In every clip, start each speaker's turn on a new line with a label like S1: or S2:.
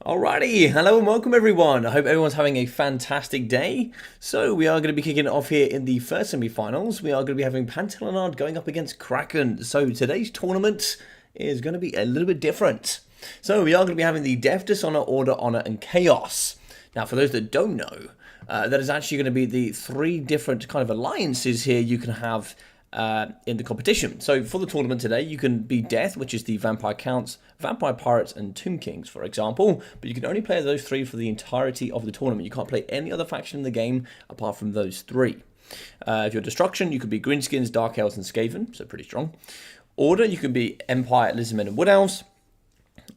S1: Alrighty, hello and welcome everyone. I hope everyone's having a fantastic day. So we are going to be kicking it off here in the first semi-finals. We are going to be having Pantelanard going up against Kraken. So today's tournament is going to be a little bit different. So we are going to be having the Death, Dishonour, Order, Honour and Chaos. Now for those that don't know, that is actually going to be the three different kind of alliances here you can have in the competition. So for the tournament today, you can be Death, which is the Vampire Counts, Vampire Pirates, and Tomb Kings, for example. But you can only play those three for the entirety of the tournament. You can't play any other faction in the game apart from those three. If you're Destruction, you could be Greenskins, Dark Elves, and Skaven, so pretty strong. Order, you can be Empire, Lizardmen, and Wood Elves.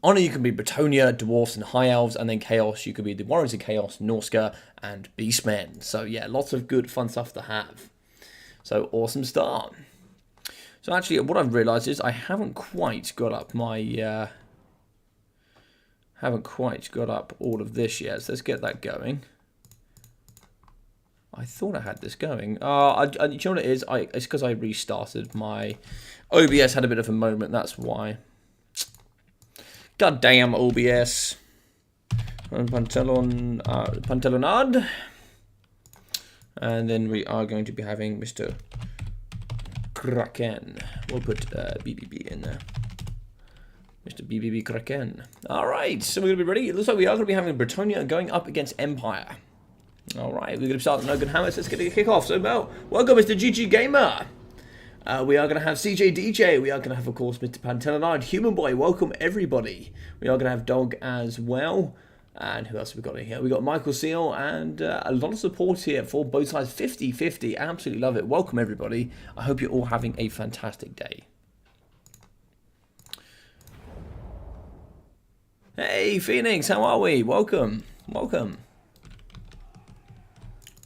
S1: Honour, you can be Bretonnia, Dwarfs, and High Elves, and then Chaos, you could be the Warriors of Chaos, Norska, and Beastmen. So yeah, lots of good fun stuff to have. So awesome start. So actually, what I've realised is I haven't quite got up my all of this yet. So let's get that going. I thought I had this going. You know what it is? It's because I restarted my OBS. Had a bit of a moment. That's why. God damn OBS. Pantelanard. And then we are going to be having Mr. Kraken. We'll put BBB in there. Mr. BBB Kraken. Alright, so we're going to be ready. It looks like we are going to be having Bretonnia going up against Empire. Alright, we're going to start with no good hammers. Let's get a kick off. So, welcome Mr. GG Gamer. We are going to have CJ DJ. We are going to have, of course, Mr. Pantelanard. Human Boy, welcome everybody. We are going to have Dog as well. And who else have we got in here? We got Michael Seal and a lot of support here for both sides. 50-50. Absolutely love it. Welcome, everybody. I hope you're all having a fantastic day. Hey, Phoenix. How are we? Welcome. Welcome.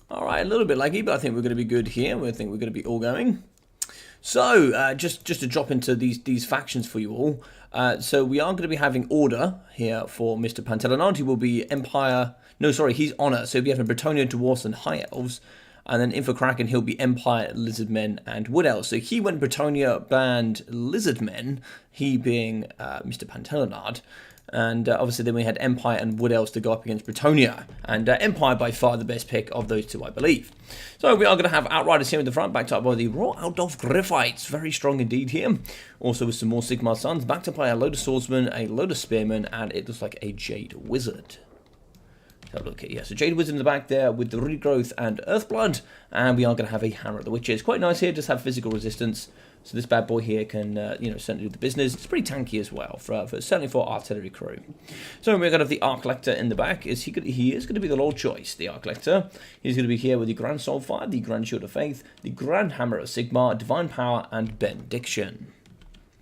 S1: All right. A little bit laggy, but I think we're going to be good here. I think we're going to be all going. So, just to drop into these factions for you all. So we are going to be having Order here for Mr. Pantelanard. He will be Empire. No, sorry, he's Honour. So he'll be having Bretonnia, Dwarfs, and High Elves. And then in for Kraken, he'll be Empire, Lizardmen, and Wood Elves. So he went Bretonnia, banned Lizardmen, he being Mr. Pantelanard. And obviously then we had Empire and Wood Elves to go up against Bretonnia. And Empire by far the best pick of those two, I believe. So we are going to have Outriders here in the front, backed up by the Raw Aldolf Griffites. Very strong indeed here. Also with some more Sigmar Sons, backed up by a load of Swordsmen, a load of Spearmen, and it looks like a Jade Wizard. So look at, yeah, so Jade Wizard in the back there with the Regrowth and Earthblood. And we are going to have a Hammer of the Witches. Quite nice here, just have physical resistance. So this bad boy here can, certainly do the business. It's pretty tanky as well, certainly for artillery crew. So we're going to have the Arc Lector in the back. He is going to be the Lord Choice, the Arc Lector. He's going to be here with the Grand Soulfire, the Grand Shield of Faith, the Grand Hammer of Sigmar, Divine Power, and Benediction.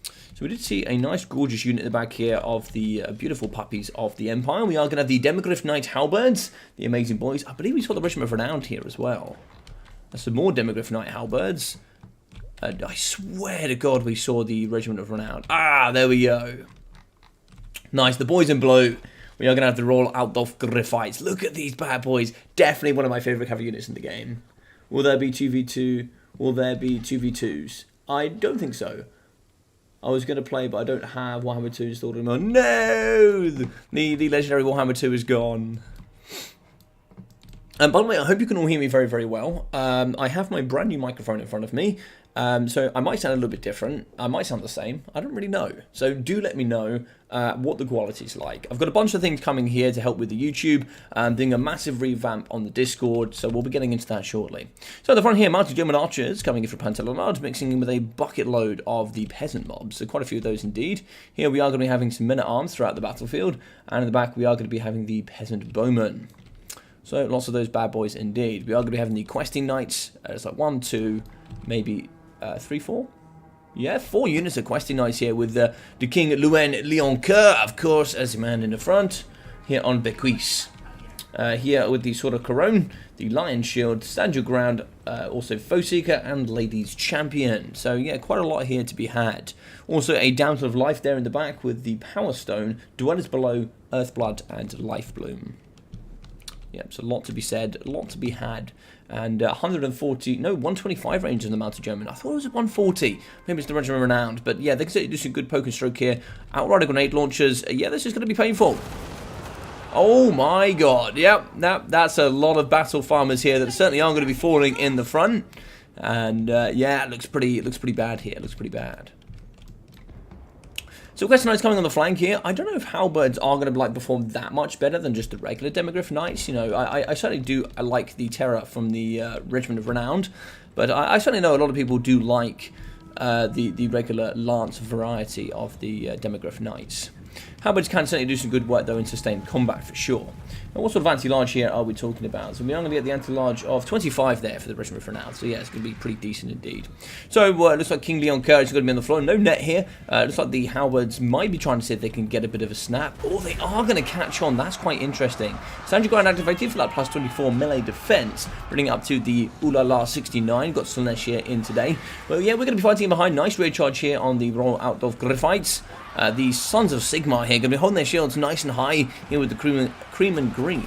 S1: So we did see a nice, gorgeous unit in the back here of the beautiful puppies of the Empire. We are going to have the Demogryph Knight Halberds, the amazing boys. I believe we saw the Regiment of Renown here as well. There's some more Demogryph Knight Halberds. I swear to God we saw the Regiment of Renown. Ah, there we go. Nice, the boys in blue. We are going to have the Royal Aldolf Griffites. Look at these bad boys. Definitely one of my favourite cavalry units in the game. Will there be 2v2? Will there be 2v2s? I don't think so. I was going to play, but I don't have Warhammer 2 installed anymore. No! The legendary Warhammer 2 is gone. And by the way, I hope you can all hear me very, very well. I have my brand new microphone in front of me. So I might sound a little bit different. I might sound the same. I don't really know. So do let me know what the quality's like. I've got a bunch of things coming here to help with the YouTube. Doing a massive revamp on the Discord. So we'll be getting into that shortly. So at the front here, Mounted German Archers coming in for Pantelanard, mixing in with a bucket load of the Peasant mobs. So quite a few of those indeed. Here we are going to be having some men-at-arms throughout the battlefield. And in the back we are going to be having the Peasant Bowmen. So lots of those bad boys indeed. We are going to be having the Questing Knights. It's like 1, 2, maybe 3, 4? Yeah, 4 units of Questing Knights here with the King Luen Leoncoeur, of course, as the man in the front. Here on Bequise. Here with the Sword of Couronne, the Lion Shield, Stand Your Ground, also Foe Seeker and Ladies Champion. So yeah, quite a lot here to be had. Also a Damsel of Life there in the back with the Power Stone, Dwellers Below, Earthblood and Life Bloom. Yeah, it's a lot to be said, a lot to be had. And 125 range in the Mounted German. I thought it was 140. Maybe it's the Regiment of Renowned. But yeah, they can certainly do some good poke and stroke here. Outrider grenade launchers. Yeah, this is going to be painful. Oh my god, yep, that's a lot of battle farmers here that certainly aren't going to be falling in the front. And yeah, it looks pretty bad here, it looks pretty bad. So Quest Knights coming on the flank here. I don't know if halberds are going to perform that much better than just the regular Demogryph Knights. You know, I certainly do like the Terror from the Regiment of Renowned, but I certainly know a lot of people do like the regular Lance variety of the Demogryph Knights. Halberds can certainly do some good work though in sustained combat for sure. Now what sort of anti-large here are we talking about? So we're going to be at the anti-large of 25 there for the Regiment of Renown. So yeah, it's going to be pretty decent indeed. So it looks like King Leon Kerr is going to be on the floor. No net here. Looks like the halberds might be trying to see if they can get a bit of a snap. Or they are going to catch on. That's quite interesting. Sandra Grand activated for that plus 24 melee defense. Bringing it up to the Ulala 69. Got Slanesh here in today. Well yeah, we're going to be fighting behind. Nice rear charge here on the Royal Outlaw Gryphites. The Sons of Sigmar here going to be holding their shields nice and high here with the cream and green.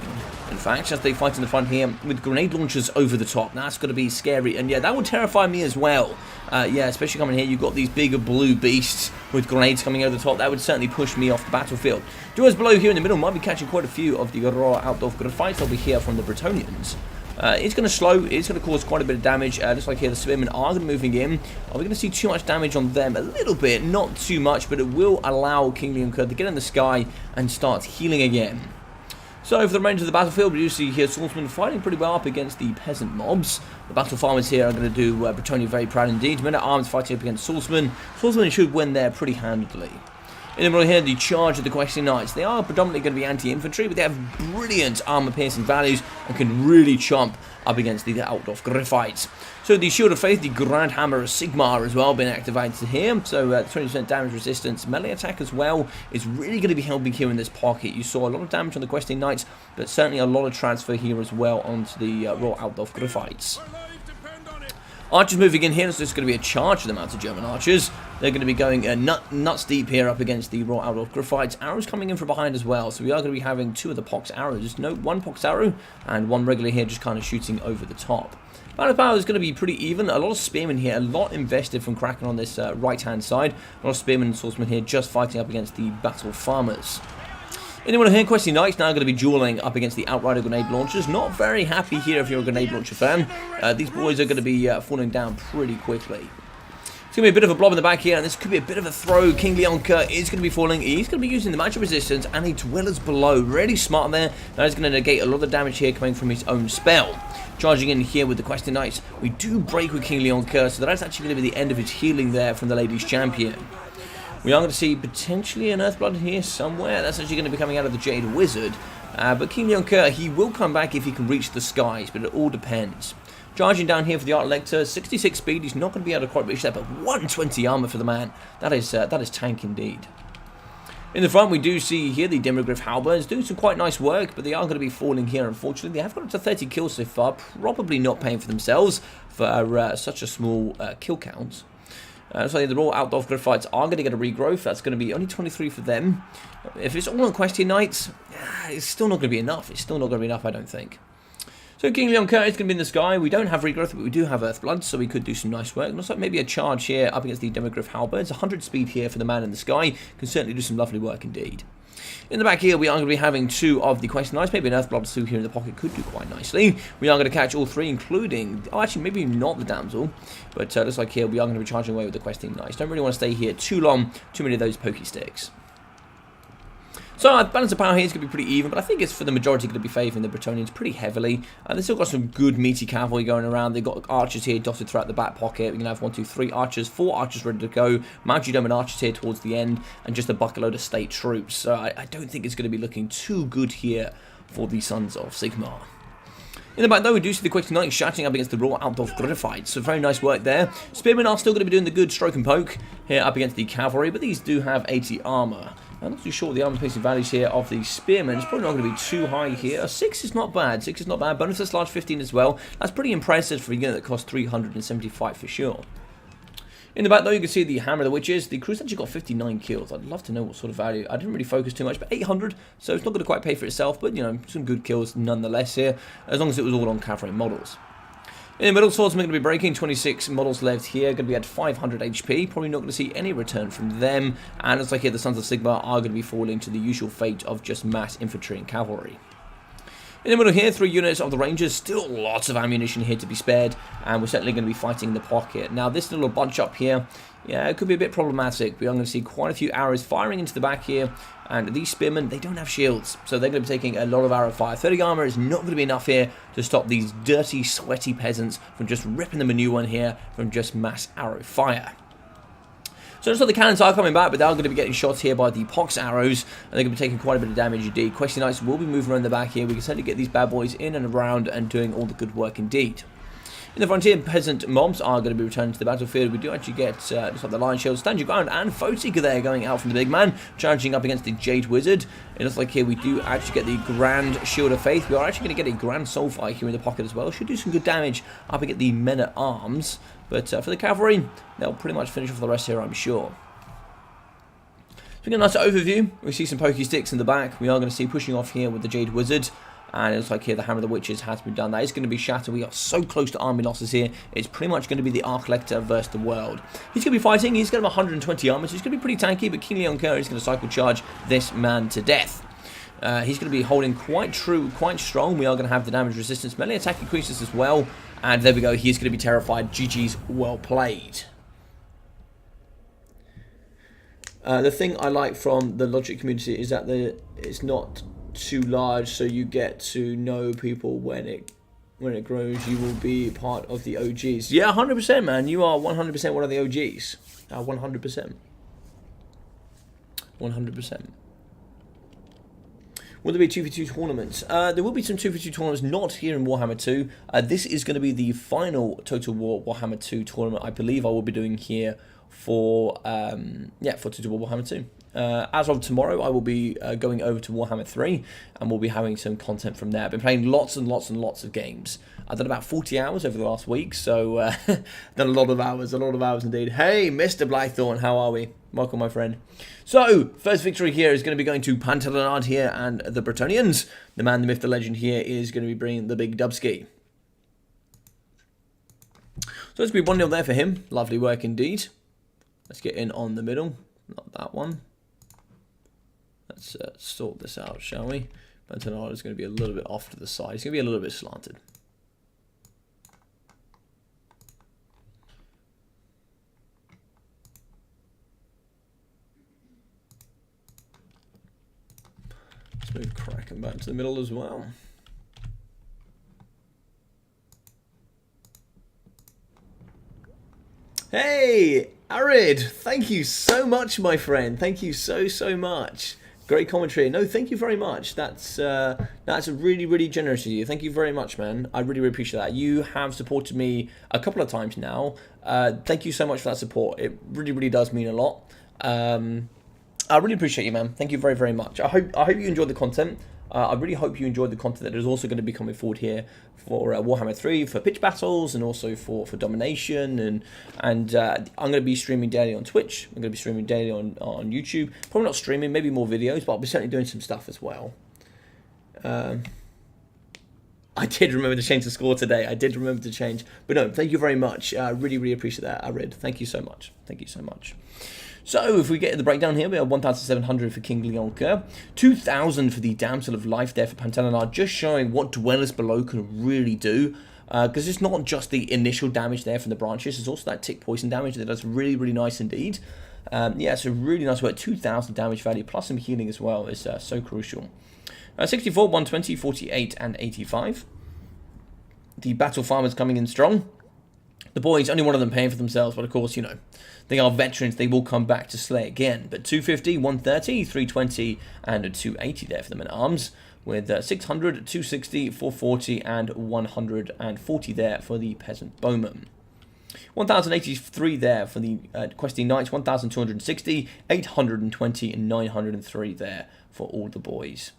S1: In fact, as they fight in the front here with grenade launchers over the top. That's going to be scary. And yeah, that would terrify me as well. Yeah, especially coming here, you've got these bigger blue beasts with grenades coming over the top. That would certainly push me off the battlefield. Duos below here in the middle might be catching quite a few of the Royal Outlaw Gryphites. They'll be here from the Bretonnians. It's going to slow, it's going to cause quite a bit of damage. Looks like here the Spearmen are going to be moving in. Are we going to see too much damage on them? A little bit, not too much, but it will allow King Leon Kerr to get in the sky and start healing again. So for the range of the battlefield, we do see here swordsmen fighting pretty well up against the peasant mobs. The battle farmers here are going to do Bretonnia very proud indeed. Men at arms fighting up against swordsmen. Swordsmen should win there pretty handily. In the middle here, the charge of the Questing Knights. They are predominantly going to be anti-infantry, but they have brilliant armor-piercing values and can really chomp up against the Outlaw Gryphites. So the Shield of Faith, the Grand Hammer of Sigmar as well, being activated here. So 20% damage resistance, melee attack as well is really going to be helping here in this pocket. You saw a lot of damage on the Questing Knights, but certainly a lot of transfer here as well onto the Royal Outlaw Gryphites. Archers moving in here, so there's going to be a charge for the mounted German archers. They're going to be going nuts deep here up against the Royal Outlaw Gryphites. Arrows coming in from behind as well, so we are going to be having two of the Pox arrows. No, one Pox arrow and one regular here just kind of shooting over the top. Battle power is going to be pretty even. A lot of spearmen here, a lot invested from Kraken on this right-hand side. A lot of spearmen and swordsmen here just fighting up against the battle farmers. Anyone here, Questing Knights now going to be dueling up against the Outrider grenade launchers. Not very happy here if you're a grenade launcher fan. These boys are going to be falling down pretty quickly. It's going to be a bit of a blob in the back here, and this could be a bit of a throw. King Leon Kerr is going to be falling. He's going to be using the magic resistance and a Dwellers Below. Really smart there. That is going to negate a lot of the damage here coming from his own spell. Charging in here with the Questing Knights. We do break with King Leon Kerr, so that's actually going to be the end of his healing there from the Ladies Champion. We are going to see potentially an Earthblood here somewhere. That's actually going to be coming out of the Jade Wizard. But King Leon Kerr, he will come back if he can reach the skies, but it all depends. Charging down here for the Art Lector, 66 speed. He's not going to be able to quite reach that, but 120 armor for the man. That is tank indeed. In the front, we do see here the Demogryph Halberds doing some quite nice work, but they are going to be falling here, unfortunately. They have got up to 30 kills so far, probably not paying for themselves for such a small kill count. So the Royal Outlaw Gryphites are going to get a regrowth. That's going to be only 23 for them. If it's all on Questing Knights, it's still not going to be enough. It's still not going to be enough, I don't think. So King Leon Kerr is going to be in the sky. We don't have regrowth, but we do have Earthblood, so we could do some nice work. Looks like maybe a charge here up against the Demogryph Halberds. 100 speed here for the man in the sky. Can certainly do some lovely work indeed. In the back here, we are going to be having two of the Questing Knights. Maybe an Earthblood 2 here in the pocket could do quite nicely. We are going to catch all three, including... Oh, actually, maybe not the Damsel. But looks like here we are going to be charging away with the Questing Knights. Don't really want to stay here too long. Too many of those pokey sticks. So balance of power here is going to be pretty even, but I think it's for the majority going to be favouring the Bretonnians pretty heavily. They've still got some good meaty cavalry going around. They've got archers here dotted throughout the back pocket. We're going to have 1, 2, 3 archers, 4 archers ready to go, mounted Roman archers here towards the end, and just a bucketload of state troops. So I don't think it's going to be looking too good here for the Sons of Sigmar. In the back though, we do see the Questing Knights shouting up against the Royal Outlaw Gryphites, so very nice work there. Spearmen are still going to be doing the good stroke and poke here up against the cavalry, but these do have 80 armour. I'm not too sure what the armor piercing values here of the Spearmen. It's probably not going to be too high here. A 6 is not bad. 6 is not bad. Bonus that's large 15 as well. That's pretty impressive for a unit that costs 375 for sure. In the back though, you can see the Hammer of the Witches. The crew's actually got 59 kills. I'd love to know what sort of value. I didn't really focus too much, but 800. So it's not going to quite pay for itself, but you know, some good kills nonetheless here, as long as it was all on cavalry models. In the middle, swordsmen are going to be breaking. 26 models left here. Going to be at 500 HP. Probably not going to see any return from them. And it's like here, the Sons of Sigma are going to be falling to the usual fate of just mass infantry and cavalry. In the middle here, 3 units of the Rangers. Still lots of ammunition here to be spared. And we're certainly going to be fighting in the pocket. Now, this little bunch up here, yeah, it could be a bit problematic. We are going to see quite a few arrows firing into the back here. And these spearmen, they don't have shields. So they're going to be taking a lot of arrow fire. 30 armor is not going to be enough here to stop these dirty, sweaty peasants from just ripping them a new one here from just mass arrow fire. So just like the cannons are coming back, but they are going to be getting shot here by the pox arrows, and they're going to be taking quite a bit of damage indeed. Questing Knights will be moving around the back here. We can certainly get these bad boys in and around and doing all the good work indeed. In the frontier, peasant mobs are going to be returning to the battlefield. We do actually get just like the Lion Shield, Stand Your Ground, and Foeseeker there going out from the big man, charging up against the Jade Wizard. It looks like here we do actually get the Grand Shield of Faith. We are actually going to get a Grand Soul Fight here in the pocket as well. Should do some good damage up against the Men at Arms. But for the cavalry, they'll pretty much finish off the rest here, I'm sure. So we get a nice overview. We see some pokey sticks in the back. We are going to see pushing off here with the Jade Wizard. And it looks like here the Hammer of the Witches has been done. That is going to be shattered. We are so close to army losses here. It's pretty much going to be the Arc Lector versus the world. He's going to be fighting. He's going to have 120 armor, so he's going to be pretty tanky. But King Leon Kerr is going to cycle charge this man to death. He's going to be holding quite true, quite strong. We are going to have the damage resistance. Melee attack increases as well. And there we go. He's going to be terrified. GG's, well played. The thing I like from the Logic community is that it's not too large, so you get to know people when it grows. You will be part of the OGs. Yeah, 100%, man. You are 100% one of the OGs. 100%. 100%. Will there be 2v2 tournaments? There will be some 2v2 tournaments, not here in Warhammer 2. This is going to be the final Total War Warhammer 2 tournament. I believe I will be doing here for Total War Warhammer 2. As of tomorrow, I will be going over to Warhammer 3, and we'll be having some content from there. I've been playing lots and lots and lots of games. I've done about 40 hours over the last week, so done a lot of hours indeed. Hey, Mr. Blackthorn, how are we? Welcome, my friend. So, first victory here is going to be going to Pantalanard here and the Bretonnians. The man, the myth, the legend here is going to be bringing the big dubski. So, it's going to be 1-0 there for him. Lovely work indeed. Let's get in on the middle. Not that one. Let's sort this out, shall we? Pantalanard is going to be a little bit off to the side. It's going to be a little bit slanted. Let's move Kraken back to the middle as well. Hey, Arid, thank you so much, my friend. Thank you so much. Great commentary. No, thank you very much. That's really generous of you. Thank you very much, man. I really appreciate that. You have supported me a couple of times now. Thank you so much for that support. It really does mean a lot. I really appreciate you, man. Thank you very much. I hope you enjoyed the content. I really hope you enjoyed the content that is also going to be coming forward here for Warhammer 3, for pitch battles, and also for Domination. And I'm going to be streaming daily on Twitch. I'm going to be streaming daily on YouTube. Probably not streaming, maybe more videos, but I'll be certainly doing some stuff as well. I did remember to change the score today. I did remember to change. But no, thank you very much. I really appreciate that, Arid. Thank you so much. Thank you so much. So, if we get the breakdown here, we have 1,700 for King Leonker, 2,000 for the Damsel of Life there for Pantalanard, just showing what Dwellers Below can really do. Because it's not just the initial damage there from the branches, it's also that tick poison damage that does really nice indeed. Yeah, so really nice work. 2,000 damage value, plus some healing as well, is so crucial. 64, 120, 48, and 85. The Battle Farmers coming in strong. The boys, only one of them paying for themselves, but of course, you know, they are veterans. They will come back to slay again. But 250, 130, 320, and 280 there for them in arms, with 600, 260, 440, and 140 there for the peasant bowmen. 1,083 there for the questing knights, 1,260, 820, and 903 there for all the boys.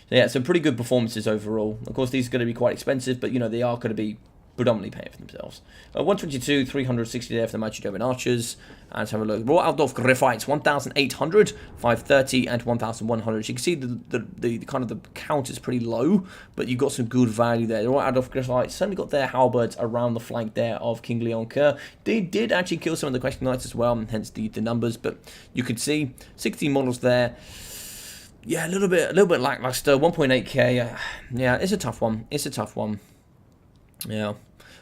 S1: So yeah, some pretty good performances overall. Of course, these are going to be quite expensive, but you know, they are going to be predominantly paying for themselves. 122, 360 there for the Mighty German Archers. And let's have a look. Raw Altdorf Griffites, 1,800, 530, and 1,100. So you can see the kind of the count is pretty low, but you've got some good value there. The Raw Altdorf Griffites certainly got their halberds around the flank there of King Leon Kerr. They did actually kill some of the Question Knights as well, hence the numbers, but you could see 16 models there. Yeah, a little bit lackluster. 1.8k. Yeah, it's a tough one. It's a tough one. Yeah.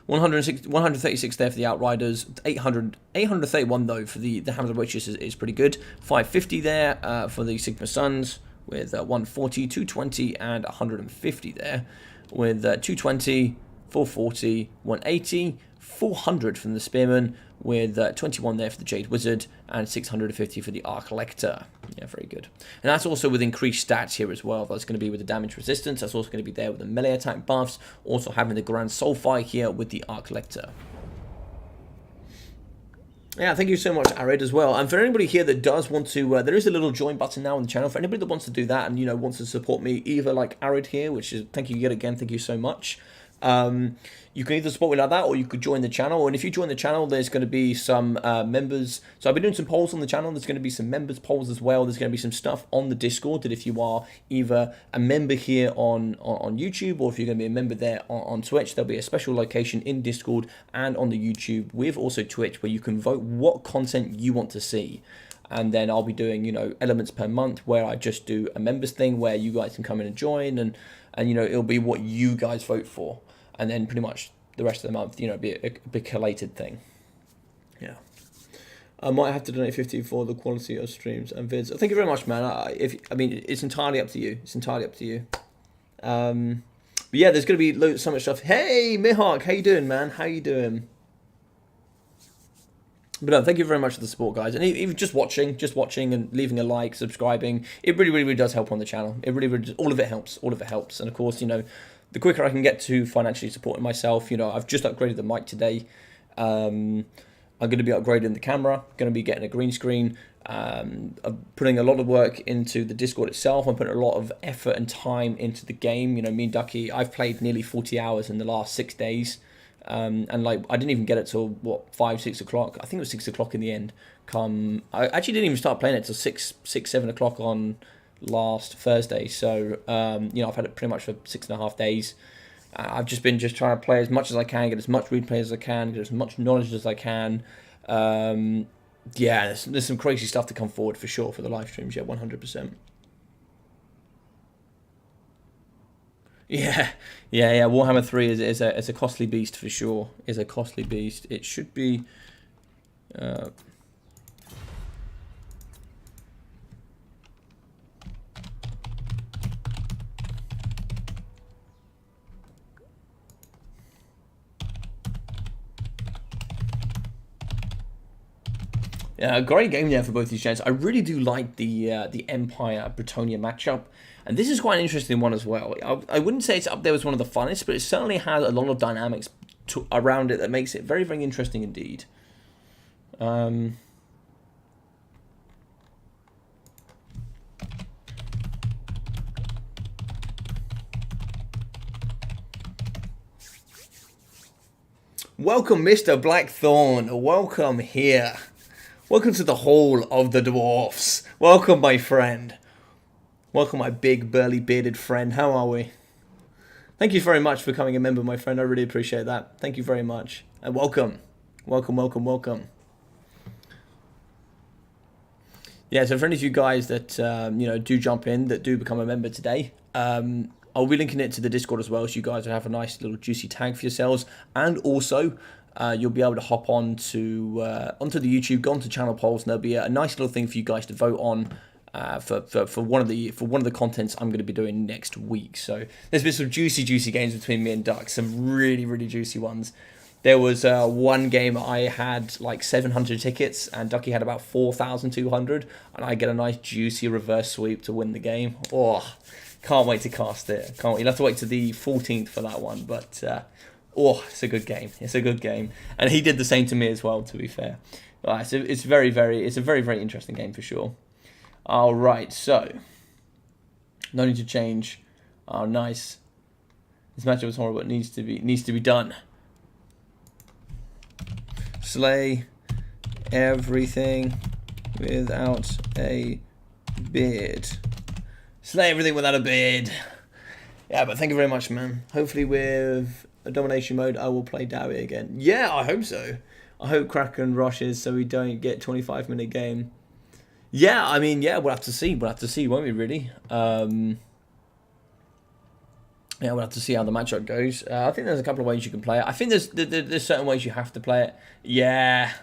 S1: 136 there for the Outriders. 831 though for the Hammer of the Witches is pretty good. 550 there for the Sigma Suns with 140, 220, and 150 there with 220, 440, 180, 400 from the Spearman with 21 there for the Jade Wizard and 650 for the Arc Lector. Yeah, very good. And that's also with increased stats here as well. That's going to be with the damage resistance. That's also going to be there with the melee attack buffs. Also having the Grand Soulfire here with the Arc Lector. Yeah, thank you so much, Arid, as well. And for anybody here that does want to, there is a little join button now on the channel. For anybody that wants to do that and, you know, wants to support me, either like Arid here, which is, thank you yet again, thank you so much. You can either support me like that, or you could join the channel. And if you join the channel, there's going to be some members. So I've been doing some polls on the channel. There's going to be some members polls as well. There's going to be some stuff on the Discord that if you are either a member here on YouTube, or if you're going to be a member there on Twitch, there'll be a special location in Discord and on the YouTube with also Twitch where you can vote what content you want to see. And then I'll be doing, you know, elements per month where I just do a members thing where you guys can come in and join, and you know, it'll be what you guys vote for. And then pretty much the rest of the month, you know, be a big collated thing. Yeah. I might have to donate 50 for the quality of streams and vids. Thank you very much, man. I mean, it's entirely up to you. It's entirely up to you. But yeah, there's going to be so much stuff. Hey, Mihawk, how you doing, man? How you doing? But no, thank you very much for the support, guys. And even just watching and leaving a like, subscribing, it really does help on the channel. It really all of it helps. All of it helps. And of course, you know, the quicker I can get to financially supporting myself, you know, I've just upgraded the mic today. I'm going to be upgrading the camera, going to be getting a green screen. I'm putting a lot of work into the Discord itself. I'm putting a lot of effort and time into the game. You know, me and Ducky, I've played nearly 40 hours in the last 6 days. And like, I didn't even get it till, what, 5, 6 o'clock? I think it was 6 o'clock in the end. I actually didn't even start playing it till 6, 7 o'clock on last Thursday. So, you know, I've had it pretty much for 6.5 days. I've just been trying to play as much as I can, get as much replay as I can, get as much knowledge as I can. Yeah, there's some crazy stuff to come forward for sure for the live streams. Yeah, 100%. Yeah. Warhammer 3 is a costly beast for sure. Is a costly beast. It should be. Yeah, great game there for both these gents. I really do like the Empire Bretonia matchup, and this is quite an interesting one as well. I wouldn't say it's up there as one of the funnest, but it certainly has a lot of dynamics around it that makes it very, very interesting indeed. Welcome, Mr. Blackthorn. Welcome here. Welcome to the Hall of the Dwarfs. Welcome, my friend. Welcome, my big, burly, bearded friend. How are we? Thank you very much for becoming a member, my friend. I really appreciate that. Thank you very much. And welcome. Welcome. Yeah, so for any of you guys that, you know, do jump in, that do become a member today, I'll be linking it to the Discord as well, so you guys will have a nice little juicy tag for yourselves. And also, you'll be able to hop on to onto the YouTube, go onto channel polls, and there'll be a nice little thing for you guys to vote on for one of the contents I'm going to be doing next week. So there's been some juicy games between me and Duck, some really juicy ones. There was one game I had like 700 tickets, and Ducky had about 4,200, and I get a nice juicy reverse sweep to win the game. Oh, can't wait to cast it. Can't wait. You'll have to wait to the 14th for that one, but. Oh, it's a good game. It's a good game, and he did the same to me as well. To be fair, it's a very interesting game for sure. All right, so no need to change. Oh, nice. This matchup was horrible. It needs to be done. Slay everything without a beard. Slay everything without a beard. Yeah, but thank you very much, man. Hopefully with a domination mode, I will play Dowie again. Yeah, I hope so. I hope Kraken rushes so we don't get 25-minute game. Yeah, I mean, yeah, we'll have to see. We'll have to see, won't we, really? Yeah, we'll have to see how the matchup goes. I think there's a couple of ways you can play it. I think there's certain ways you have to play it. Yeah.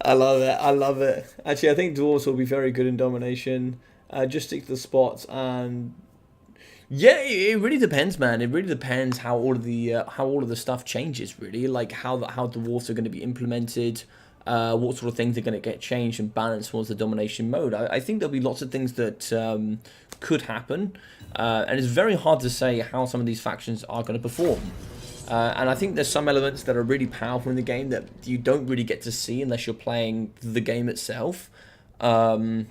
S1: I love it. I love it. Actually, I think dwarves will be very good in domination. Just stick to the spots, and yeah, it really depends, man. It really depends how all of the stuff changes. Really, like how dwarves are going to be implemented. What sort of things are going to get changed and balanced towards the domination mode. I think there'll be lots of things that could happen, and it's very hard to say how some of these factions are going to perform. And I think there's some elements that are really powerful in the game that you don't really get to see unless you're playing the game itself. You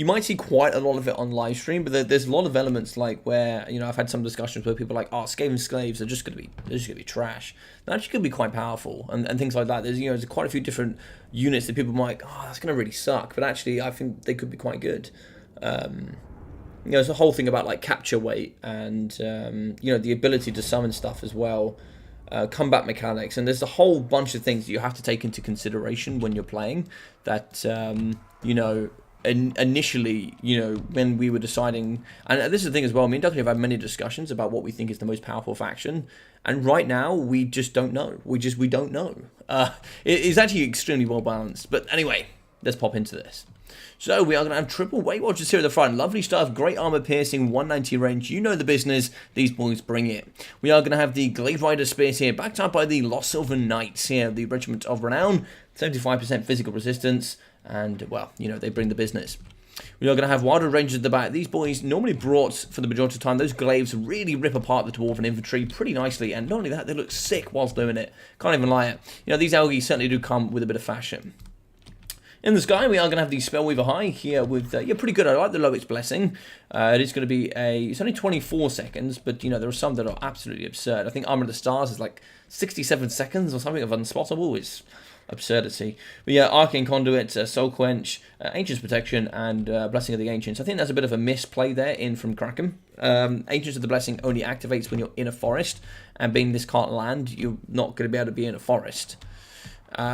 S1: might see quite a lot of it on live stream, but there's a lot of elements like where, you know, I've had some discussions where people are like, oh, Skaven Slaves are just going to be trash. They're actually going to be quite powerful and things like that. There's quite a few different units that people might, oh, that's going to really suck, but actually I think they could be quite good. There's a whole thing about like capture weight and the ability to summon stuff as well, combat mechanics, and there's a whole bunch of things that you have to take into consideration when you're playing. That initially, when we were deciding, and this is the thing as well. Me and Ducky have had many discussions about what we think is the most powerful faction, and right now we just don't know. We don't know. It's actually extremely well balanced. But anyway, let's pop into this. So we are going to have triple Weight Watchers here at the front. Lovely stuff. Great armor piercing, 190 range. You know the business. These boys bring it. We are going to have the Glade Rider Spears here, backed up by the Lost Silver Knights here, the Regiment of Renown. 75% physical resistance. And, well, they bring the business. We are going to have Wilder Rangers at the back. These boys normally brought, for the majority of the time, those glaives really rip apart the Dwarven infantry pretty nicely. And not only that, they look sick whilst doing it. Can't even lie it. These Algae certainly do come with a bit of fashion. In the sky, we are going to have the Spellweaver High here with, pretty good. I like the Lowick's Blessing. It is going to be it's only 24 seconds, but, there are some that are absolutely absurd. I think Armor of the Stars is like 67 seconds or something of Unspottable. It's absurdity. But yeah, Arcane Conduit, Soul Quench, Ancients Protection, and Blessing of the Ancients. I think that's a bit of a misplay there from Kraken. Ancients of the Blessing only activates when you're in a forest, and being this can't land, you're not going to be able to be in a forest.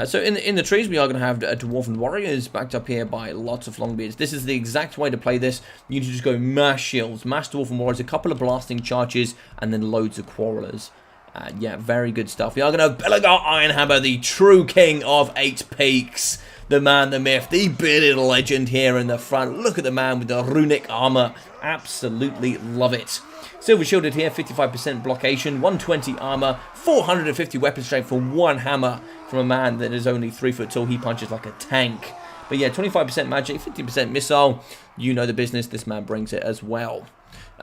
S1: So in the trees, we are going to have Dwarven Warriors backed up here by lots of Longbeards. This is the exact way to play this. You need to just go mass shields, mass Dwarven Warriors, a couple of blasting charges, and then loads of Quarrelers. Yeah, very good stuff. We are going to have Belagar Ironhammer, the true king of 8 Peaks. The man, the myth, the bearded legend here in the front. Look at the man with the runic armor. Absolutely love it. Silver Shielded here, 55% blockation, 120 armor, 450 weapon strength for one hammer from a man that is only 3 foot tall. He punches like a tank. But yeah, 25% magic, 50% missile. You know the business. This man brings it as well.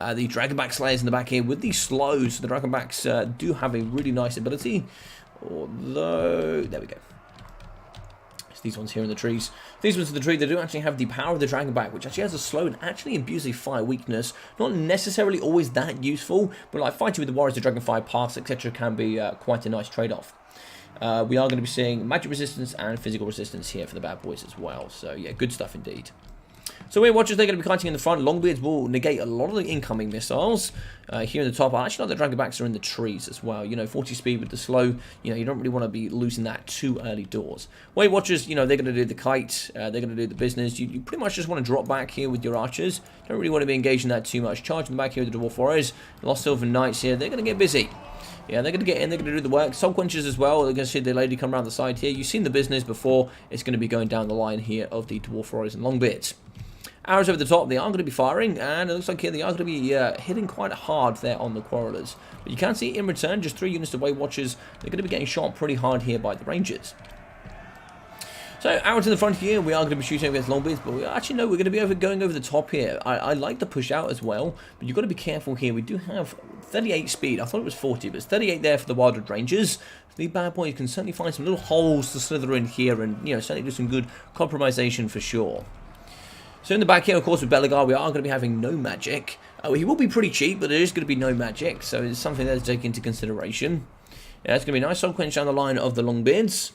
S1: The Dragonback Slayers in the back here with the slows. The Dragonbacks do have a really nice ability. Although, there we go. These ones here in the trees. These ones in the tree, they do actually have the power of the Dragonback, which actually has a slow and actually imbues a fire weakness. Not necessarily always that useful, but like fighting with the Warriors of Dragonfire Pass, etc. can be quite a nice trade-off. We are going to be seeing magic resistance and physical resistance here for the bad boys as well. So yeah, good stuff indeed. So Weight Watchers, they're going to be kiting in the front. Longbeards will negate a lot of the incoming missiles. Here in the top, I actually like the Dragonbacks are in the trees as well. 40 speed with the slow. You don't really want to be losing that too early doors. Weight Watchers, they're going to do the kite. They're going to do the business. You pretty much just want to drop back here with your archers. Don't really want to be engaged in that too much. Charge them back here with the Dwarf Warriors. Lost Silver Knights here. They're going to get busy. Yeah, they're going to get in, they're going to do the work. Soul Quenchers as well. They're going to see the lady come around the side here. You've seen the business before. It's going to be going down the line here of the Dwarf Warriors and Longbeards. Arrows over the top, they are going to be firing, and it looks like here they are going to be hitting quite hard there on the Quarrelers. But you can see in return, just 3 units of Weight Watchers, they're going to be getting shot pretty hard here by the Rangers. So, arrows in the front here, we are going to be shooting against Longbeards, but we actually know we're going to be going over the top here. I like the push out as well, but you've got to be careful here. We do have 38 speed. I thought it was 40, but it's 38 there for the Wildwood Rangers. The bad boys can certainly find some little holes to slither in here and, you know, certainly do some good compromisation for sure. So in the back here, of course, with Belagar, we are going to be having no magic. He will be pretty cheap, but there is going to be no magic, so it's something there to take into consideration. Yeah, it's going to be a nice soul quench down the line of the Longbeards.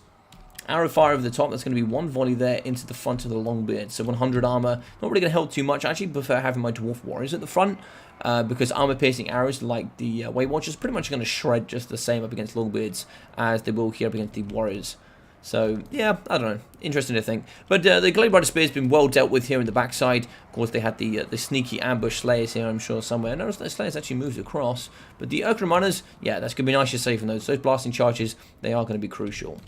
S1: Arrow fire over the top, that's going to be one volley there into the front of the Longbeard. So 100 armor, not really going to help too much. I actually prefer having my Dwarf Warriors at the front, because armor-piercing arrows like the Weight Watchers pretty much going to shred just the same up against Longbeards as they will here up against the Warriors. So, yeah, I don't know. Interesting to think. But the Glade Rider Spear has been well dealt with here in the backside. Of course, they had the sneaky ambush Slayers here, I'm sure, somewhere. Notice that Slayers actually moved across. But the Urkram Runners, yeah, that's going to be nice to save from those. Those blasting charges, they are going to be crucial.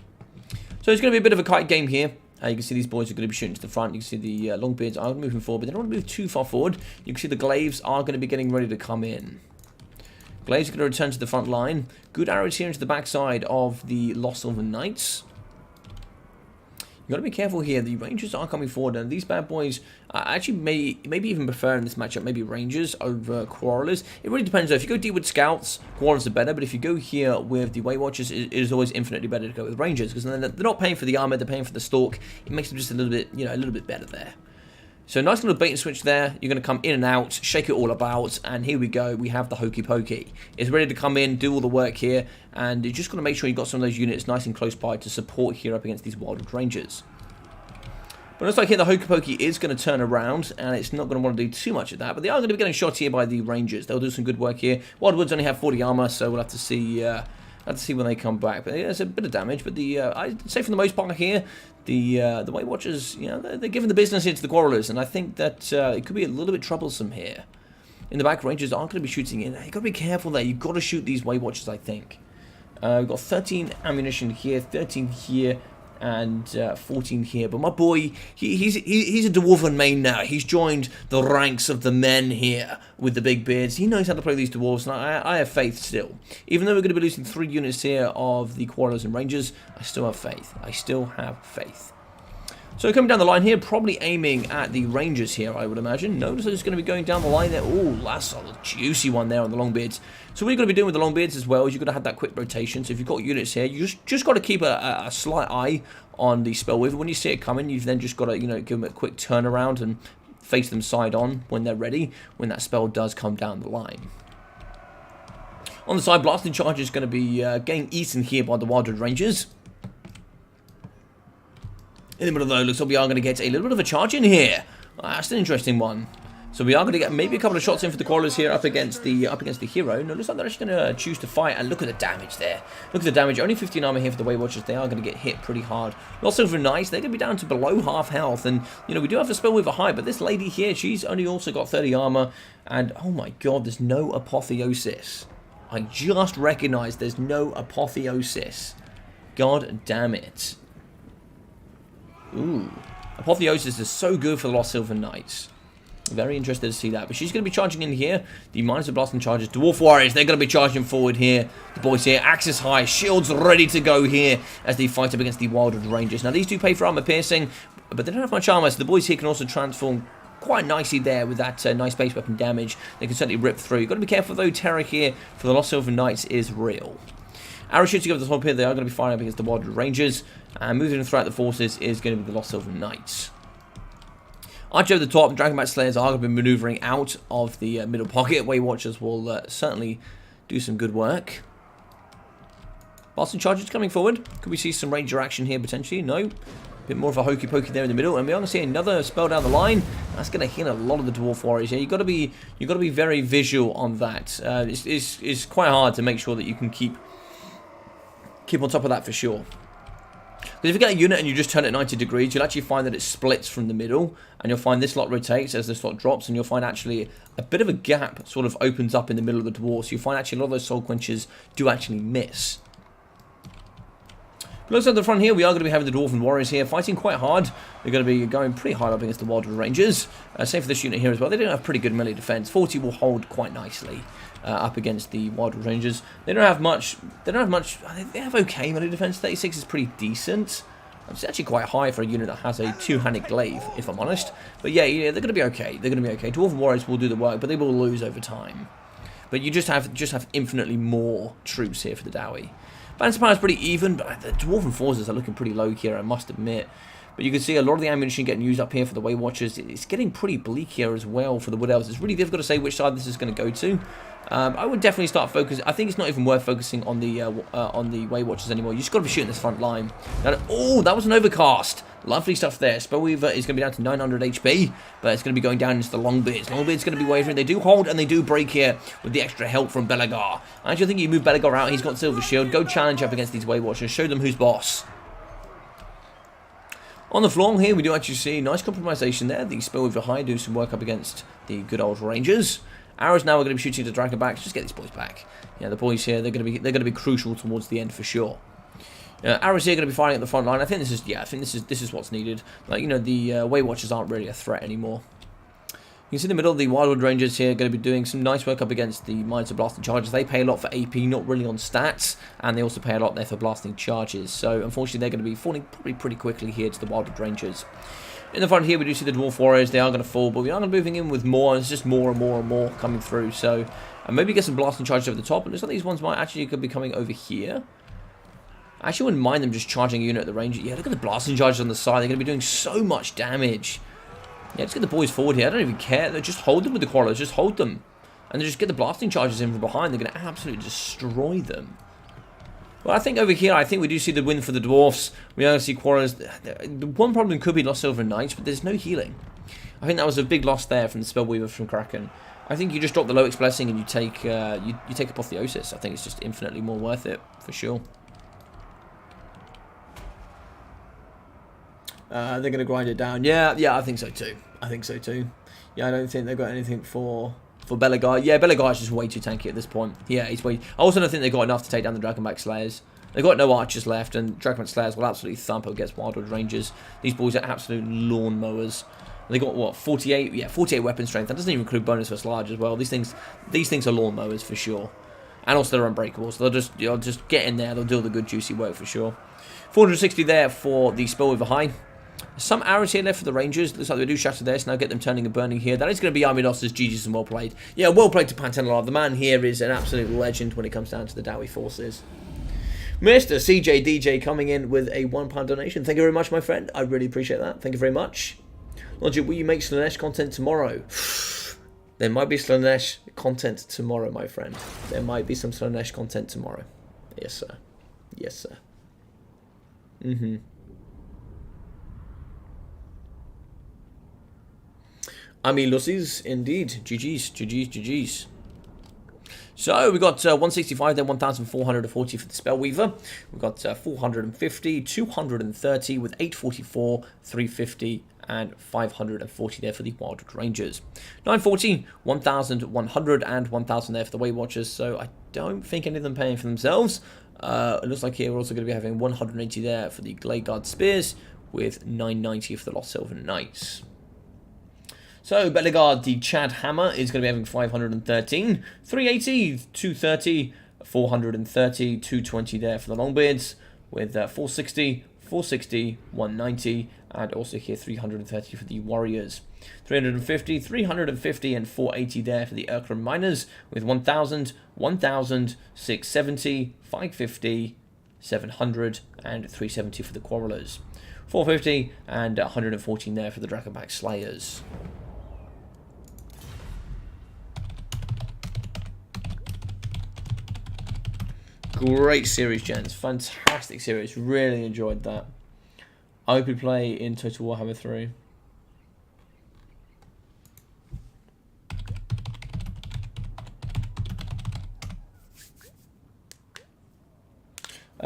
S1: So it's going to be a bit of a kite game here. You can see these boys are going to be shooting to the front. You can see the Longbeards are moving forward, but they don't want to move too far forward. You can see the Glaives are going to be getting ready to come in. Glaives are going to return to the front line. Good arrows here into the backside of the Lost Sylvan Knights. You've got to be careful here. The Rangers are coming forward, and these bad boys actually maybe even prefer in this matchup maybe Rangers over Quarrelers. It really depends though. If you go deep with Scouts, Quarrelers are better, but if you go here with the Weight Watchers, it is always infinitely better to go with Rangers, because then they're not paying for the armor, they're paying for the stalk. It makes them just a little bit, you know, a little bit better there. So nice little bait and switch there. You're going to come in and out, shake it all about, and here we go. We have the Hokey Pokey. It's ready to come in, do all the work here, and you're just going to make sure you've got some of those units nice and close by to support here up against these Wildwood Rangers. But it looks like here the Hokey Pokey is going to turn around, and it's not going to want to do too much of that, but they are going to be getting shot here by the Rangers. They'll do some good work here. Wildwoods only have 40 armor, so we'll have to see when they come back. But yeah, there's a bit of damage, but I'd say for the most part here, the Weight Watchers, you know, they're giving the business here to the Quarrelers, and I think that it could be a little bit troublesome here. In the back, Rangers aren't going to be shooting in. You've got to be careful there. You've got to shoot these Weight Watchers, I think. We've got 13 ammunition here, 13 here, and 14 here. But my boy, he's a Dwarven main now. He's joined the ranks of the men here with the big beards. He knows how to play these Dwarves, and I have faith still. Even though we're going to be losing 3 units here of the Quarrelers and Rangers, I still have faith. I still have faith. So coming down the line here, probably aiming at the Rangers here, I would imagine. Notice it's going to be going down the line there. Oh, that's a juicy one there on the Longbeards. So what you're going to be doing with the Longbeards as well is you're going to have that quick rotation. So if you've got units here, you just got to keep a slight eye on the Spellweaver. When you see it coming, you've then just got to, you know, give them a quick turnaround and face them side on when they're ready, when that spell does come down the line. On the side, Blasting Charge is going to be getting eaten here by the Wildwood Rangers. In the middle, though, looks like we are going to get a little bit of a charge in here. That's an interesting one. So we are going to get maybe a couple of shots in for the Quarrelers here up against the hero. No, looks like they're actually going to choose to fight. And look at the damage there. Look at the damage. Only 15 armor here for the Weight Watchers. They are going to get hit pretty hard. Lost Silver Knights, they're going to be down to below half health. And, you know, we do have the Spellweaver high, but this lady here, she's only also got 30 armor. And, oh my god, there's no Apotheosis. I just recognized there's no Apotheosis. God damn it. Ooh. Apotheosis is so good for the Lost Silver Knights. Very interested to see that. But she's going to be charging in here. The minus of blasting charges. Dwarf Warriors, they're going to be charging forward here. The boys here, axes high, shields ready to go here as they fight up against the Wildwood Rangers. Now, these do pay for armor piercing, but they don't have much armor, so the boys here can also transform quite nicely there with that nice base weapon damage. They can certainly rip through. You've got to be careful, though. Terror here for the Lost Silver Knights is real. Arrow shooting over the top here, they are going to be firing up against the Wildwood Rangers. And moving throughout the forces is going to be the Lost Silver Knights. Archer over the top, Dragonbat Slayers are going to be maneuvering out of the middle pocket. Weight Watchers will certainly do some good work. Blasting Chargers coming forward. Could we see some Ranger action here potentially? No. A bit more of a hokey pokey there in the middle, and we're going to see another spell down the line. That's going to hit a lot of the Dwarf Warriors here. You've got to be very visual on that. It's quite hard to make sure that you can keep on top of that for sure. Because if you get a unit and you just turn it 90 degrees, you'll actually find that it splits from the middle, and you'll find this lot rotates as this lot drops, and you'll find actually a bit of a gap sort of opens up in the middle of the dwarf. So you find actually a lot of those soul quenches do actually miss. But looks like at the front here, we are going to be having the Dwarven Warriors here fighting quite hard. They're going to be going pretty hard up against the Wildwood Rangers. Same for this unit here as well. They do have pretty good melee defense. 40 will hold quite nicely up against the Wildwood Rangers. They don't have much. They have okay melee defense. 36 is pretty decent. It's actually quite high for a unit that has a two-handed glaive, if I'm honest. But yeah, they're going to be okay. They're going to be okay. Dwarven Warriors will do the work, but they will lose over time. But you just have infinitely more troops here for the Dowie. Balance of power is pretty even, but the Dwarven forces are looking pretty low here, I must admit. But you can see a lot of the ammunition getting used up here for the Way Watchers. It's getting pretty bleak here as well for the Wood Elves. It's really difficult to say which side this is going to go to. I would definitely start focusing. I think it's not even worth focusing on the Way Watchers anymore. You just got to be shooting this front line. Now, oh, that was an overcast. Lovely stuff there. Spellweaver is going to be down to 900 HP, but it's going to be going down into the Longbeards. Longbeard's going to be wavering. They do hold and they do break here with the extra help from Belegar. I actually think you move Belegar out. He's got Silver Shield. Go challenge up against these Way Watchers. Show them who's boss. On the floor here, we do actually see nice compromisation there. The Spellweaver High do some work up against the good old Rangers. Arrows now are going to be shooting the dragon back. Just get these boys back. Yeah, the boys here, they're going to be crucial towards the end for sure. Arrows here are going to be firing at the front line. I think this is what's needed. Like, you know, the Way Watchers aren't really a threat anymore. You can see in the middle, the Wildwood Rangers here are going to be doing some nice work up against the Mines of Blasting Charges. They pay a lot for AP, not really on stats, and they also pay a lot there for blasting charges. So, unfortunately, they're going to be falling probably pretty quickly here to the Wildwood Rangers. In the front here, we do see the Dwarf Warriors. They are going to fall, but we are going to be moving in with more. It's just more and more and more coming through. So, maybe get some blasting charges over the top. It looks like these ones might actually could be coming over here. I actually wouldn't mind them just charging a unit at the range. Yeah, look at the blasting charges on the side. They're going to be doing so much damage. Yeah, just get the boys forward here. I don't even care. They just hold them with the quarrelers. Just hold them. And then just get the blasting charges in from behind. They're going to absolutely destroy them. Well, I think over here, I think we do see the win for the dwarfs. We are going to see quarrelers. The one problem could be Lost Silver Knights, but there's no healing. I think that was a big loss there from the Spellweaver from Kraken. I think you just drop the Loix Blessing and you take Apotheosis. I think it's just infinitely more worth it, for sure. They're going to grind it down. Yeah, I think so too. Yeah, I don't think they've got anything for Belegar. Yeah, Belegar's just way too tanky at this point. Yeah, he's way... I also don't think they've got enough to take down the Dragonback Slayers. They've got no archers left, and Dragonback Slayers will absolutely thump against Wildwood Rangers. These boys are absolute lawn mowers. They got, what, 48? Yeah, 48 weapon strength. That doesn't even include bonus first large as well. These things are lawn mowers for sure. And also they're unbreakable, so they'll just get in there. They'll do the good juicy work for sure. 460 there for the Spellweaver High. Some arrows here left for the Rangers. Looks like they do shatter this. Now get them turning and burning here. That is going to be Armidos' GG's and well played. Yeah, well played to Pantanalov. The man here is an absolute legend when it comes down to the Dowie forces. Mr. CJ DJ coming in with a £1 donation. Thank you very much, my friend. I really appreciate that. Thank you very much. Logic, will you make Slaanesh content tomorrow? There might be Slaanesh content tomorrow, my friend. There might be some Slaanesh content tomorrow. Yes, sir. Yes, sir. Ami Lussies, indeed. GG's. So, we got 165, then 1,440 for the Spellweaver. We've got 450, 230 with 844, 350, and 540 there for the Wildwood Rangers. 940, 1,100, and 1,000 there for the Way Watchers. So, I don't think any of them paying for themselves. It looks like here we're also going to be having 180 there for the Gladeguard Spears, with 990 for the Lost Silver Knights. So, Belegar, the Chad Hammer, is going to be having 513, 380, 230, 430, 220 there for the Longbeards, with 460, 460, 190, and also here 330 for the Warriors. 350, 350, and 480 there for the Urkram Miners, with 1,000, 1,000, 670, 550, 700, and 370 for the Quarrelers. 450 and 114 there for the Dragonback Slayers. Great series, gents. Fantastic series. Really enjoyed that. I hope you play in Total Warhammer 3.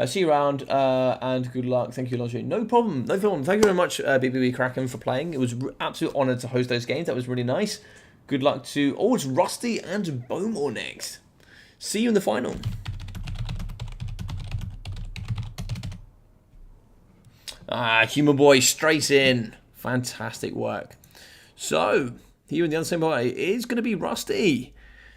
S1: See you around, and good luck. Thank you, Logic. No problem. Thank you very much, BBB Kraken, for playing. It was an absolute honour to host those games. That was really nice. Good luck to... Oh, it's Rusty and Bowmore next. See you in the final. Human Boy straight in. Fantastic work. So, here in the other semi is going to be Rusty.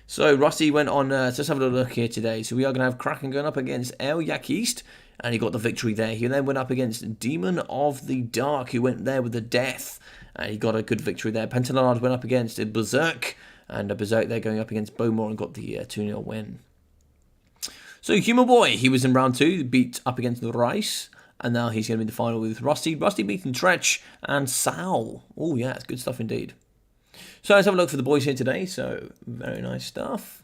S1: So, Rusty went on, let's have a look here today. So, we are going to have Kraken going up against El Yak East, and he got the victory there. He then went up against Demon of the Dark, who went there with the death, and he got a good victory there. Pentanard went up against Berserk, And Berserk there going up against Bowmore and got the 2-0 win. So Human Boy, he was in round 2, beat up against the Rice. And now he's going to be in the final with Rusty. Rusty beating Tretch and Sal. Oh yeah, it's good stuff indeed. So let's have a look for the boys here today. So very nice stuff.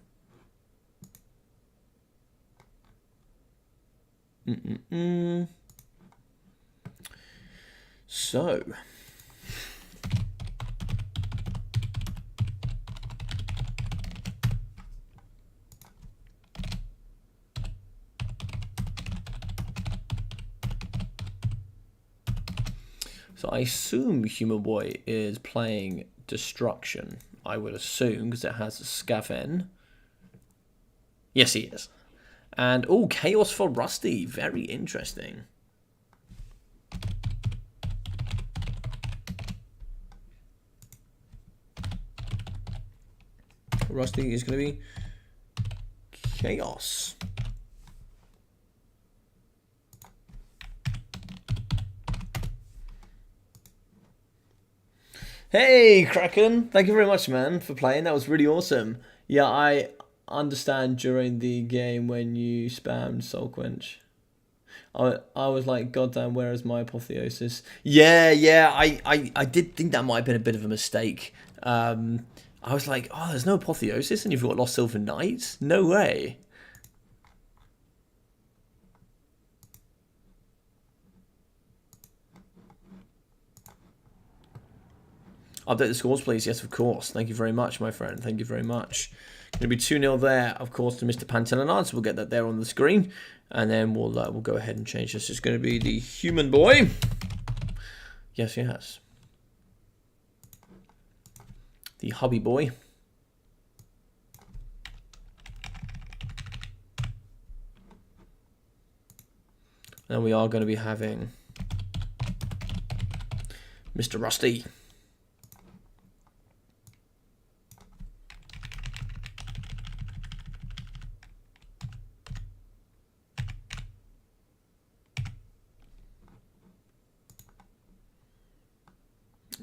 S1: So I assume Human Boy is playing Destruction. I would assume, because it has a Scaven. Yes, he is. And, oh, Chaos for Rusty. Very interesting. Rusty is going to be Chaos. Hey, Kraken! Thank you very much, man, for playing. That was really awesome. Yeah, I understand during the game when you spammed Soul Quench. I was like, goddamn, where is my apotheosis? Yeah, I did think that might have been a bit of a mistake. I was like, oh, there's no apotheosis and you've got Lost Silver Knights? No way. Update the scores, please. Yes, of course. Thank you very much, my friend. Thank you very much. Going to be 2-0 there, of course, to Mr. Pantelinard. So we'll get that there on the screen. And then we'll go ahead and change this. It's going to be the Human Boy. Yes, yes. The Hubby Boy. And we are going to be having Mr. Rusty.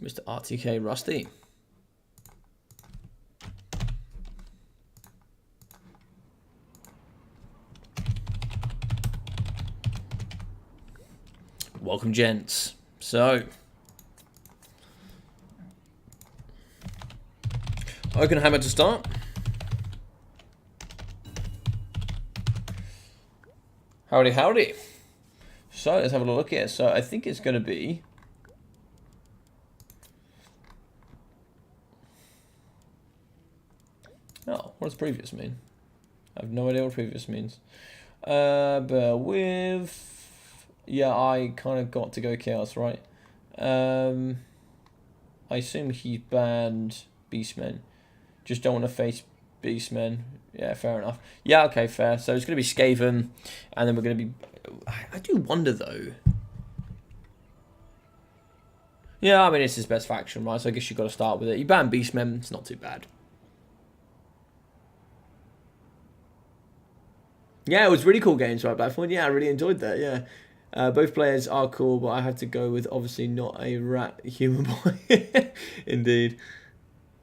S1: Mr. RTK Rusty. Welcome, gents. So, Oakenhammer to start. Howdy, howdy. So, let's have a look here. So, I think it's going to be... Oh, what does previous mean? I have no idea what previous means. Bear with... Yeah, I kind of got to go Chaos, right? I assume he banned Beastmen. Just don't want to face Beastmen. Yeah, fair enough. Yeah, okay, fair. So it's going to be Skaven, and then we're going to be... I do wonder, though. Yeah, I mean, it's his best faction, right? So I guess you've got to start with it. You ban Beastmen, it's not too bad. Yeah, it was really cool games, right, Blackthorn? Yeah, I really enjoyed that, yeah. Both players are cool, but I have to go with obviously not a rat Human Boy. Indeed.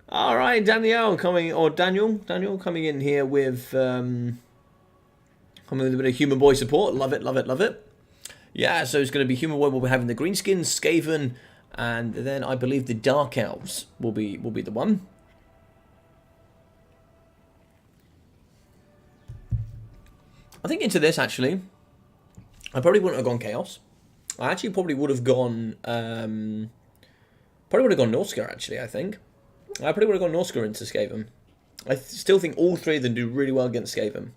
S1: All right, Daniel coming, or Daniel coming in here with coming with a bit of Human Boy support. Love it, love it, love it. Yeah, so it's going to be Human Boy. We'll be having the Greenskins, Skaven, and then I believe the Dark Elves will be the one. I think into this actually. I probably wouldn't have gone Chaos. I actually probably would have gone... Norska, actually, I think. I probably would have gone Norska into Skaven. I still think all three of them do really well against Skaven.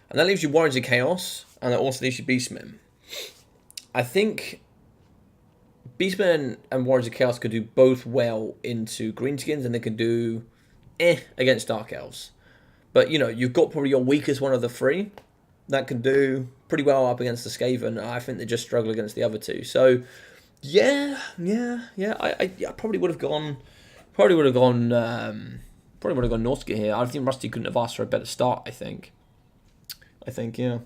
S1: And that leaves you Warriors of Chaos, and that also leaves you Beastmen. I think Beastmen and Warriors of Chaos could do both well into Greenskins, and they can do against Dark Elves. But, you know, you've got probably your weakest one of the three that can do pretty well up against the Skaven. I think they just struggle against the other two. So, yeah. I probably would have gone. Probably would have gone Norska here. I think Rusty couldn't have asked for a better start. I think, yeah.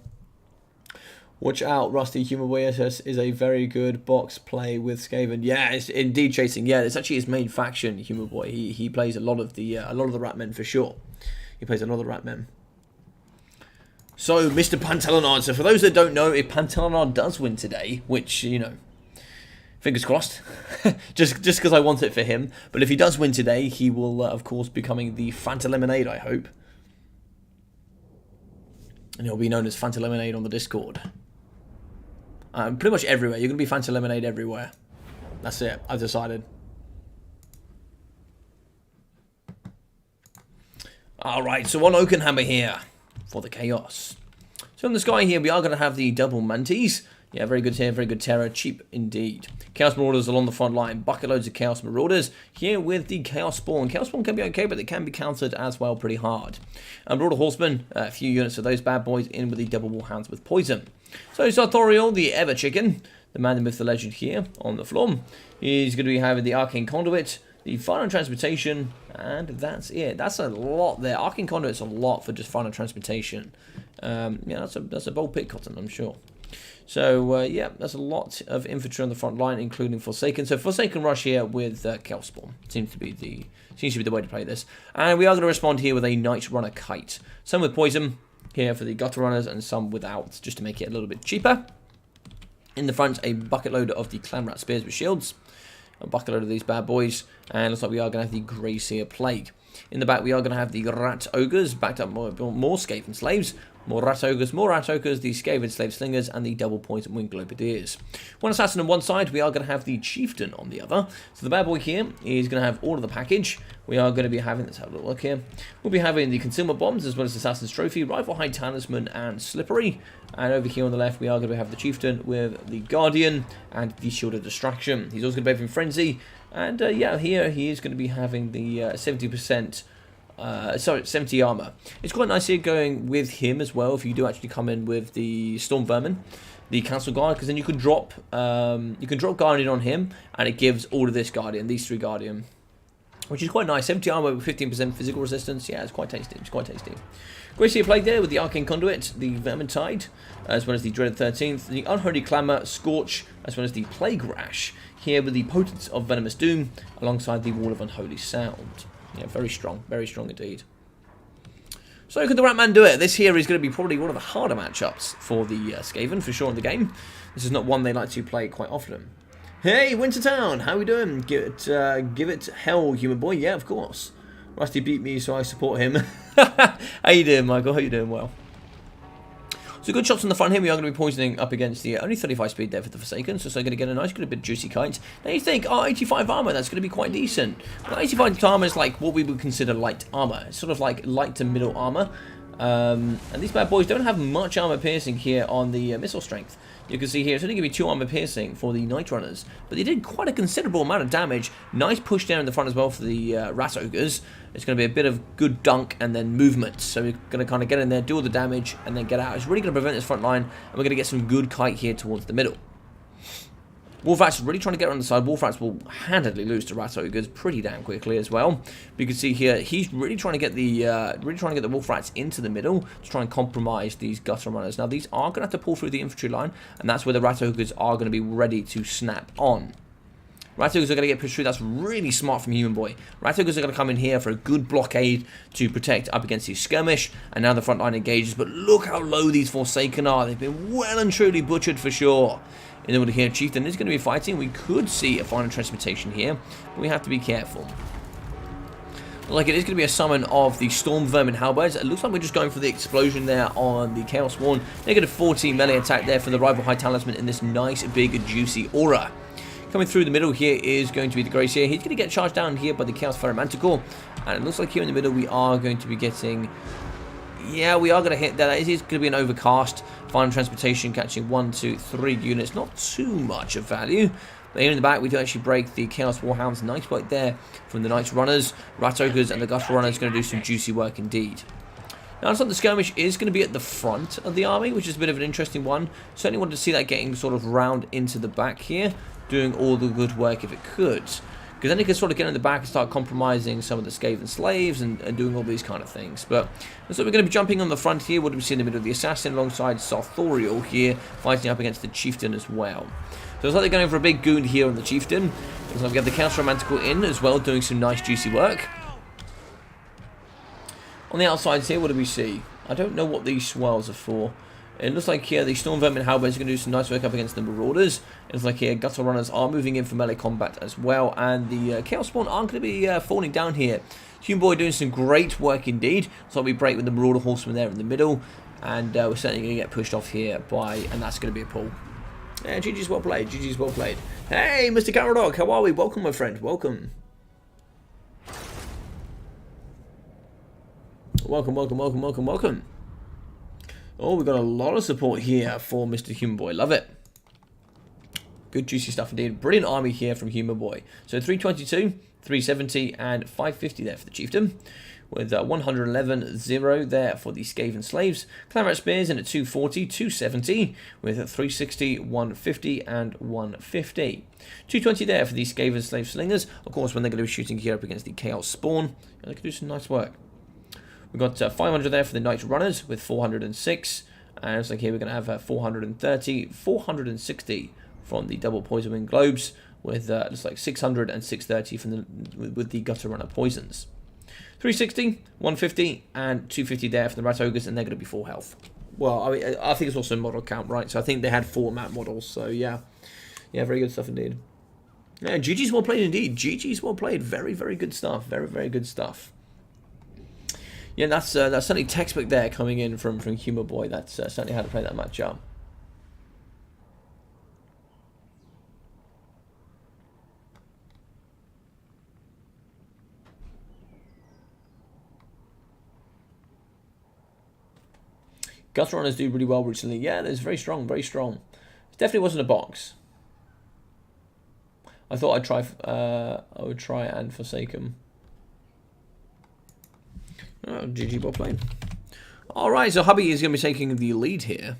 S1: Watch out, Rusty. Human Boy SS is a very good box play with Skaven. Yeah, it's indeed chasing. Yeah, it's actually his main faction, Human Boy. He plays a lot of the rat men for sure. He plays a lot of the rat men. So, Mr. Pantelanard. So, for those that don't know, if Pantelanard does win today, which, you know, fingers crossed, just because I want it for him. But if he does win today, he will, of course, be becoming the Fanta Lemonade, I hope. And he'll be known as Fanta Lemonade on the Discord. Pretty much everywhere. You're going to be Fanta Lemonade everywhere. That's it. I've decided. Alright, so on Oakenhammer here for the Chaos. So in the sky here, we are going to have the double Manties. Yeah, very good here, very good terror. Cheap indeed. Chaos Marauders along the front line. Bucket loads of Chaos Marauders here with the Chaos Spawn. Chaos Spawn can be okay, but they can be countered as well pretty hard. And Marauder Horsemen, a few units of those bad boys in with the double Warhounds with poison. So Sartorial, the Ever Chicken, the man, the myth, the legend here on the floor. He's going to be having the Arcane Conduit, the Final Transmutation, and that's it. That's a lot there. Arcane Conduit's a lot for just Final Transmutation. Yeah, that's a bold pick, Cotton, I'm sure. So, yeah, that's a lot of infantry on the front line, including Forsaken. So, Forsaken rush here with Chaos Spawn. Seems to be the way to play this. And we are going to respond here with a Night Runner Kite. Some with Poison here for the Gutter Runners, and some without, just to make it a little bit cheaper. In the front, a bucket load of the Clan Rat Spears with shields. A bucket load of these bad boys. And looks like we are going to have the Grey Seer Plague. In the back, we are going to have the Rat Ogres, backed up more Skaven Slaves. More Rat Ogres, the Skaven Slave Slingers, and the double poison Winged Globadiers. One assassin on one side, we are going to have the Chieftain on the other. So the bad boy here is going to have all of the package. We are going to be having, let's have a little look here. We'll be having the Concealment Bombs, as well as Assassin's Trophy, Rifle High Talisman, and Slippery. And over here on the left, we are going to have the Chieftain with the Guardian and the Shield of Distraction. He's also going to be having Frenzy. And yeah, here he is going to be having the 70%. 70 armor. It's quite nice here going with him as well if you do actually come in with the Storm Vermin, the Council Guard, because then you can drop Guardian on him, and it gives all of this Guardian, these 3 Guardian, which is quite nice. 70 armor with 15% physical resistance. Yeah, it's quite tasty. It's quite tasty. Grey Seer Plague there with the Arcane Conduit, the Vermintide, as well as the Dreaded 13th, the Unholy Clamour, Scorch, as well as the Plague Rash, here with the Potence of Venomous Doom, alongside the Wall of Unholy Sound. Yeah, very strong indeed. So could the Ratman do it? This here is going to be probably one of the harder matchups for the Skaven, for sure, in the game. This is not one they like to play quite often. Hey, Wintertown, how we doing? Give it hell, Human Boy. Yeah, of course. Rusty beat me, so I support him. How you doing, Michael? How you doing? Well. So good shots on the front here. We are going to be poisoning up against the only 35 speed there for the Forsaken, so they're going to get a nice, good bit juicy kite. Now you think, oh, 85 armor, that's going to be quite decent. Well, 85 armor is like what we would consider light armor. It's sort of like light to middle armor. And these bad boys don't have much armor piercing here on the missile strength. You can see here, it's only going to be 2 armor piercing for the Night Runners, but they did quite a considerable amount of damage. Nice push down in the front as well for the Rat Ogres. It's going to be a bit of good dunk and then movement. So we're going to kind of get in there, do all the damage, and then get out. It's really going to prevent this front line, and we're going to get some good kite here towards the middle. Wolfrats really trying to get around the side. Wolfrats will handedly lose to Rat Ogres pretty damn quickly as well. But you can see here, he's really trying to get the Wolfrats into the middle to try and compromise these Gutter Runners. Now these are going to have to pull through the infantry line, and that's where the Rat Ogres are going to be ready to snap on. Rat Ogres are going to get pushed through. That's really smart from Human Boy. Rat Ogres are going to come in here for a good blockade to protect up against these skirmish, and now the front line engages. But look how low these Forsaken are. They've been well and truly butchered for sure. In order here, Chieftain is going to be fighting. We could see a Final Transmutation here, but we have to be careful. Like it is going to be a summon of the Storm Vermin Halberds. It looks like we're just going for the explosion there on the Chaos Sworn. Negative 14 melee attack there for the Rival High Talisman in this nice, big, juicy aura. Coming through the middle here is going to be the Grey Seer. He's going to get charged down here by the Chaos Ferromanticore. And it looks like here in the middle we are going to be getting... Yeah, we are going to hit that. It is going to be an overcast. Final Transportation catching 1, 2, 3 units. Not too much of value. But here in the back, we do actually break the Chaos Warhounds. Nice work there from the Knights Runners. Rat Ogres and the Gutter Runners going to do some juicy work indeed. Now, it's like the skirmish is going to be at the front of the army, which is a bit of an interesting one. Certainly wanted to see that getting sort of round into the back here, doing all the good work if it could. Because then he can sort of get in the back and start compromising some of the Skaven slaves and doing all these kind of things. But so we're going to be jumping on the front here. What do we see in the middle of the assassin alongside Sarthoriel here, fighting up against the chieftain as well. So it's like they're going for a big goon here on the chieftain. Looks like we have the Chaos Romantical in as well, doing some nice juicy work. On the outsides here, what do we see? I don't know what these swirls are for. It looks like here the Storm Vermin Halberds are going to do some nice work up against the Marauders. It looks like here Gutter Runners are moving in for melee combat as well. And the Chaos Spawn aren't going to be falling down here. Hume Boy doing some great work indeed. So we break with the Marauder Horseman there in the middle. And we're certainly going to get pushed off here by... And that's going to be a pull. Yeah, GG's well played. GG's well played. Hey, Mr. Caradog, how are we? Welcome, my friend. Welcome. Welcome, welcome, welcome, welcome, welcome. Oh, we've got a lot of support here for Mr. Human Boy. Love it. Good juicy stuff indeed. Brilliant army here from Human Boy. So 322, 370, and 550 there for the chieftain. With 111-0 there for the Skaven slaves. Claret Spears in at 240, 270, with 360, 150, and 150. 220 there for the Skaven slave slingers. Of course, when they're going to be shooting here up against the Chaos Spawn, they can do some nice work. We've got 500 there for the Knight Runners with 406. And it's like here we're going to have 430, 460 from the Double Poison Wing Globes with looks like 600 and 630 from the with the Gutter Runner Poisons. 360, 150, and 250 there for the Rat Ogres, and they're going to be full health. Well, I mean, I think it's also model count, right? So I think they had 4 map models. So yeah, very good stuff indeed. Yeah, GG's well played indeed. GG's well played. Very, very good stuff. Very, very good stuff. Yeah, that's certainly textbook there coming in from Humour Boy. That's certainly how to play that match up. Gutter Runners do really well recently. Yeah, it's very strong, very strong. It definitely wasn't a box. I thought I'd try. I would try and forsake him. Oh, GG ball playing. All right, so Hubby is going to be taking the lead here.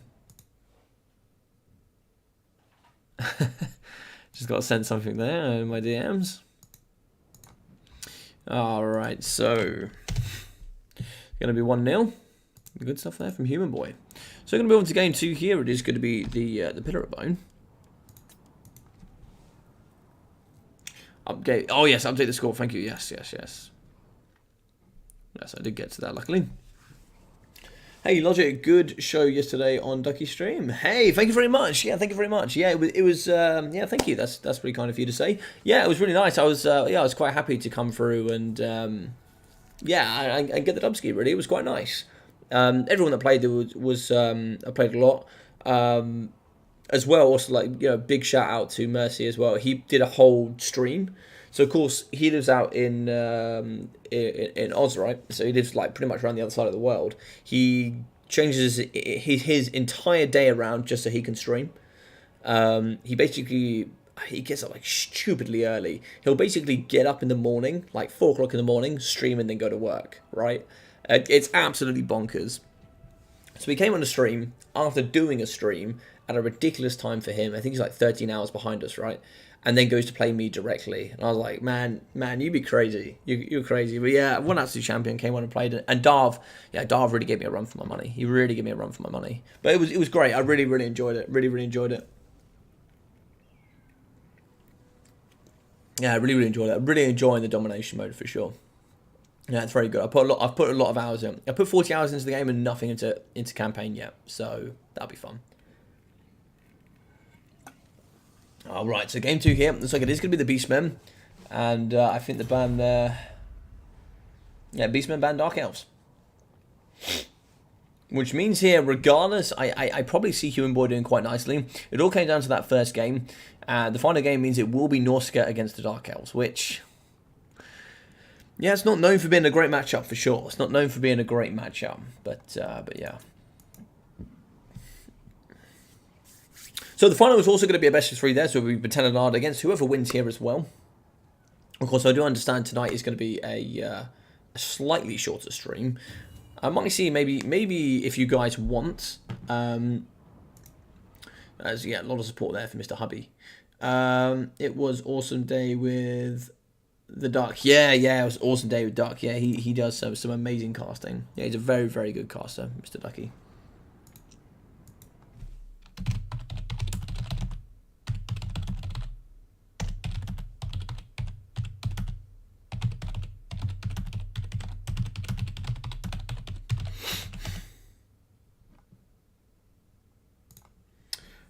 S1: Just got to send something there in my DMs. All right, so going to be 1-0. Good stuff there from Human Boy. So we're going to move on to game 2 here. It is going to be the Pillar of Bone. Update. Oh yes, update the score. Thank you. Yes. Yes, I did get to that luckily. Hey Logic, good show yesterday on Ducky Stream. Hey, thank you very much. Yeah, thank you very much. Yeah, it was yeah, thank you. That's pretty kind of you to say. Yeah, it was really nice. I was quite happy to come through and yeah, I get the dub ski really. It was quite nice. Everyone that played there was played a lot. As well, also like big shout out to Mercy as well. He did a whole stream. So of course he lives out in Oz, right? So he lives like pretty much around the other side of the world. He changes his entire day around just so he can stream. He gets up like stupidly early. He'll basically get up in the morning, like 4 o'clock in the morning, stream and then go to work, right? It's absolutely bonkers. So he came on a stream after doing a stream at a ridiculous time for him. I think he's like 13 hours behind us, right? And then goes to play me directly. And I was like, man, you'd be crazy. You're crazy. But yeah, one absolute champion came on and played it. And Darv really gave me a run for my money. He really gave me a run for my money. But it was great. I really enjoyed it. Really enjoyed it. Yeah, I really enjoyed it. I'm really enjoying the domination mode for sure. Yeah, it's very good. I've put a lot of hours in. I put 40 hours into the game and nothing into campaign yet. So that'll be fun. Alright, so game 2 here. Looks like it is going to be the Beastmen. And I think the band there... Yeah, Beastmen ban Dark Elves. Which means here, regardless, I probably see Human Boy doing quite nicely. It all came down to that first game. The final game means it will be Norsca against the Dark Elves, which... Yeah, it's not known for being a great matchup for sure. It's not known for being a great matchup, but yeah. So the final is also going to be a best of 3 there, so it'll be Batenanard against whoever wins here as well. Of course, I do understand tonight is going to be a slightly shorter stream. I might see maybe if you guys want, as yeah, a lot of support there for Mr. Hubby. It was awesome day with The Duck. Yeah, it was awesome day with Duck. Yeah, he does some amazing casting. Yeah, he's a very, very good caster, Mr. Ducky.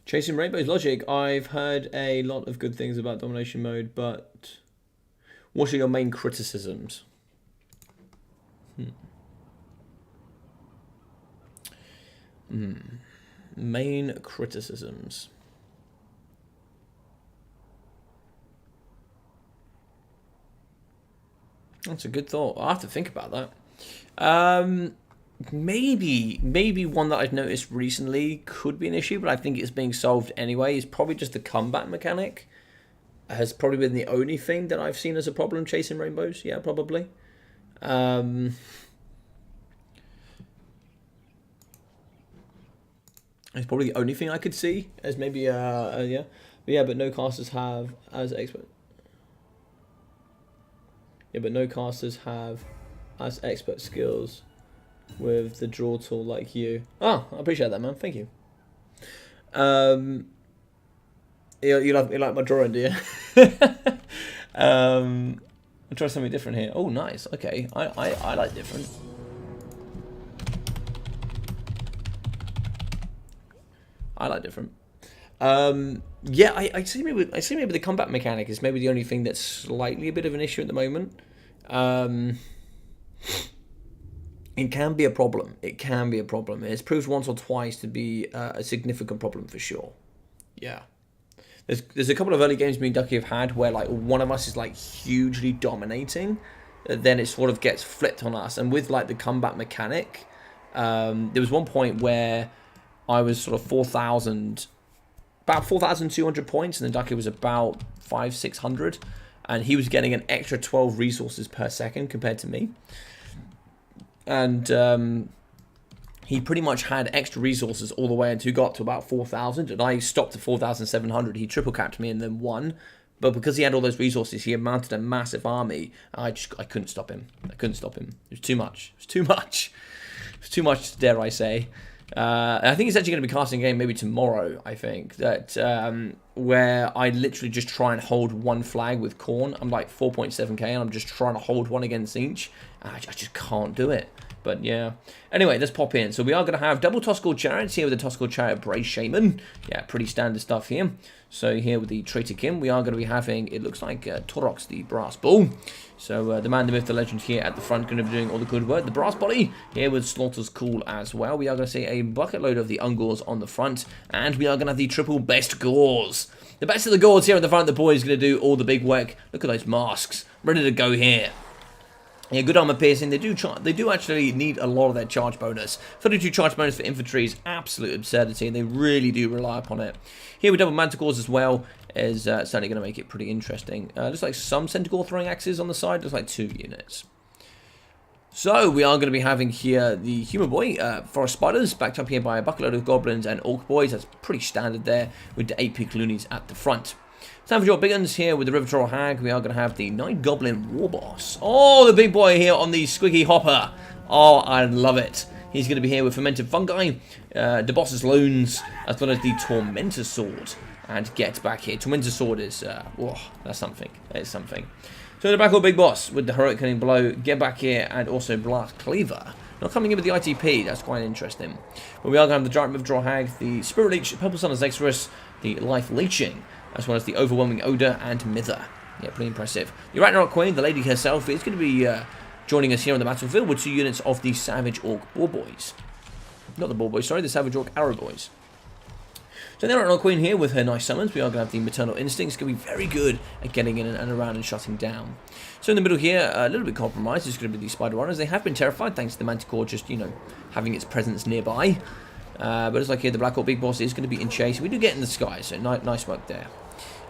S1: Chasing Rainbow's logic. I've heard a lot of good things about Domination mode, but what are your main criticisms? Main criticisms. That's a good thought. I'll have to think about that. Maybe one that I've noticed recently could be an issue, but I think it's being solved anyway. Is probably just the combat mechanic. Has probably been the only thing that I've seen as a problem chasing rainbows. Yeah, probably. It's probably the only thing I could see as maybe yeah. But no casters have as expert. Yeah, but no casters have as expert skills with the draw tool like you. Oh, I appreciate that, man. Thank you. You like my drawing, do you? I'll try something different here. Oh, nice. Okay, I like different. I like different. Yeah, I see maybe the combat mechanic is maybe the only thing that's slightly a bit of an issue at the moment. It can be a problem. It can be a problem. It's proved once or twice to be a significant problem for sure. Yeah. There's a couple of early games me and Ducky have had where like one of us is like hugely dominating, then it sort of gets flipped on us. And with like the combat mechanic, there was one point where I was sort of about 4,200 points, and then Ducky was about 500-600, and he was getting an extra 12 resources per second compared to me. And he pretty much had extra resources all the way until he got to about 4,000, and I stopped at 4,700. He triple capped me and then won. But because he had all those resources, he had mounted a massive army. I couldn't stop him. I couldn't stop him. It was too much. It was too much. It was too much, dare I say. I think he's actually going to be casting a game maybe tomorrow, I think, that where I literally just try and hold one flag with Khorne. I'm like 4.7k and I'm just trying to hold one against each. I just can't do it. But yeah. Anyway, let's pop in. So we are going to have double Toscal Chariots here with the Toscal Chariot Brace Shaman. Yeah, pretty standard stuff here. So here with the Traitor Kim, we are going to be having, it looks like Torox the Brass Bull. So the man, the myth, the legend here at the front going to be doing all the good work. The Brass Body here with Slaughter's Call as well. We are going to see a bucket load of the Ungors on the front. And we are going to have the triple best Gors. The best of the Gors here at the front. The boys going to do all the big work. Look at those masks. Ready to go here. Yeah, good armor piercing. They do actually need a lot of their charge bonus. 32 charge bonus for infantry is absolute absurdity, and they really do rely upon it. Here with double manticores as well is certainly going to make it pretty interesting. Looks like some centaur throwing axes on the side. Looks like 2 units. So we are going to be having here the Human Boy, Forest Spiders, backed up here by a bucketload of Goblins and Orc Boys. That's pretty standard there with the 8 Peak Loonies at the front. Time for your big uns here with the River Troll Hag. We are going to have the Night Goblin War Boss. Oh, the big boy here on the Squiggy Hopper. Oh, I love it. He's going to be here with Fermented Fungi, the Boss's Loons, as well as the Tormentor Sword. And get back here. Tormentor Sword is, whoa, that's something. That is something. So the back of Big Boss with the Heroic Cunning Blow. Get back here and also Blast Cleaver. Not coming in with the ITP. That's quite interesting. But we are going to have the Giant River Troll Hag, the Spirit Leech, Purple Sun of Zexorus, the Life Leeching, as well as the Overwhelming Odor and Mither. Yeah, pretty impressive. The Ragnarok Queen, the lady herself, is going to be joining us here on the battlefield with 2 units of the Savage Orc Boar Boys. Not the Boar Boys, sorry, the Savage Orc Arrow Boys. So the Ragnarok Queen here with her nice summons. We are going to have the Maternal Instincts. Going to be very good at getting in and around and shutting down. So in the middle here, a little bit compromised. It's going to be the Spider Runners. They have been terrified thanks to the Manticore just, you know, having its presence nearby. But it's like here, the Black Orc Big Boss is going to be in chase. We do get in the sky, so nice work there.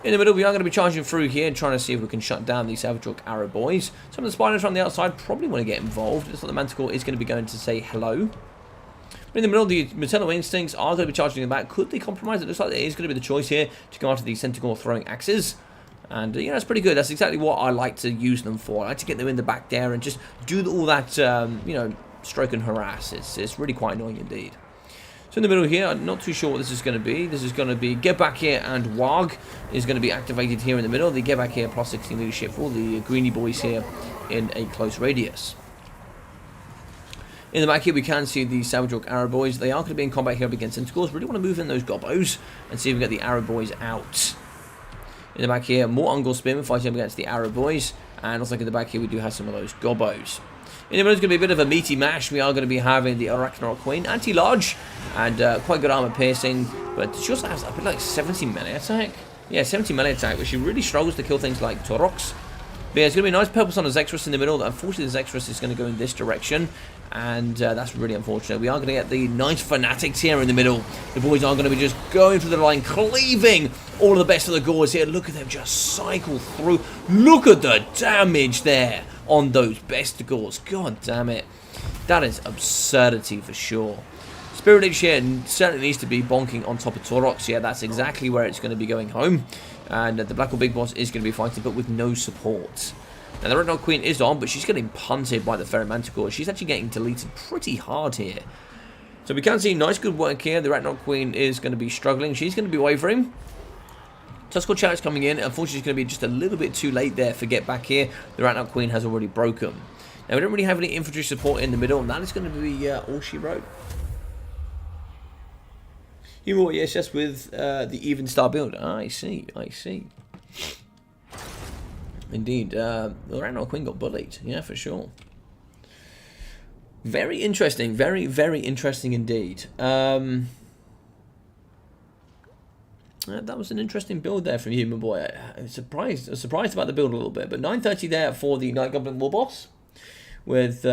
S1: In the middle, we are going to be charging through here and trying to see if we can shut down the Savage Orc Arrow Boys. Some of the spiders from the outside probably want to get involved. It's like the Manticore is going to be going to say hello. But in the middle, the Maternal Instincts are going to be charging them back. Could they compromise? It looks like it is going to be the choice here to go after the Centaur throwing axes. And, you know, it's pretty good. That's exactly what I like to use them for. I like to get them in the back there and just do all that, you know, stroke and harass. It's really quite annoying indeed. So in the middle here, I'm not too sure what this is going to be. This is going to be get back here, and Warg is going to be activated here in the middle. The get back here plus 16 leadership for all the greeny boys here in a close radius. In the back here, we can see the Savage Orc Arrow Boys. They are going to be in combat here up against Centaurs. Really want to move in those Gobbos and see if we get the Arrow Boys out. In the back here, more Ungol Spearmen fighting up against the Arrow Boys. And also in the back here, we do have some of those Gobbos. In the middle is going to be a bit of a meaty mash. We are going to be having the Arachnarok Queen, anti-large, and quite good armor piercing. But she also has a bit like 70 melee attack. Yeah, 70 melee attack, but she really struggles to kill things like Taurox. But yeah, it's going to be a nice purpose on the Zexrus in the middle. Unfortunately, the Zexrus is going to go in this direction, and that's really unfortunate. We are going to get the nice Fanatics here in the middle. The boys are going to be just going through the line, cleaving all of the best of the Gors here. Look at them just cycle through. Look at the damage there on those best Gors. God damn it. That is absurdity for sure. Spirit Lich here certainly needs to be bonking on top of Taurox. Yeah, that's exactly where it's going to be going home. And the Black Hole Big Boss is going to be fighting, but with no support. Now, the Red Knight Queen is on, but she's getting punted by the Ferromanticore. She's actually getting deleted pretty hard here. So we can see nice good work here. The Red Knight Queen is going to be struggling. She's going to be wavering. Tuskal Chariot's coming in. Unfortunately, it's going to be just a little bit too late there for get back here. The Rat Knight Queen has already broken. Now, we don't really have any infantry support in the middle, and that is going to be all she wrote. Humor, yes, just with the even star build. I see. Indeed, the Rat Knight Queen got bullied. Yeah, for sure. Very interesting. Very, very interesting indeed. That was an interesting build there from Human Boy. I was surprised about the build a little bit. But 930 there for the Night Goblin War Boss. With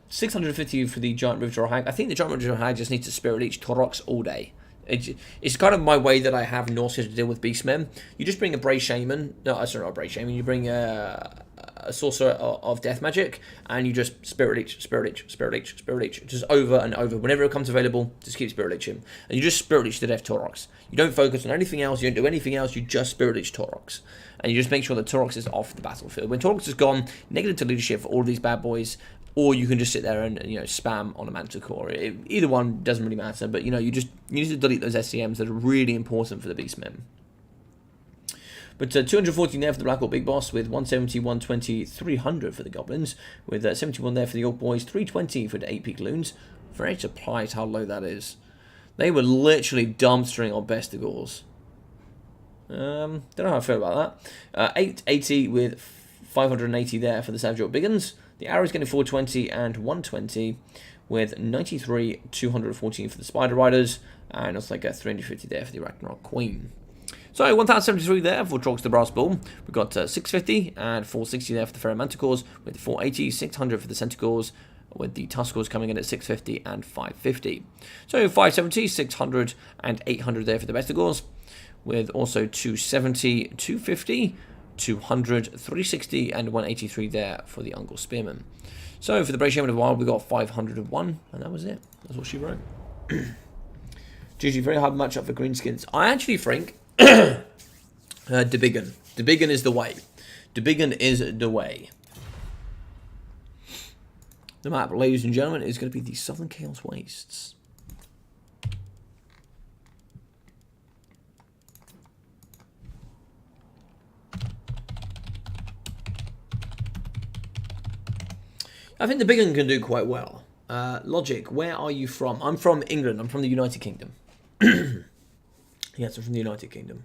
S1: 650 for the Giant River Hag. I think the Giant River Hag just needs to Spirit Leech Taurox all day. It's kind of my way that I have Norse's to deal with Beastmen. You just bring a Bray Shaman. No, sorry, not a Bray Shaman. You bring a Sorcerer of Death Magic, and you just Spirit Leech, Spirit Leech, Spirit Leech, Spirit Leech. Just over and over. Whenever it comes available, just keep Spirit Leech him. And you just Spirit Leech to death Taurox. You don't focus on anything else. You don't do anything else. You just Spirit Leech Taurox. And you just make sure that Taurox is off the battlefield. When Taurox is gone, negative to leadership for all of these bad boys. Or you can just sit there and, you know, spam on a Manticore. Either one doesn't really matter, but, you know, you need to delete those SCMs that are really important for the Beastmen. But 214 there for the Black Orc Big Boss, with 170, 120, 300 for the Goblins, with 71 there for the Orc Boys, 320 for the 8 Peak Loons. Very surprised how low that is. They were literally dumpstering on Bestigors. Don't know how I feel about that. 880 with 580 there for the Savage Orc Biggins. The Arrow's getting 420 and 120, with 93, 214 for the Spider Riders, and also like 350 there for the Arachnarok Queen. So 1073 there for Trox the Brass Bull. We've got 650 and 460 there for the Ferromanticores, with 480, 600 for the Centaurs, with the Tuskals coming in at 650 and 550. So 570, 600 and 800 there for the Bestigors, with also 270, 250, 200, 360 and 183 there for the Ungol Spearmen. So for the Bray Shaman of the Wild, we got 501, and that was it. That's what she wrote. GG, very hard matchup for Greenskins. I actually think Debiggen. Debiggen is the way. Debiggen is the way. The map, ladies and gentlemen, is going to be the Southern Chaos Wastes. I think the big one can do quite well. Logic, where are you from? I'm from England. I'm from the United Kingdom. Yes, I'm from the United Kingdom.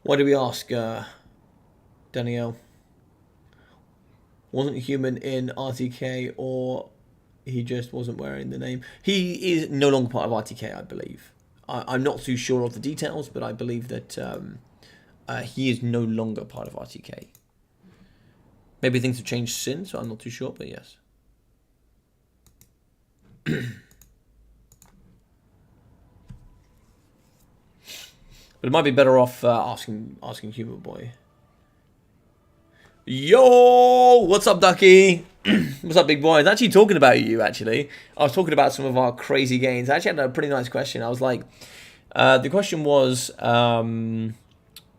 S1: Why do we ask, Danielle? Wasn't human in RTK, or he just wasn't wearing the name? He is no longer part of RTK, I believe. I'm not too sure of the details, but I believe that he is no longer part of RTK. Maybe things have changed since, so I'm not too sure, but yes. But it might be better off asking Human Boy. Yo, what's up, Ducky? What's up, big boy? I was actually talking about you, actually. I was talking about some of our crazy gains. I actually had a pretty nice question. I was like, the question was,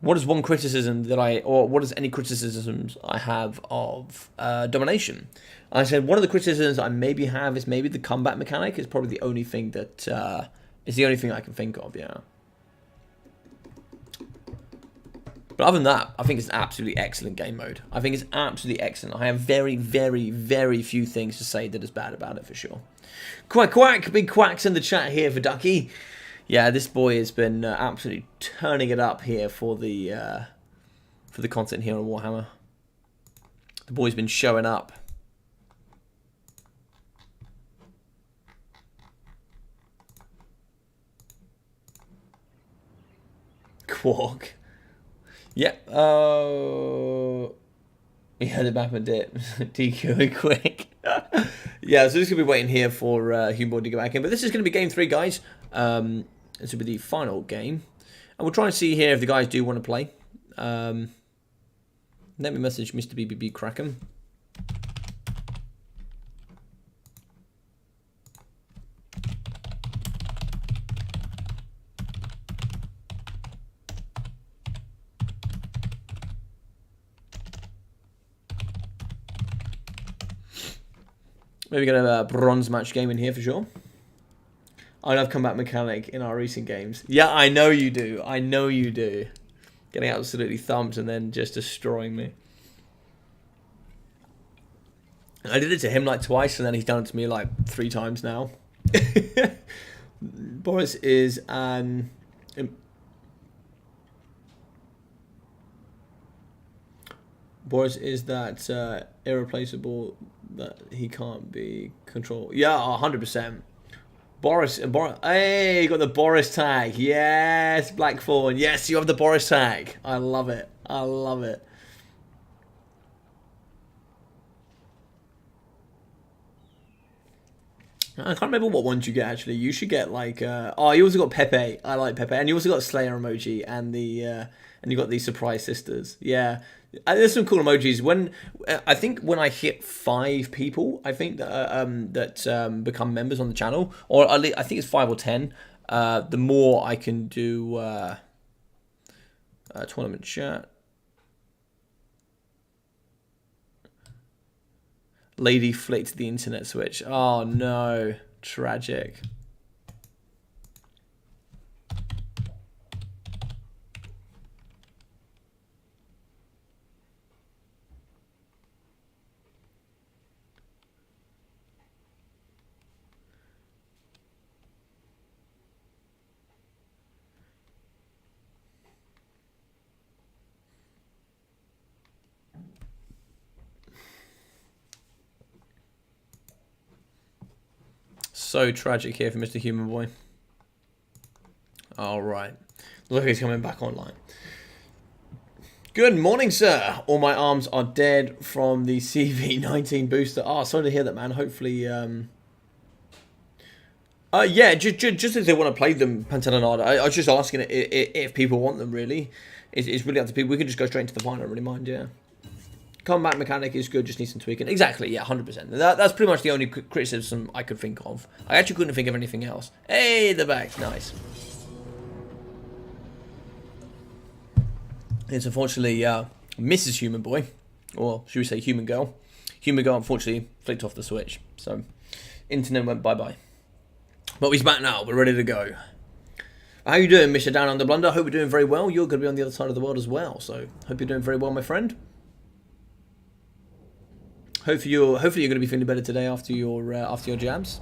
S1: What is one criticism that or what is any criticisms I have of Domination? I said one of the criticisms I maybe have is maybe the combat mechanic is probably the only thing that is the only thing I can think of. Yeah. But other than that, I think it's an absolutely excellent game mode. I think it's absolutely excellent. I have very, very, very few things to say that is bad about it for sure. Quack, quack. Big quacks in the chat here for Ducky. Yeah, this boy has been absolutely turning it up here for the content here on Warhammer. The boy's been showing up. Quark. Yeah. Oh. Yeah, the map and dip. DQ quick. Yeah, so just gonna be waiting here for Humor to get back in. But this is gonna be game 3, guys. This will be the final game. And we'll try and see here if the guys do want to play. Let me message Mr. BBB Kraken. Maybe get a bronze match game in here for sure. I love combat mechanic in our recent games. Yeah, I know you do. I know you do. Getting absolutely thumped and then just destroying me. I did it to him like twice and then he's done it to me like 3 times now. Boris is an... Boris is that irreplaceable that he can't be controlled. Yeah, 100%. Boris, hey, you got the Boris tag. Yes, Blackthorn. Yes, you have the Boris tag. I love it. I love it. I can't remember what ones you get actually. You should get like oh, you also got Pepe. I like Pepe, and you also got Slayer emoji and the and you got the Surprise Sisters. Yeah, there's some cool emojis. When I think when I hit 5 people, I think that become members on the channel, or at least, I think it's 5 or 10. The more I can do tournament chat. Lady flicked the internet switch. Oh no, tragic. So tragic here for Mr. Human Boy. All right. Look, he's coming back online. Good morning, sir. All my arms are dead from the CV19 booster. Oh, sorry to hear that, man. Hopefully, yeah, just if they want to play them, Pantelanada. I was just asking if people want them, really. It's really up to people. We can just go straight into the final, I don't really mind, yeah. Combat mechanic is good, just needs some tweaking. Exactly, yeah, 100%. That's pretty much the only criticism I could think of. I actually couldn't think of anything else. Hey, the back, nice. It's unfortunately Mrs. Human Boy, or should we say Human Girl. Human Girl unfortunately flicked off the switch, so internet went bye-bye. But he's back now, we're ready to go. How you doing, Mr. Down on the Blunder? Hope you're doing very well. You're going to be on the other side of the world as well, so hope you're doing very well, my friend. Hopefully you're going to be feeling better today after your jabs.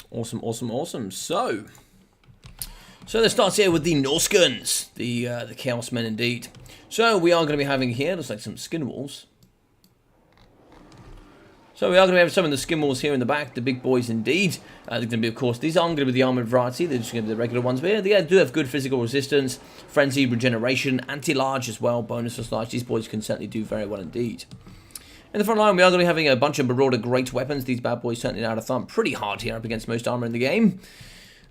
S1: Awesome, awesome, awesome. So let's start here with the Norskans, the Chaos Men indeed. So we are going to be having here, looks like some skin walls. So we are going to have some of the skin walls here in the back, the big boys indeed. They're going to be, of course, these aren't going to be the armoured variety, they're just going to be the regular ones. But yeah, they do have good physical resistance, frenzy, regeneration, anti-large as well, bonus for large. These boys can certainly do very well indeed. In the front line, we are going to be having a bunch of Marauder great weapons. These bad boys certainly out of thumb pretty hard here up against most armour in the game.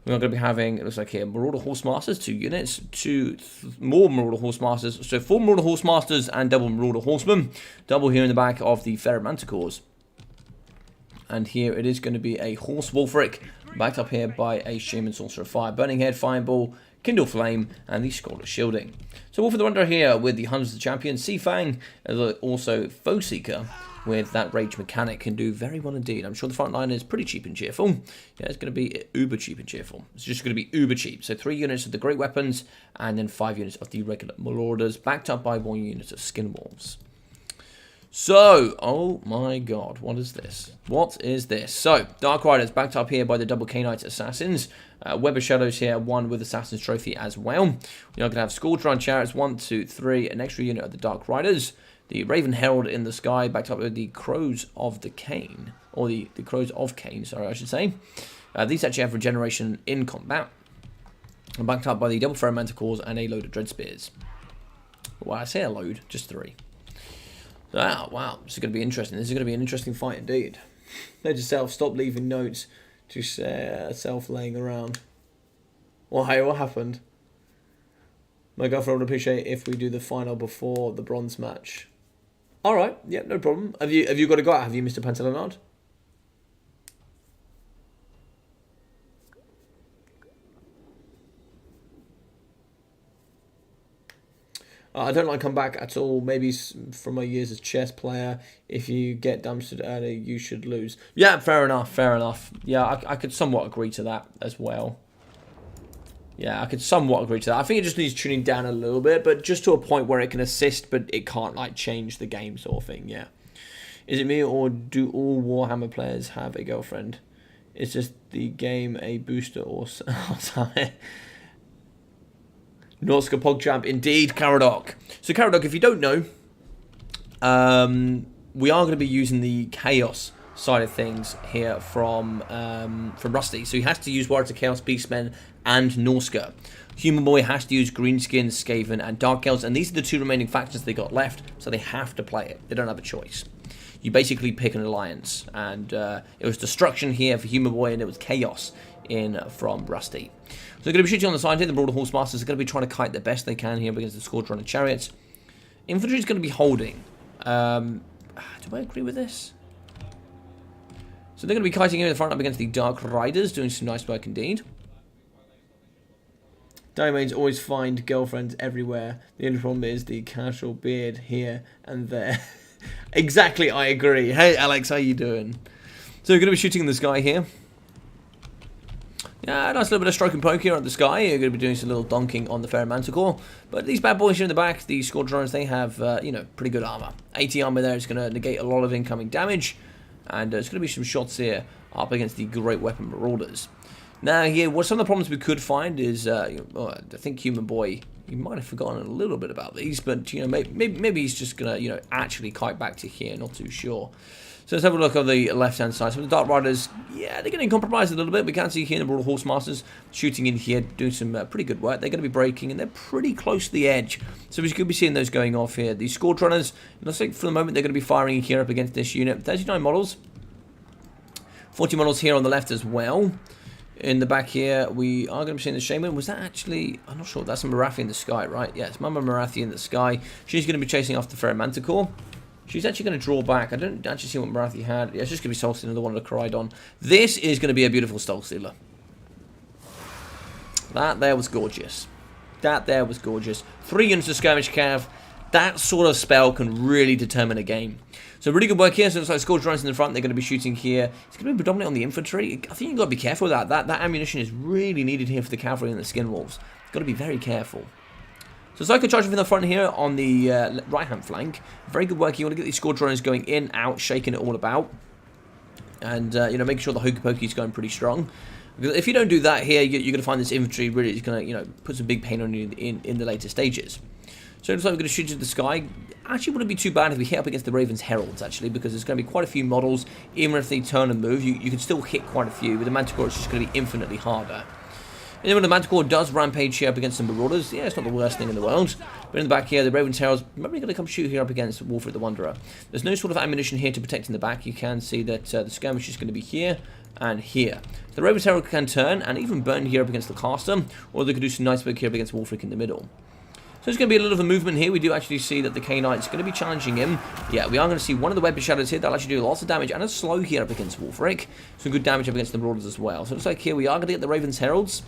S1: We're going to be having, it looks like here, Marauder Horsemasters, 2 units, more Marauder Horsemasters, so 4 Marauder Horsemasters and double Marauder Horsemen, double here in the back of the Ferret Manticores. And here it is going to be a Horse Wolfric, backed up here by a Shaman Sorcerer of Fire, Burning Head, Fireball, Kindle Flame, and the Scroll of Shielding. So Wolf of the Wanderer here with the Hunters of the Champion, Seafang, as also Foe Seeker, with that rage mechanic, can do very well indeed. I'm sure the front line is pretty cheap and cheerful. Yeah, it's going to be uber cheap and cheerful. It's just going to be uber cheap. So 3 units of the Great Weapons, and then 5 units of the regular Marauders, backed up by 1 unit of Skin Wolves. So, oh my god, what is this? What is this? So, Dark Riders backed up here by the double Canite Assassins. Web of Shadows here, 1 with Assassin's Trophy as well. We are going to have Scourge Chariots, 1, 2, 3, an extra unit of the Dark Riders. The Raven Herald in the sky, backed up with the Crows of the Cane. Or the Crows of Cane, sorry, I should say. These actually have regeneration in combat. And backed up by the double Ferret Manticores and a load of Dread Spears. Well, I say a load, just 3. Oh, wow, this is going to be interesting. This is going to be an interesting fight indeed. Note to self, stop leaving notes to self laying around. Well, hey, what happened? My girlfriend would appreciate if we do the final before the bronze match. Alright, yeah, no problem. Have you got to go out? Have you, Mr. Pantelinard? I don't like come back at all. Maybe from my years as chess player, if you get dumpstered early, you should lose. Yeah, fair enough, fair enough. Yeah, I could somewhat agree to that as well. Yeah, I could somewhat agree to that. I think it just needs tuning down a little bit, but just to a point where it can assist, but it can't, like, change the game sort of thing, yeah. Is it me, or do all Warhammer players have a girlfriend? Is just the game a booster or something? Norska PogChamp, indeed, Caradoc. So Caradoc, if you don't know, we are going to be using the Chaos side of things here from Rusty. So he has to use Warriors of Chaos, Beastmen, and Norska. Human Boy has to use Greenskins, Skaven, and Dark Elves, and these are the 2 remaining factions they got left, so they have to play it. They don't have a choice. You basically pick an alliance, and it was Destruction here for Human Boy, and it was Chaos in from Rusty. So they're going to be shooting on the side here. The Marauder Horsemasters are going to be trying to kite the best they can here against the Scourge Runner Chariots. Infantry is going to be holding. Do I agree with this? So they're going to be kiting here in the front up against the Dark Riders, doing some nice work indeed. Domains always find girlfriends everywhere. The only problem is the casual beard here and there. Exactly, I agree. Hey Alex, how you doing? So we're going to be shooting in the sky here. Yeah, nice little bit of stroke and poke here at the sky. You're going to be doing some little donking on the Ferret Manticore. But these bad boys here in the back, the Scourge Runners, they have, you know, pretty good armor. 80 armor there is going to negate a lot of incoming damage. And there's going to be some shots here up against the Great Weapon Marauders. Now here, what some of the problems we could find is, I think Human Boy, he might have forgotten a little bit about these, but, you know, maybe he's just going to, you know, actually kite back to here, not too sure. So let's have a look on the left-hand side. So the Dark Riders, yeah, they're getting compromised a little bit. We can see here the Marauder Horsemasters shooting in here, doing some pretty good work. They're going to be breaking, and they're pretty close to the edge. So we could be seeing those going off here. The Scourge Runners, it looks like for the moment they're going to be firing here up against this unit. 39 models. 40 models here on the left as well. In the back here, we are going to be seeing the Shaman. Was that actually... I'm not sure. That's a Marathi in the sky, right? Yeah, it's Mama Marathi in the sky. She's going to be chasing after the Ferret Manticore. She's actually going to draw back. I don't actually see what Marathi had. Yeah, it's just going to be Soul Stealer, the one of the Coridon. This is going to be a beautiful Soul Stealer. That there was gorgeous. That there was gorgeous. 3 units of Skirmish Cav. That sort of spell can really determine a game. So really good work here. So it looks like Scourge Runners in the front. They're going to be shooting here. It's going to be predominantly on the infantry. I think you've got to be careful with that. That ammunition is really needed here for the cavalry and the Skin Wolves. Got to be very careful. So Psycho charging from the front here on the right-hand flank. Very good work. You want to get these Scourge Runners going in, out, shaking it all about. And, you know, making sure the Hokey Pokey is going pretty strong. Because if you don't do that here, you're going to find this infantry really is going to, you know, put some big pain on you in the later stages. So it looks like we're going to shoot into the sky. Actually, wouldn't be too bad if we hit up against the Raven's Heralds, actually, because there's going to be quite a few models. Even if they turn and move, you can still hit quite a few. With the Manticore, it's just going to be infinitely harder. And then when the Manticore does rampage here up against some Marauders, yeah, it's not the worst thing in the world. But in the back here, the Raven's Herald's probably going to come shoot here up against Warfric the Wanderer. There's no sort of ammunition here to protect in the back. You can see that the skirmish is going to be here and here. So the Raven's Herald can turn and even burn here up against the caster, or they could do some nice work here up against Warfric in the middle. So there's going to be a little bit of a movement here. We do actually see that the K-Knight's going to be challenging him. Yeah, we are going to see one of the weapon shadows here. That'll actually do lots of damage and a slow here up against Warfric. Some good damage up against the Marauders as well. So it looks like here we are going to get the Raven's Heralds.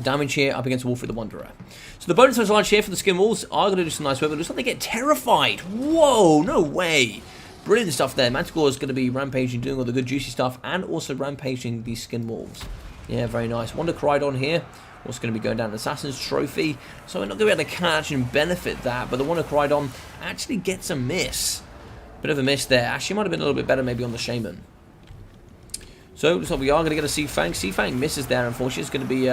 S1: Damage here up against Warfric the Wanderer. So the bonus large here for the Skin Wolves are going to do some nice work. But it looks like they get terrified. Whoa, no way. Brilliant stuff there. Manticore is going to be rampaging, doing all the good juicy stuff, and also rampaging these Skin Wolves. Yeah, very nice. Wonder Coridon here. Also going to be going down an Assassin's Trophy. So we're not going to be able to catch and benefit that. But the Wonder Coridon actually gets a miss. Bit of a miss there. Actually might have been a little bit better maybe on the Shaman. So we are going to get a Seafang. Seafang misses there, unfortunately. It's going to be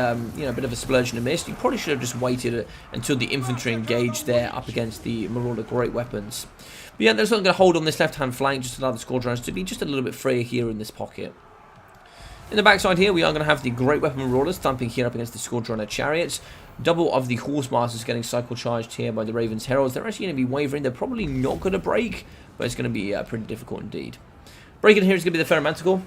S1: you know, a bit of a splurge and a miss. You probably should have just waited until the infantry engaged there up against the Marauder great weapons. But yeah, they're still going to hold on this left-hand flank, just allow the squadrons to be just a little bit freer here in this pocket. In the backside here, we are going to have the great weapon Marauders thumping here up against the Squadron Chariots. Double of the Horse Masters getting cycle charged here by the Raven's Heralds. They're actually going to be wavering. They're probably not going to break, but it's going to be pretty difficult indeed. Breaking here is going to be the Ferromanticore.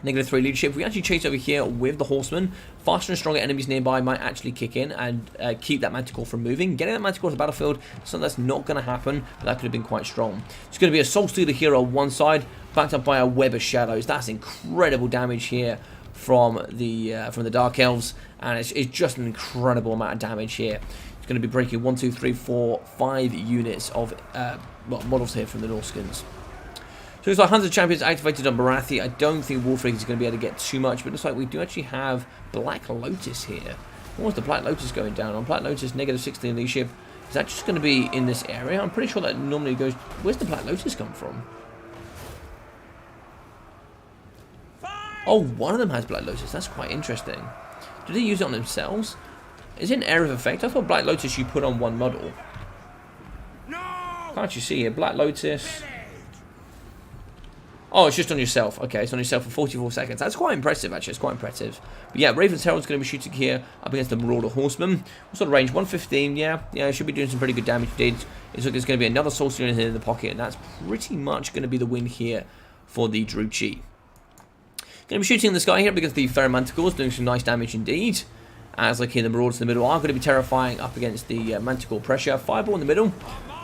S1: -3 leadership. If we actually chase over here with the Horsemen, faster and stronger enemies nearby might actually kick in and keep that Manticore from moving. Getting that Manticore to the battlefield, something that's not going to happen, but that could have been quite strong. It's going to be a Soul Stealer here on one side, backed up by a Web of Shadows. That's incredible damage here from the Dark Elves, and it's just an incredible amount of damage here. It's going to be breaking 1, 2, 3, 4, 5 units of well, models here from the Norskins. So it's like Hunter Champions activated on Barathi. I don't think Warfric is going to be able to get too much, but it looks like we do actually have Black Lotus here. What was the Black Lotus going down on? Black Lotus, -16 leadership. Is that just going to be in this area? I'm pretty sure that normally goes... Where's the Black Lotus come from? Oh, one of them has Black Lotus. That's quite interesting. Did they use it on themselves? Is it an area of effect? I thought Black Lotus you put on one model. Can't you see here? Black Lotus... Oh, it's just on yourself. Okay, it's on yourself for 44 seconds. That's quite impressive, actually. It's quite impressive. But yeah, Raven's Herald's going to be shooting here up against the Marauder Horseman. What sort of range? 115, yeah. Yeah, it should be doing some pretty good damage indeed. It's like there's going to be another Soul Stealer in the pocket, and that's pretty much going to be the win here for the Druchii. Going to be shooting in the sky here because the Ferromanticores doing some nice damage indeed. As like here, the Marauders in the middle are going to be terrifying up against the Manticore pressure. Fireball in the middle.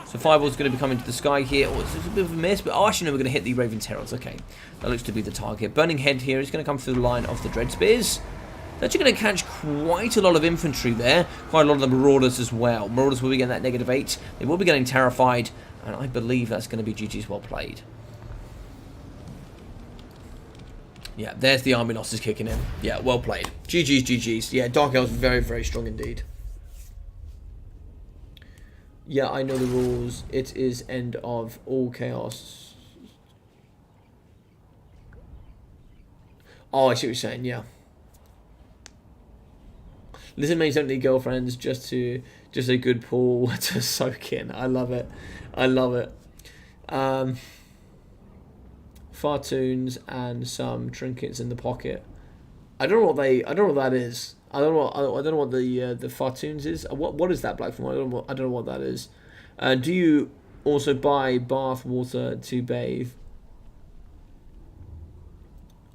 S1: So Fireball's going to be coming to the sky here. Oh, it's a bit of a miss, but oh, actually no, we're going to hit the Raven's Heralds. Okay, that looks to be the target. Burning Head here is going to come through the line of the Dread Spears. They're actually going to catch quite a lot of infantry there. Quite a lot of the Marauders as well. Marauders will be getting that -8. They will be getting terrified, and I believe that's going to be GG's well played. Yeah, there's the army losses kicking in. Yeah, well played. GG's, GG's. Yeah, Dark Elves very, very strong indeed. Yeah, I know the rules. It is end of all chaos. Oh, I see what you're saying, yeah. Listen, mates don't need girlfriends, just a good pool to soak in. I love it. I love it. Fartoons and some trinkets in the pocket. I don't know what that is. I don't know what the Fartoons is. What is that, Black Form? I don't know what that is. Do you also buy bath water to bathe?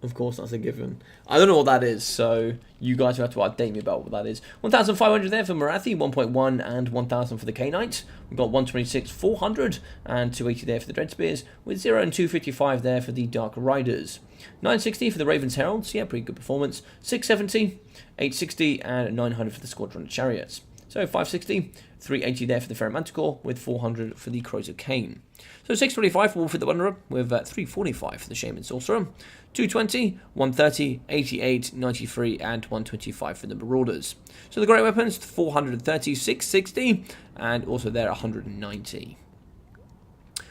S1: Of course, that's a given. I don't know what that is, so you guys will have to update me about what that is. 1,500 there for Marathi, 1.1 and 1,000 for the K-Knight. We've got 126, 400 and 280 there for the Dread Spears, with 0 and 255 there for the Dark Riders. 960 for the Raven's Heralds, yeah, pretty good performance. 670, 860 and 900 for the Squadron Chariots. So 560, 380 there for the Ferromanticore, with 400 for the Crows of Cain. So 625 for Warfric the Wanderer, with 345 for the Shaman Sorcerer. 220, 130, 88, 93 and 125 for the Marauders. So the great weapons, 430, 660 and also there 190.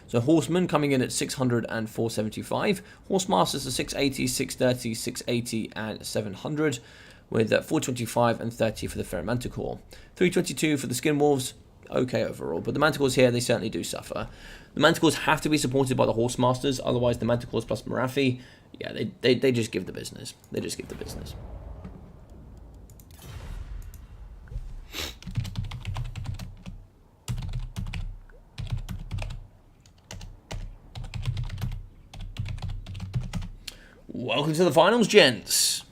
S1: So Horsemen coming in at 600 and 475. Horsemasters are 680, 630, 680 and 700. With 425 and 30 for the Ferromanticore. 322 for the Skin Wolves. Okay overall, but the Manticores here, they certainly do suffer. The Manticores have to be supported by the Horsemasters, otherwise the Manticores plus Marathi, yeah, they just give the business. They just give the business. Welcome to the finals, gents.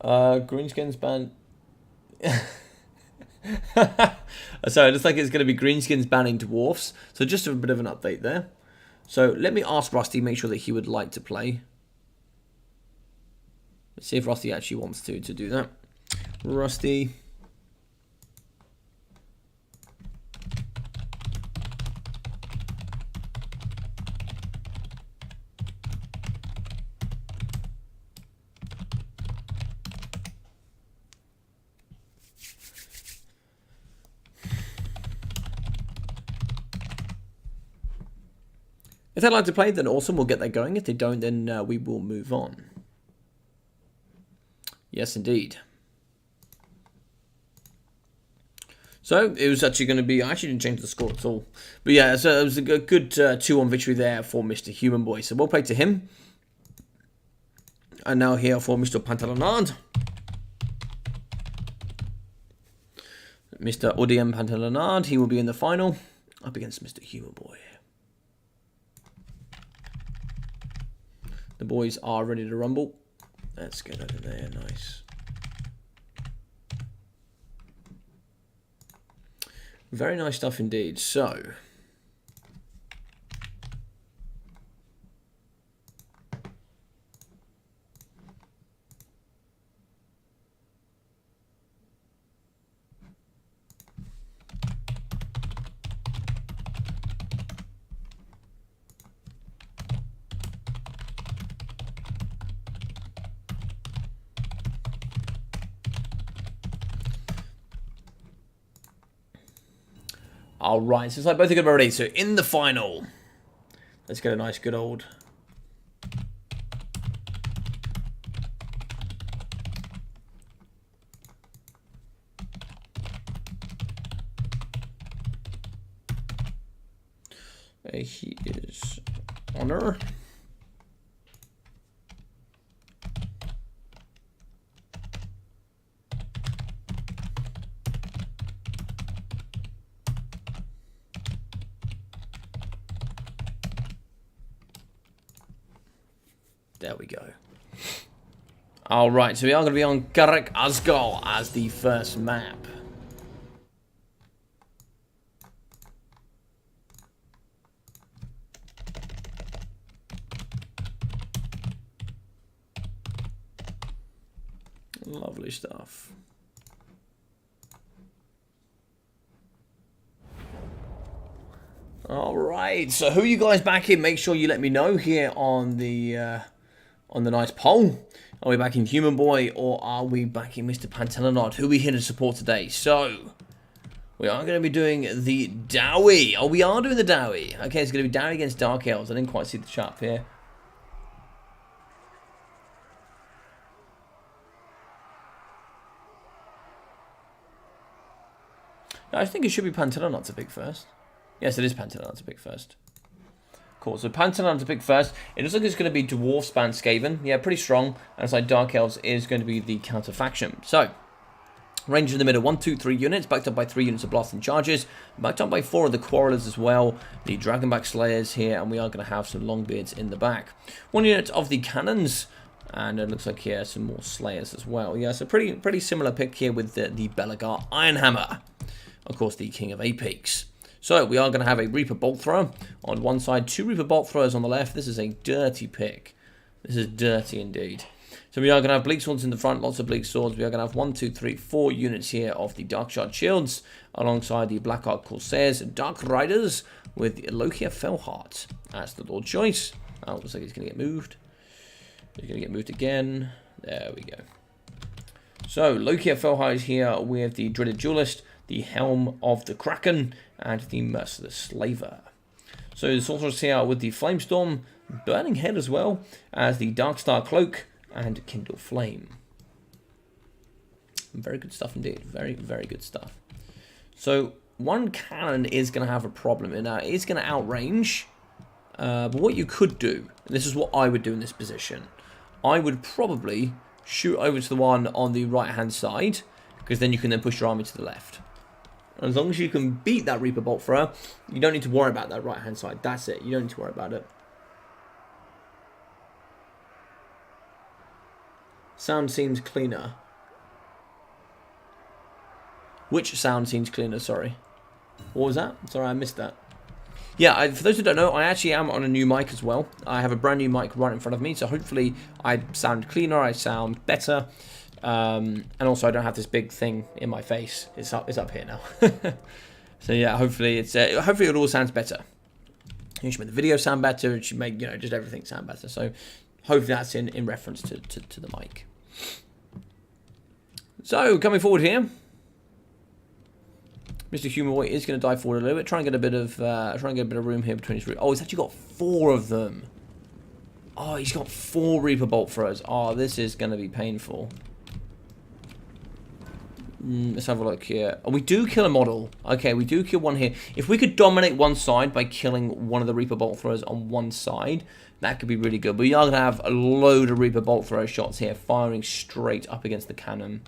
S1: Greenskins ban. So it looks like it's going to be Greenskins banning dwarfs. So just a bit of an update there. So let me ask Rusty, make sure that he would like to play. Let's see if Rusty actually wants to do that. Rusty. If they'd like to play, then awesome, we'll get that going. If they don't, then we will move on. Yes, indeed. So, it was actually going to be... I actually didn't change the score at all. But yeah, so it was a good 2-1 victory there for Mr. Human Boy. So, well played to him. And now here for Mr. Pantalonard. Mr. Odiem Pantalonard, he will be in the final. Up against Mr. Human Boy. The boys are ready to rumble. Let's get over there. Nice. Very nice stuff indeed. So. Alright, so it's like both are good already. So in the final, let's get a nice good old... He is Honor. There we go. Alright, so we are going to be on Garek Asgol as the first map. Lovely stuff. Alright, so who are you guys backing? Make sure you let me know here on the nice poll. Are we backing Human Boy or are we backing Mr. Pantalonard? Who are we here to support today? So, we are going to be doing the Dowie. Oh, we are doing the Dowie. Okay, it's going to be Dowie against Dark Elves. I didn't quite see the chat here. No, I think it should be Pantalonard to pick first. Yes, it is Pantalonard to pick first. Cool, so Pantalon to pick first. It looks like it's going to be Dwarfs ban Skaven. Yeah, pretty strong. And it's like Dark Elves is going to be the counter faction. So, range in the middle, 1, 2, 3 units, backed up by 3 units of Blasting Charges, backed up by 4 of the Quarrelers as well, the Dragonback Slayers here, and we are going to have some Longbeards in the back. 1 unit of the Cannons, and it looks like here some more Slayers as well. Yeah, so pretty similar pick here with the Belagar Ironhammer. Of course, the King of Apex. So, we are going to have a Reaper Bolt Thrower on one side, 2 Reaper Bolt Throwers on the left. This is a dirty pick. This is dirty indeed. So, we are going to have Bleak Swords in the front, lots of Bleak Swords. We are going to have 1, 2, 3, 4 units here of the Dark Shard Shields, alongside the Black Ark Corsairs, Dark Riders, with Lokia Fellheart as the Lord Choice. Oh, looks like he's going to get moved. He's going to get moved again. There we go. So, Lokia Fellheart is here with the Dreaded Duelist, the Helm of the Kraken, and the Merciless Slaver. So the Sorceress here with the Flamestorm, Burning Head as well, as the Darkstar Cloak, and Kindle Flame. Very good stuff indeed. Very, very good stuff. So one cannon is going to have a problem, and it is going to outrange. But what you could do, and this is what I would do in this position, I would probably shoot over to the one on the right-hand side, because then you can then push your army to the left. As long as you can beat that Reaper Bolt Thrower, you don't need to worry about that right-hand side. That's it. You don't need to worry about it. Sound seems cleaner. Which sound seems cleaner, sorry. What was that? Sorry, I missed that. Yeah, for those who don't know, I actually am on a new mic as well. I have a brand new mic right in front of me, so hopefully I sound cleaner, I sound better. And also I don't have this big thing in my face. It's up here now. So yeah, hopefully hopefully it all sounds better. It should make the video sound better. It should make, you know, just everything sound better. So hopefully that's in reference to the mic. So coming forward here, Mr. Humanoid is going to dive forward a little bit. Try and get a bit of room here between his room. Oh, he's actually got 4 of them. Oh, he's got 4 Reaper Bolt Throwers. Oh, this is going to be painful. Let's have a look here. Oh, we do kill a model. Okay, we do kill one here. If we could dominate one side by killing one of the Reaper Bolt Throwers on one side, that could be really good. But we are going to have a load of Reaper Bolt Thrower shots here, firing straight up against the cannon.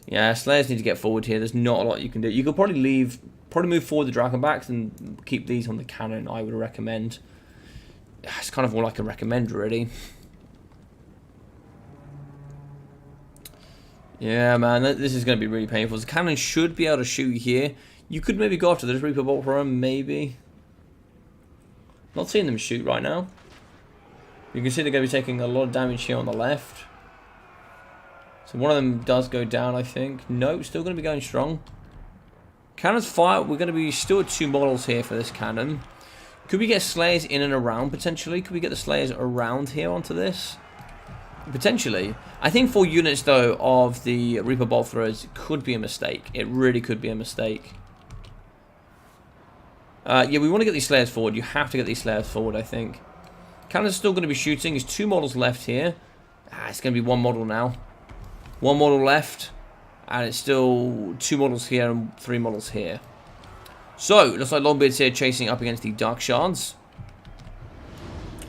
S1: Yeah, Slayers need to get forward here. There's not a lot you can do. You could probably move forward the Dragon Backs and keep these on the cannon, I would recommend. It's kind of all I can recommend, really. Yeah, man, this is going to be really painful. The cannon should be able to shoot here. You could maybe go after this Reaper Bolt Thrower, maybe. Not seeing them shoot right now. You can see they're going to be taking a lot of damage here on the left. So one of them does go down, I think. Nope, still going to be going strong. Cannons fire. We're going to be still at 2 models here for this cannon. Could we get Slayers in and around, potentially? Could we get the Slayers around here onto this? Potentially. I think 4 units, though, of the Reaper Bolt Throwers could be a mistake. It really could be a mistake. Yeah, we want to get these Slayers forward. You have to get these Slayers forward, I think. Cannons are still going to be shooting. There's 2 models left here. It's going to be 1 model now. 1 model left, and it's still 2 models here and 3 models here. So, looks like Longbeard's here chasing up against the Dark Shards.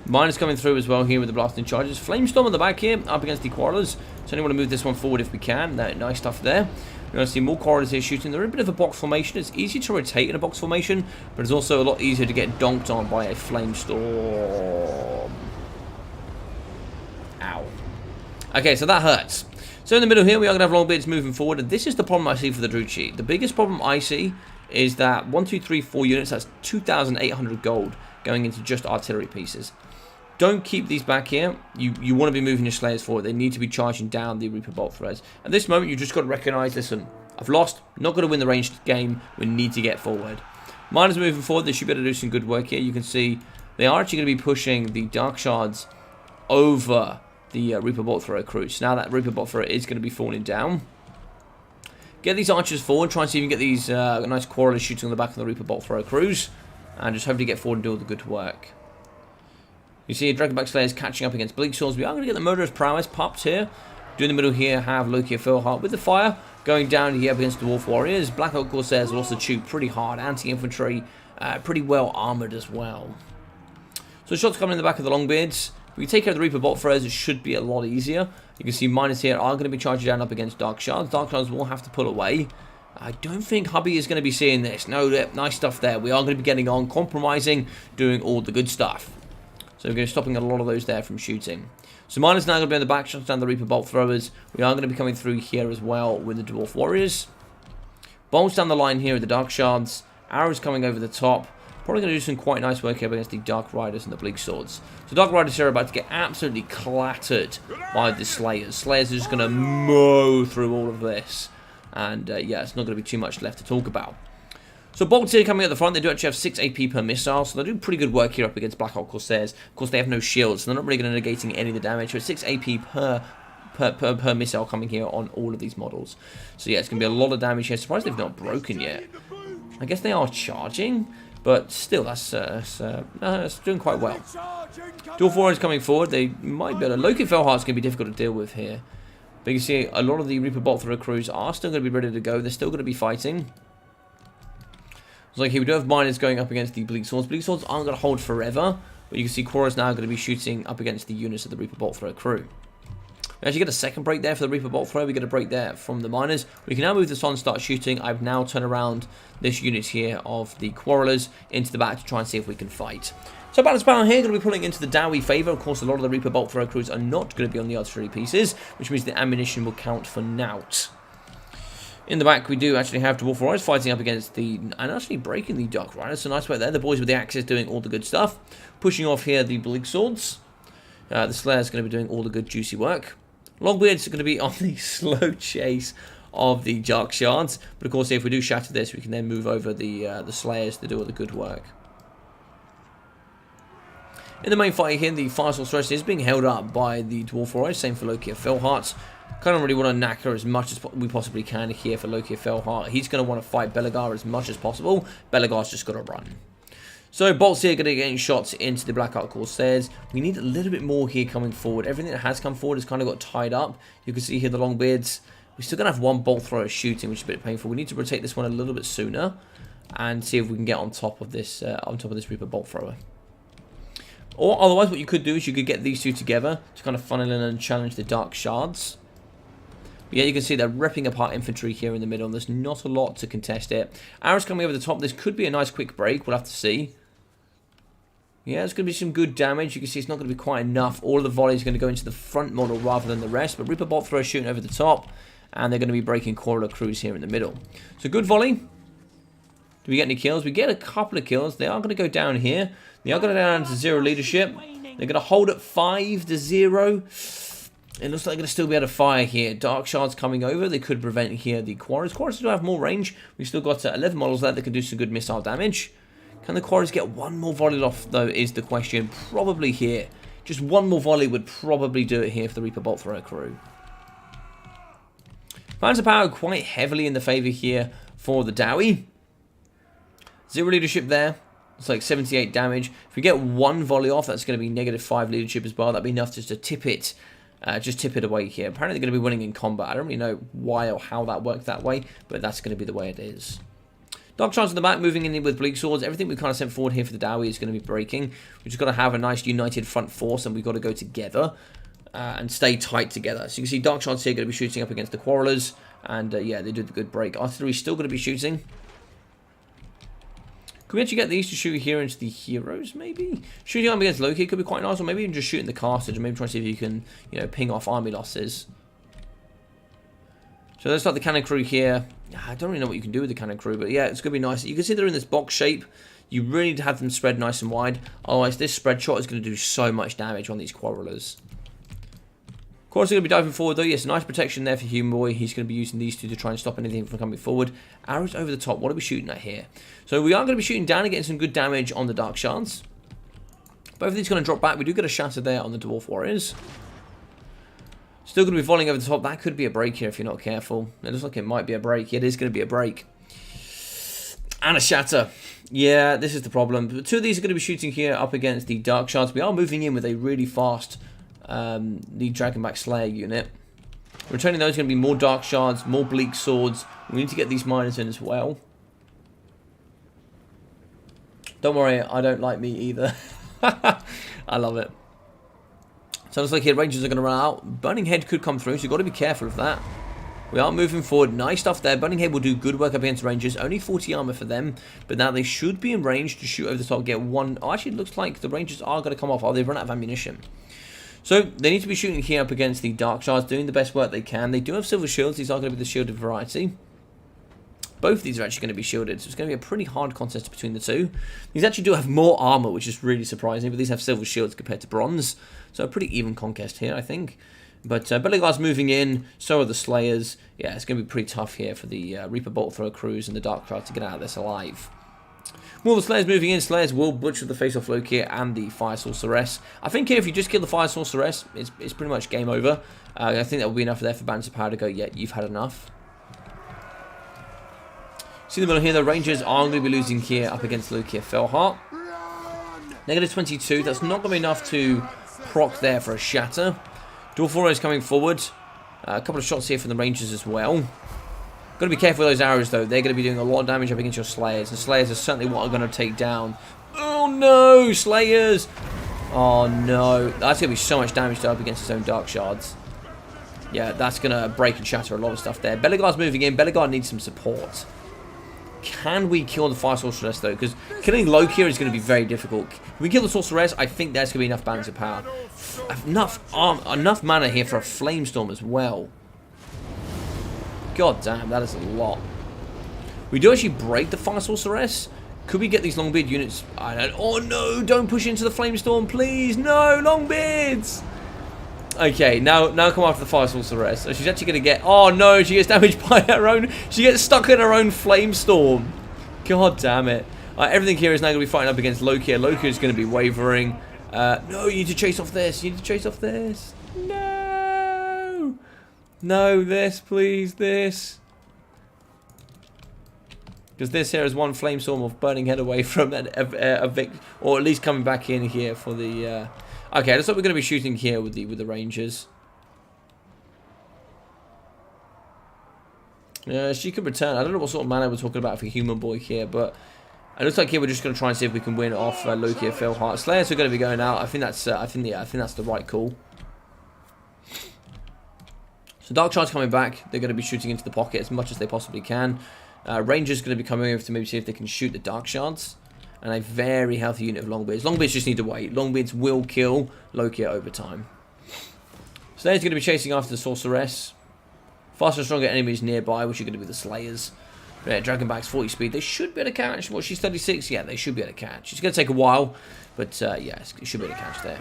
S1: Miners coming through as well here with the blasting charges. Flamestorm on the back here, up against the Quarrelers. Certainly want to move this one forward if we can. Nice stuff there. We're going to see more Quarrelers here shooting. They're in a bit of a box formation. It's easy to rotate in a box formation, but it's also a lot easier to get donked on by a Flamestorm. Ow. Okay, so that hurts. So in the middle here, we are going to have Longbeards moving forward, and this is the problem I see for the Druchii. The biggest problem I see is that 1, 2, 3, 4 units, that's 2,800 gold going into just artillery pieces. Don't keep these back here. You want to be moving your Slayers forward. They need to be charging down the Reaper Bolt Throwers. At this moment, you just got to recognise, listen, I've lost, not going to win the ranged game, we need to get forward. Miners moving forward, they should be able to do some good work here. You can see they are actually going to be pushing the Dark Shards over the Reaper Bolt Thrower crew. So now that Reaper Bolt Thrower is going to be falling down. Get these archers forward. Try and see if you can get these nice Quarrelers shooting on the back of the Reaper Bolt Thrower crews. And just hopefully get forward and do all the good work. You see Dragonback Slayers catching up against Bleak Swords. We are going to get the Murderous Prowess popped here. Do in the middle here have Loki and Philheart with the fire. Going down here against Dwarf Warriors. Black Oak Corsairs will also shoot pretty hard. Anti-infantry, pretty well armoured as well. So shots coming in the back of the Longbeards. If we take care of the Reaper Bolt Throwers, it should be a lot easier. You can see miners here are going to be charging down up against Dark Shards. Dark Shards will have to pull away. I don't think Hubby is going to be seeing this. No, nice stuff there. We are going to be getting on, compromising, doing all the good stuff. So we're going to be stopping a lot of those there from shooting. So miners now going to be on the back, shots down the Reaper Bolt Throwers. We are going to be coming through here as well with the Dwarf Warriors. Bolts down the line here with the Dark Shards. Arrows coming over the top. Probably going to do some quite nice work here against the Dark Riders and the Bleak Swords. So Dark Riders here are about to get absolutely clattered by the Slayers. Slayers are just going to mow through all of this. And yeah, it's not going to be too much left to talk about. So Bolts here coming at the front. They do actually have 6 AP per missile. So they're doing pretty good work here up against Black Hawk Corsairs. Of course, they have no shields. So they're not really going to negating any of the damage. So 6 AP per missile coming here on all of these models. So yeah, it's going to be a lot of damage here. Surprised they've not broken yet. I guess they are charging. But still, that's doing quite well. Dwarf Warriors coming forward. They might be able to... Loki Felheart's going to be difficult to deal with here. But you see, a lot of the Reaper Bolt Thrower crews are still going to be ready to go. They're still going to be fighting. So like here, we do have miners going up against the Bleak Swords. Bleak Swords aren't going to hold forever. But you can see Quarrel's now going to be shooting up against the units of the Reaper Bolt Thrower crew. We actually get a second break there for the Reaper Bolt Thrower. We get a break there from the miners. We can now move this on and start shooting. I've now turned around this unit here of the Quarrelers into the back to try and see if we can fight. So Balance Power here going to be pulling into the Dowie favour. Of course, a lot of the Reaper Bolt Thrower crews are not going to be on the artillery pieces, which means the ammunition will count for naught. In the back, we do actually have Dwarf Warriors fighting up against and actually breaking the Dark Riders. So nice work there. The boys with the axes doing all the good stuff. Pushing off here the Bleak Swords. The Slayer's going to be doing all the good juicy work. Longbeards are going to be on the slow chase of the Dark Shards. But of course, if we do shatter this, we can then move over the Slayers to do all the good work. In the main fight here, the Fire Source Thrust is being held up by the Dwarf Warriors. Same for Loki of Felheart. Kind of really want to knacker as much as we possibly can here for Loki of Felheart. He's going to want to fight Belegar as much as possible. Belegar's just got to run. So bolts here going to get shots into the Black Ark Corsairs. We need a little bit more here coming forward. Everything that has come forward has kind of got tied up. You can see here the Longbeards. We're still going to have one bolt thrower shooting, which is a bit painful. We need to rotate this one a little bit sooner and see if we can get on top of this Reaper bolt thrower. Or otherwise, what you could do is you could get these two together to kind of funnel in and challenge the Dark Shards. But yeah, you can see they're ripping apart infantry here in the middle. There's not a lot to contest it. Arrows coming over the top. This could be a nice quick break. We'll have to see. Yeah, it's going to be some good damage. You can see it's not going to be quite enough. All of the volleys are going to go into the front model rather than the rest. But Reaper Bolt Thrower shooting over the top. And they're going to be breaking Quarreler crews here in the middle. So good volley. Do we get any kills? We get a couple of kills. They are going to go down here. They are going to go down to 0 leadership. They're going to hold at 5-0. It looks like they're going to still be able to fire here. Dark Shards coming over. They could prevent here the Quarries. Quarries do have more range. We've still got 11 models there that can do some good missile damage. Can the Quarries get one more volley off, though, is the question. Probably here. Just one more volley would probably do it here for the Reaper Bolt Thrower crew. Panzer Power quite heavily in the favour here for the Dowie. 0 leadership there. It's like 78 damage. If we get one volley off, that's going to be -5 leadership as well. That'd be enough just to tip it. Just tip it away here. Apparently they're going to be winning in combat. I don't really know why or how that worked that way, but that's going to be the way it is. Dark Shards in the back, moving in with Bleak Swords. Everything we kind of sent forward here for the Dowie is going to be breaking. We've just got to have a nice united front force, and we've got to go together and stay tight together. So you can see Dark Shards here going to be shooting up against the Quarrelers, and yeah, they do the good break. Artillery's still going to be shooting. Could we actually get these to shoot here into the heroes, maybe? Shooting up against Loki could be quite nice, or maybe even just shooting the Carthage, and maybe try to see if you can, you know, ping off army losses. So let's start the cannon crew here. I don't really know what you can do with the cannon crew, but yeah, it's going to be nice. You can see they're in this box shape. You really need to have them spread nice and wide. Otherwise, this spread shot is going to do so much damage on these Quarrelers. Of course, they're going to be diving forward, though. Yes, nice protection there for Human Boy. He's going to be using these two to try and stop anything from coming forward. Arrows over the top. What are we shooting at here? So we are going to be shooting down and getting some good damage on the Dark Shards. Both of these are going to drop back. We do get a shatter there on the Dwarf Warriors. Still going to be volleying over the top. That could be a break here if you're not careful. It looks like it might be a break. It is going to be a break. And a shatter. Yeah, this is the problem. But two of these are going to be shooting here up against the Dark Shards. We are moving in with a really fast the Dragonback Slayer unit. Returning those is going to be more Dark Shards, more Bleak Swords. We need to get these miners in as well. Don't worry, I don't like me either. I love it. So it looks like here Rangers are going to run out. Burning Head could come through, so you've got to be careful of that. We are moving forward. Nice stuff there. Burning Head will do good work up against Rangers. Only 40 armor for them. But now they should be in range to shoot over the top. Get one. Oh, actually, it looks like the Rangers are going to come off. Oh, they've run out of ammunition. So they need to be shooting here up against the Dark Shards, doing the best work they can. They do have silver shields. These are going to be the shielded variety. Both of these are actually going to be shielded, so it's going to be a pretty hard contest between the two. These actually do have more armor, which is really surprising, but these have silver shields compared to bronze. So a pretty even contest here, I think. But Belegar's moving in, so are the Slayers. Yeah, it's going to be pretty tough here for the Reaper Bolt Thrower crews and the Dark Shards to get out of this alive. More of the Slayers moving in. Slayers will butcher the face off Loki and the Fire Sorceress. I think here, if you just kill the Fire Sorceress, it's pretty much game over. I think that will be enough there for Banter Power to go, yeah, you've had enough. See the middle here, the Rangers are going to be losing here up against Loki Felheart. -22, that's not going to be enough to proc there for a shatter. Dwarf Warriors coming forward. A couple of shots here from the Rangers as well. Got to be careful with those arrows, though. They're going to be doing a lot of damage up against your Slayers. The Slayers are certainly what are going to take down. Oh, no! Slayers! Oh no, that's going to be so much damage to up against his own Dark Shards. Yeah, that's going to break and shatter a lot of stuff there. Beligard's moving in. Beligard needs some support. Can we kill the Fire Sorceress though? Because killing Loki is going to be very difficult. If we kill the Sorceress, I think there's going to be enough balance of power. Enough mana here for a Flamestorm as well. God damn, that is a lot. We do actually break the Fire Sorceress. Could we get these Longbeard units? I don't. Oh no! Don't push into the Flamestorm, please! No, Longbeards! Okay, now come after the Fire Sorceress. So she's actually going to get... Oh no, she gets damaged by her own... She gets stuck in her own Flamestorm. God damn it. Everything here is now going to be fighting up against Loki. Loki is going to be wavering. No, you need to chase off this. You need to chase off this. No! No, this, please, this. Because this here is one Flamestorm of Burning Head away from a victory. Or at least coming back in here for the... Okay, looks like we're going to be shooting here with the Rangers. She could return. I don't know what sort of mana we're talking about for Human Boy here, but it looks like here we're just going to try and see if we can win off Loki or Phil Hart. Slayers are going to be going out. I think that's the right call. So Dark Shards coming back. They're going to be shooting into the pocket as much as they possibly can. Rangers going to be coming over to maybe see if they can shoot the Dark Shards. And a very healthy unit of Longbeards. Longbeards just need to wait. Longbeards will kill Loki over time. Slayer's going to be chasing after the Sorceress. Faster and stronger enemies nearby, which are going to be the Slayers. Yeah, Dragonback's 40 speed. They should be able to catch. What, she's 36? Yeah, they should be able to catch. It's going to take a while, but yeah, it should be able to catch there.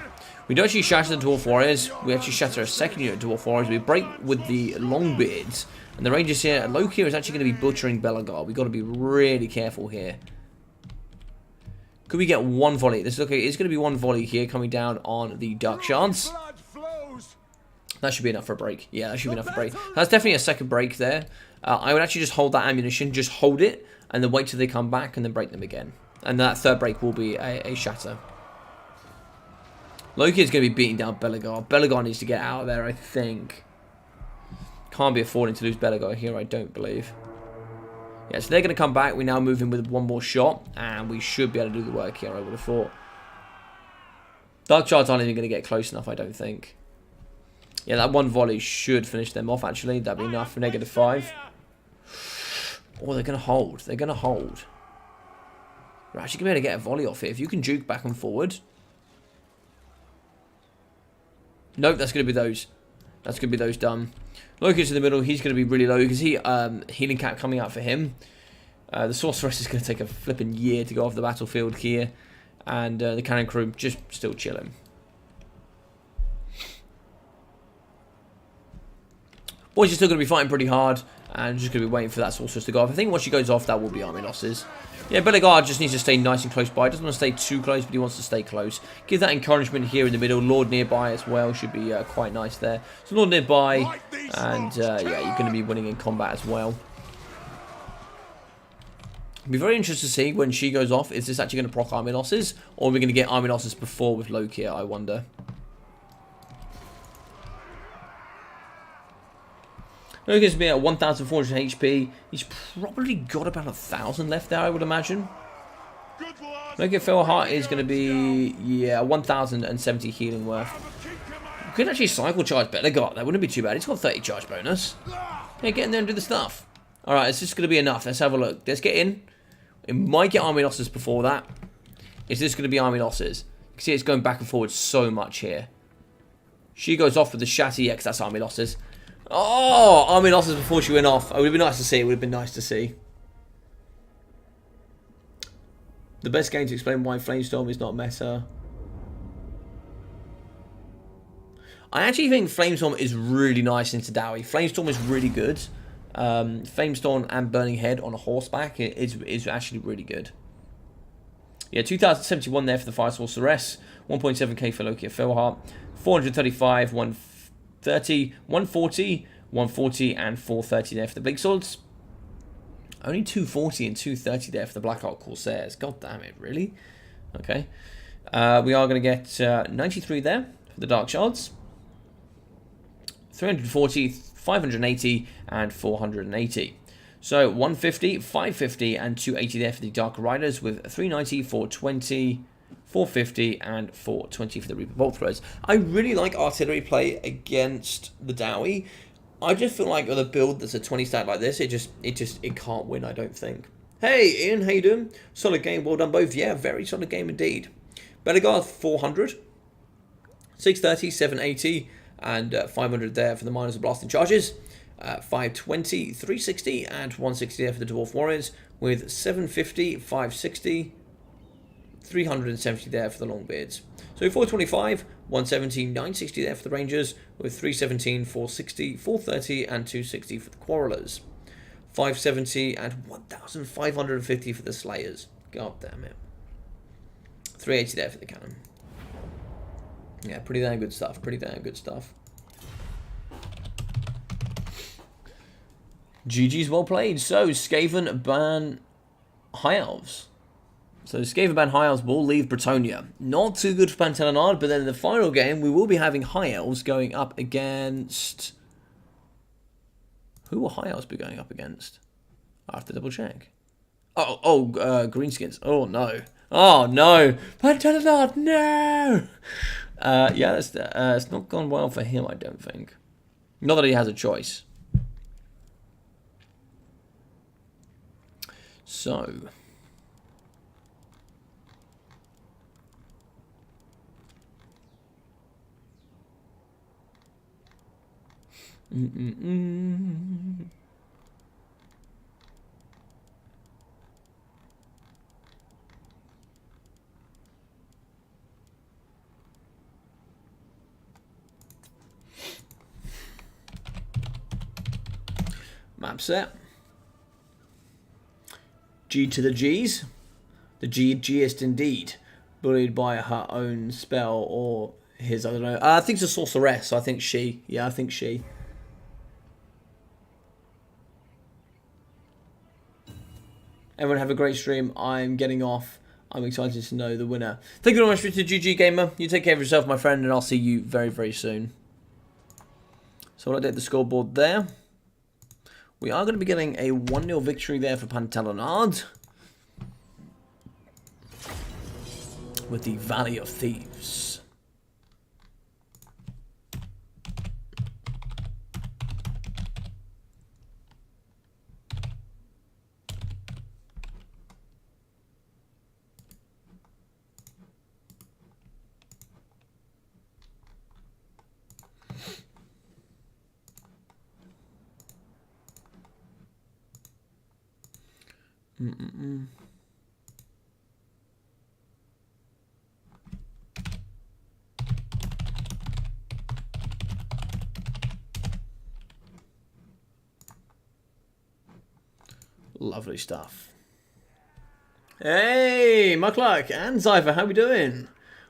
S1: We don't actually shatter the Dwarf Warriors. We actually shatter a second unit of Dwarf Warriors. We break with the Longbeards. And the Rangers here, Loki is actually going to be butchering Beligard. We've got to be really careful here. Could we get one volley? This is okay. It's going to be one volley here coming down on the Dark Shards. That should be enough for a break. Yeah, that should be enough for a break. That's definitely a second break there. I would actually just hold that ammunition, just hold it, and then wait till they come back and then break them again. And that third break will be a shatter. Loki is going to be beating down Beligard. Beligard needs to get out of there, I think. Can't be affording to lose Beligard here, I don't believe. Yeah, so they're going to come back. We now move in with one more shot, and we should be able to do the work here, I would have thought. Dark Shards aren't even going to get close enough, I don't think. Yeah, that one volley should finish them off, actually. That'd be enough for -5. Oh, they're going to hold. They're going to hold. We're actually going to be able to get a volley off here. If you can juke back and forward. Nope, that's going to be those. That's going to be those done. Loki's in the middle. He's going to be really low because he healing cap coming out for him. The Sorceress is going to take a flipping year to go off the battlefield here. And the Cannon Crew just still chilling. Boys are still going to be fighting pretty hard. And just going to be waiting for that Sorceress to go off. I think once she goes off, that will be army losses. Yeah, Beligard just needs to stay nice and close by. Doesn't want to stay too close, but he wants to stay close. Give that encouragement here in the middle. Lord nearby as well should be quite nice there. So Lord nearby, and yeah, you're going to be winning in combat as well. It'll be very interesting to see when she goes off. Is this actually going to proc army losses, or are we going to get army losses before with Loki? I wonder. Loki's been at 1,400 HP. He's probably got about 1,000 left there, I would imagine. Loki Phil Hart is going to be, yeah, 1,070 healing worth. We could actually cycle charge Beligard. That wouldn't be too bad. He's got 30 charge bonus. Yeah, get in there and do the stuff. Alright, it's just going to be enough. Let's have a look. Let's get in. It might get army losses before that. Is this going to be army losses? You can see it's going back and forward so much here. She goes off with the Shatter. Yeah, because that's army losses. Oh, army losses before she went off. It would have been nice to see. It would have been nice to see. The best game to explain why Flamestorm is not meta. I actually think Flamestorm is really nice into Dowie. Flamestorm is really good. Flamestorm and Burning Head on a horseback is actually really good. Yeah, 2,071 there for the Fire Sorceress. 1.7k for Loki Philhart. 435, 130, 140, 140, and 430 there for the Big Swords. Only 240 and 230 there for the Blackheart Corsairs. God damn it, really? Okay. We are going to get 93 there for the Dark Shards. 340, 580, and 480. So 150, 550, and 280 there for the Dark Riders with 390, 420, 450 and 420 for the Reaper Bolt Throws. I really like artillery play against the Dowie. I just feel like with a build that's a 20 stat like this, it can't win, I don't think. Hey Ian, how you doing? Solid game, well done both. Yeah, very solid game indeed. Bellegarde 400, 630, 780, and 500 there for the Miners of Blasting Charges. 520, 360, and 160 there for the Dwarf Warriors, with 750, 560, 370 there for the Longbeards. So 425, 170, 960 there for the Rangers, with 317, 460, 430, and 260 for the Quarrelers. 570 and 1,550 for the Slayers. God damn it. 380 there for the Cannon. Yeah, pretty damn good stuff. Pretty damn good stuff. GG's well played. So, Skaven ban High Elves. So, Skaven ban High Elves will leave Bretonnia. Not too good for Pantelanard, but then in the final game, we will be having High Elves going up against... Who will High Elves be going up against? I have to double check. Greenskins. Oh, no. Oh, no. Pantelanard, no! Yeah, it's not gone well for him, I don't think. Not that he has a choice. So... Map set. G to the G's. The Gist indeed. Bullied by her own spell or his, I don't know. I think it's a sorceress, so I think she. Yeah, I think she. Everyone have a great stream. I'm getting off. I'm excited to know the winner. Thank you very much for the GG Gamer. You take care of yourself, my friend, and I'll see you very, very soon. So I'll update the scoreboard there. We are going to be getting a 1-0 victory there for Pantelanard. With the Valley of Thieves. Lovely stuff. Hey, Muckluck and Cypher, how we doing?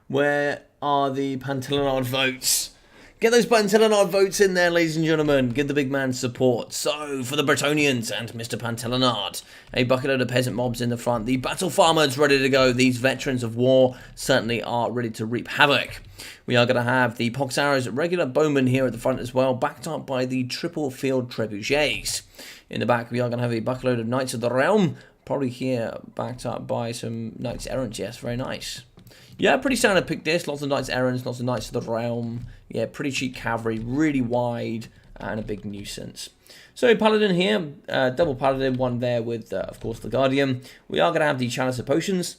S1: Where are the Pantelanard votes? Get those Pantelanard votes in there, ladies and gentlemen. Give the big man support. So, for the Bretonians and Mr. Pantelanard, a bucketload of peasant mobs in the front. The battle farmers ready to go. These veterans of war certainly are ready to reap havoc. We are going to have the Pox Arrows, regular bowmen here at the front as well, backed up by the triple field trebuchets. In the back, we are going to have a bucketload of Knights of the Realm, probably here backed up by some Knights Errant. Yes, very nice. Yeah, pretty standard pick this. Lots of Knights Errant, lots of Knights of the Realm. Yeah, pretty cheap cavalry, really wide, and a big nuisance. So, Paladin here, double Paladin, one there with, of course, the Guardian. We are going to have the Chalice of Potions.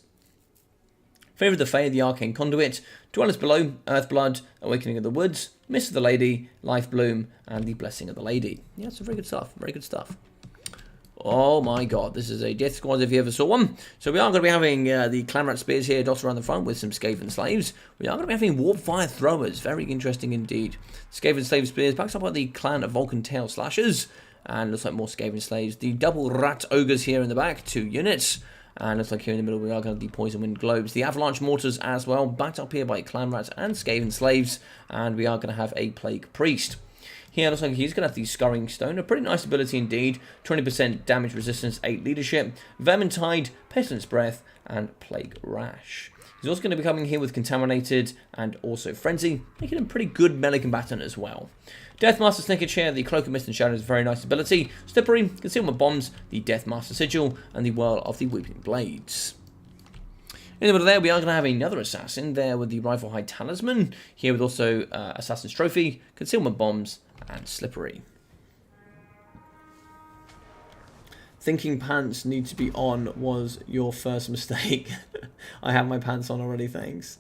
S1: Favour of the Fae, the Arcane Conduit, Dwellers Below, Earthblood, Awakening of the Woods, Mist of the Lady, Life Bloom, and the Blessing of the Lady. Yeah, it's very good stuff, very good stuff. Oh my god, this is a Death Squad if you ever saw one. So we are going to be having the Clanrat Spears here dotted around the front with some Skaven Slaves. We are going to be having Warp Fire Throwers, very interesting indeed. Skaven Slave Spears backed up by the Clan of Vulcan Tail Slashers. And looks like more Skaven Slaves. The double Rat Ogres here in the back, 2 units. And looks like here in the middle we are going to have the Poison Wind Globes. The Avalanche Mortars as well, backed up here by Clan Rats and Skaven Slaves. And we are going to have a Plague Priest. Here looks like he's going to have the Scurrying Stone, a pretty nice ability indeed. 20% damage resistance, 8 leadership, Vermintide, Pestilence Breath, and Plague Rash. He's also going to be coming here with Contaminated and also Frenzy, making him a pretty good melee combatant as well. Deathmaster Snicket Chair, the Cloak of Mist and Shadows, very nice ability. Slippery, Concealment Bombs, the Deathmaster Sigil, and the Whirl of the Weeping Blades. In the middle there, we are going to have another assassin there with the Rifle High Talisman. Here with also Assassin's Trophy, Concealment Bombs, and Slippery. Thinking pants need to be on was your first mistake. I have my pants on already, thanks.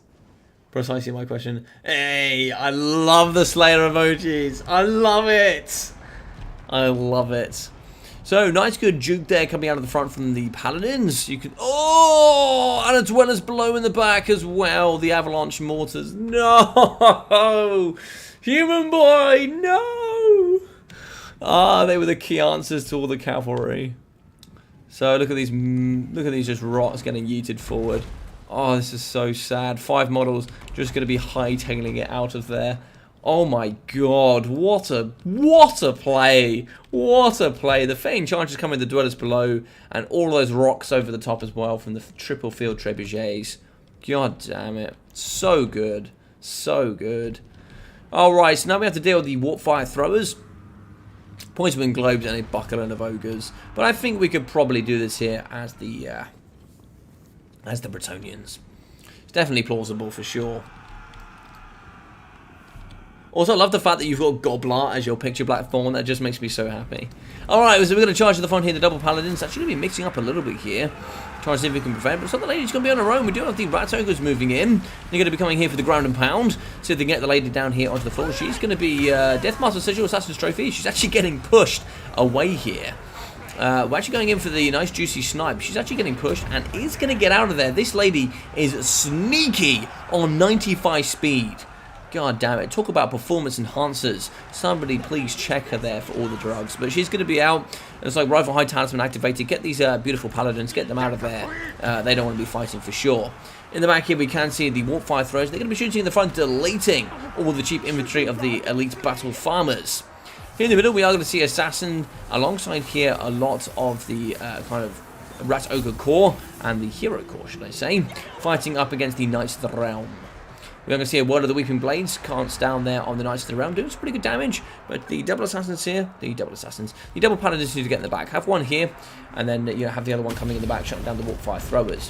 S1: Precisely my question. Hey, I love the Slayer emojis. I love it. I love it. So, nice good juke there coming out of the front from the Paladins. You can... Oh! And a Dwellers below in the back as well. The Avalanche Mortars. No! Human boy, no! Ah, they were the key answers to all the cavalry. So, look at these just rots getting yeeted forward. Oh, this is so sad. 5 models just going to be hightailing it out of there. Oh my god, what a play. What a play. The Feign Charges coming, the Dwellers below, and all those rocks over the top as well from the triple field trebuchets. God damn it. So good. So good. Alright, so now we have to deal with the Warp Fire Throwers. Poisonwind Globes and a Buckling of Ogres. But I think we could probably do this here as the Bretonnians. It's definitely plausible for sure. Also, I love the fact that you've got Gobbler as your picture black Thorn. That just makes me so happy. Alright, so we're going to charge to the front here, the double Paladins. Actually going to be mixing up a little bit here. Trying to see if we can prevent. But so the lady's going to be on her own. We do have the Rat Ogres moving in. They're going to be coming here for the ground and pound. See if they can get the lady down here onto the floor. She's going to be Deathmaster Sigil Assassin's Trophy. She's actually getting pushed away here. We're actually going in for the nice juicy snipe. She's actually getting pushed and is going to get out of there. This lady is sneaky on 95 speed. God damn it. Talk about performance enhancers. Somebody please check her there for all the drugs. But she's going to be out. It's like Rifle High Talisman activated. Get these beautiful Paladins. Get them out of there. They don't want to be fighting for sure. In the back here we can see the Warp Fire Throws. They're going to be shooting in the front, deleting all the cheap infantry of the Elite Battle Farmers. Here in the middle we are going to see Assassin. Alongside here a lot of the kind of Rat Ogre Corps and the Hero Corps, should I say, fighting up against the Knights of the Realm. We're going to see a Word of the Weeping Blades cast down there on the Knights of the Realm, doing some pretty good damage. But the double Assassins here, the double Paladins need to get in the back. Have one here, and then you have the other one coming in the back, shutting down the Warp Fire Throwers.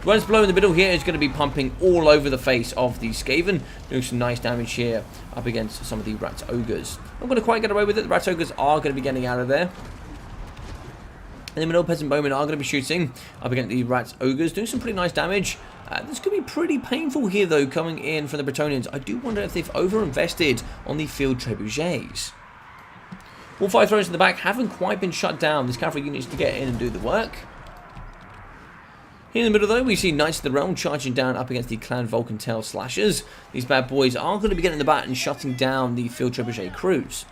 S1: Dwellers below in the middle here is going to be pumping all over the face of the Skaven, doing some nice damage here up against some of the Rat Ogres. I'm going to quite get away with it. The Rat Ogres are going to be getting out of there. In the middle, Peasant Bowmen are going to be shooting up against the Rat Ogres, doing some pretty nice damage. This could be pretty painful here, though, coming in from the Bretonnians. I do wonder if they've over-invested on the field trebuchets. All 5 throws in the back haven't quite been shut down. This cavalry unit needs to get in and do the work. Here in the middle, though, we see Knights of the Realm charging down up against the Clan Vulcan-Tail Slashers. These bad boys are going to be getting in the bat and shutting down the field trebuchet crews.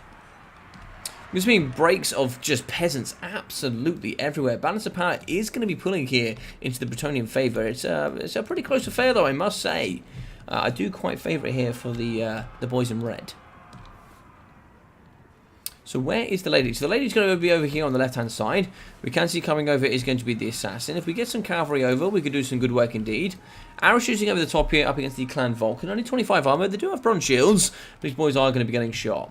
S1: We're seeing breaks of just peasants absolutely everywhere. Balance of power is going to be pulling here into the Bretonnian favour. It's a pretty close affair, though, I must say. I do quite favour it here for the boys in red. So where is the lady? So the lady's going to be over here on the left-hand side. We can see coming over is going to be the assassin. If we get some cavalry over, we could do some good work indeed. Arrow shooting over the top here up against the Clan Vulcan. Only 25 armour. They do have bronze shields. These boys are going to be getting shot.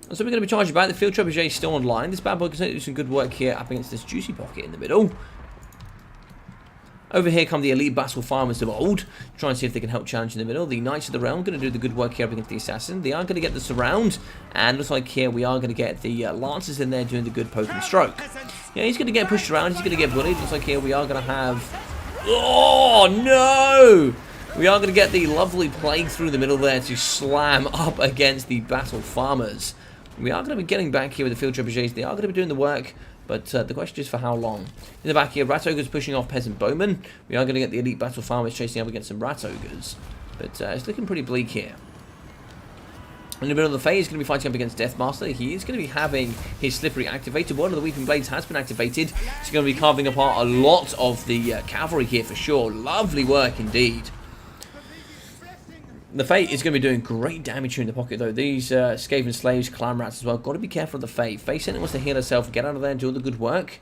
S1: So we're going to be charging back. The field trebuchet is still online. This bad boy can do some good work here up against this juicy pocket in the middle. Over here come the Elite Battle Farmers of old. Try and see if they can help challenge in the middle. The Knights of the Realm going to do the good work here up against the Assassin. They are going to get the surround. And looks like here we are going to get the Lancers in there doing the good poke and stroke. Yeah, he's going to get pushed around. He's going to get bullied. Looks like here we are going to have... Oh, no! We are going to get the lovely Plague through the middle there to slam up against the Battle Farmers. We are going to be getting back here with the field trebuchets. They are going to be doing the work, but the question is for how long. In the back here, Rat Ogres pushing off Peasant Bowmen. We are going to get the Elite Battle Farmers chasing up against some Rat Ogres, but it's looking pretty bleak here. In the middle of the phase, he's going to be fighting up against Deathmaster. He is going to be having his Slippery activated. One of the Weeping Blades has been activated. He's going to be carving apart a lot of the cavalry here for sure. Lovely work indeed. The Fae is going to be doing great damage here in the pocket, though. These Skaven Slaves, Clan Rats as well. Got to be careful of the Fae. Fae certainly wants to heal herself, get out of there and do all the good work.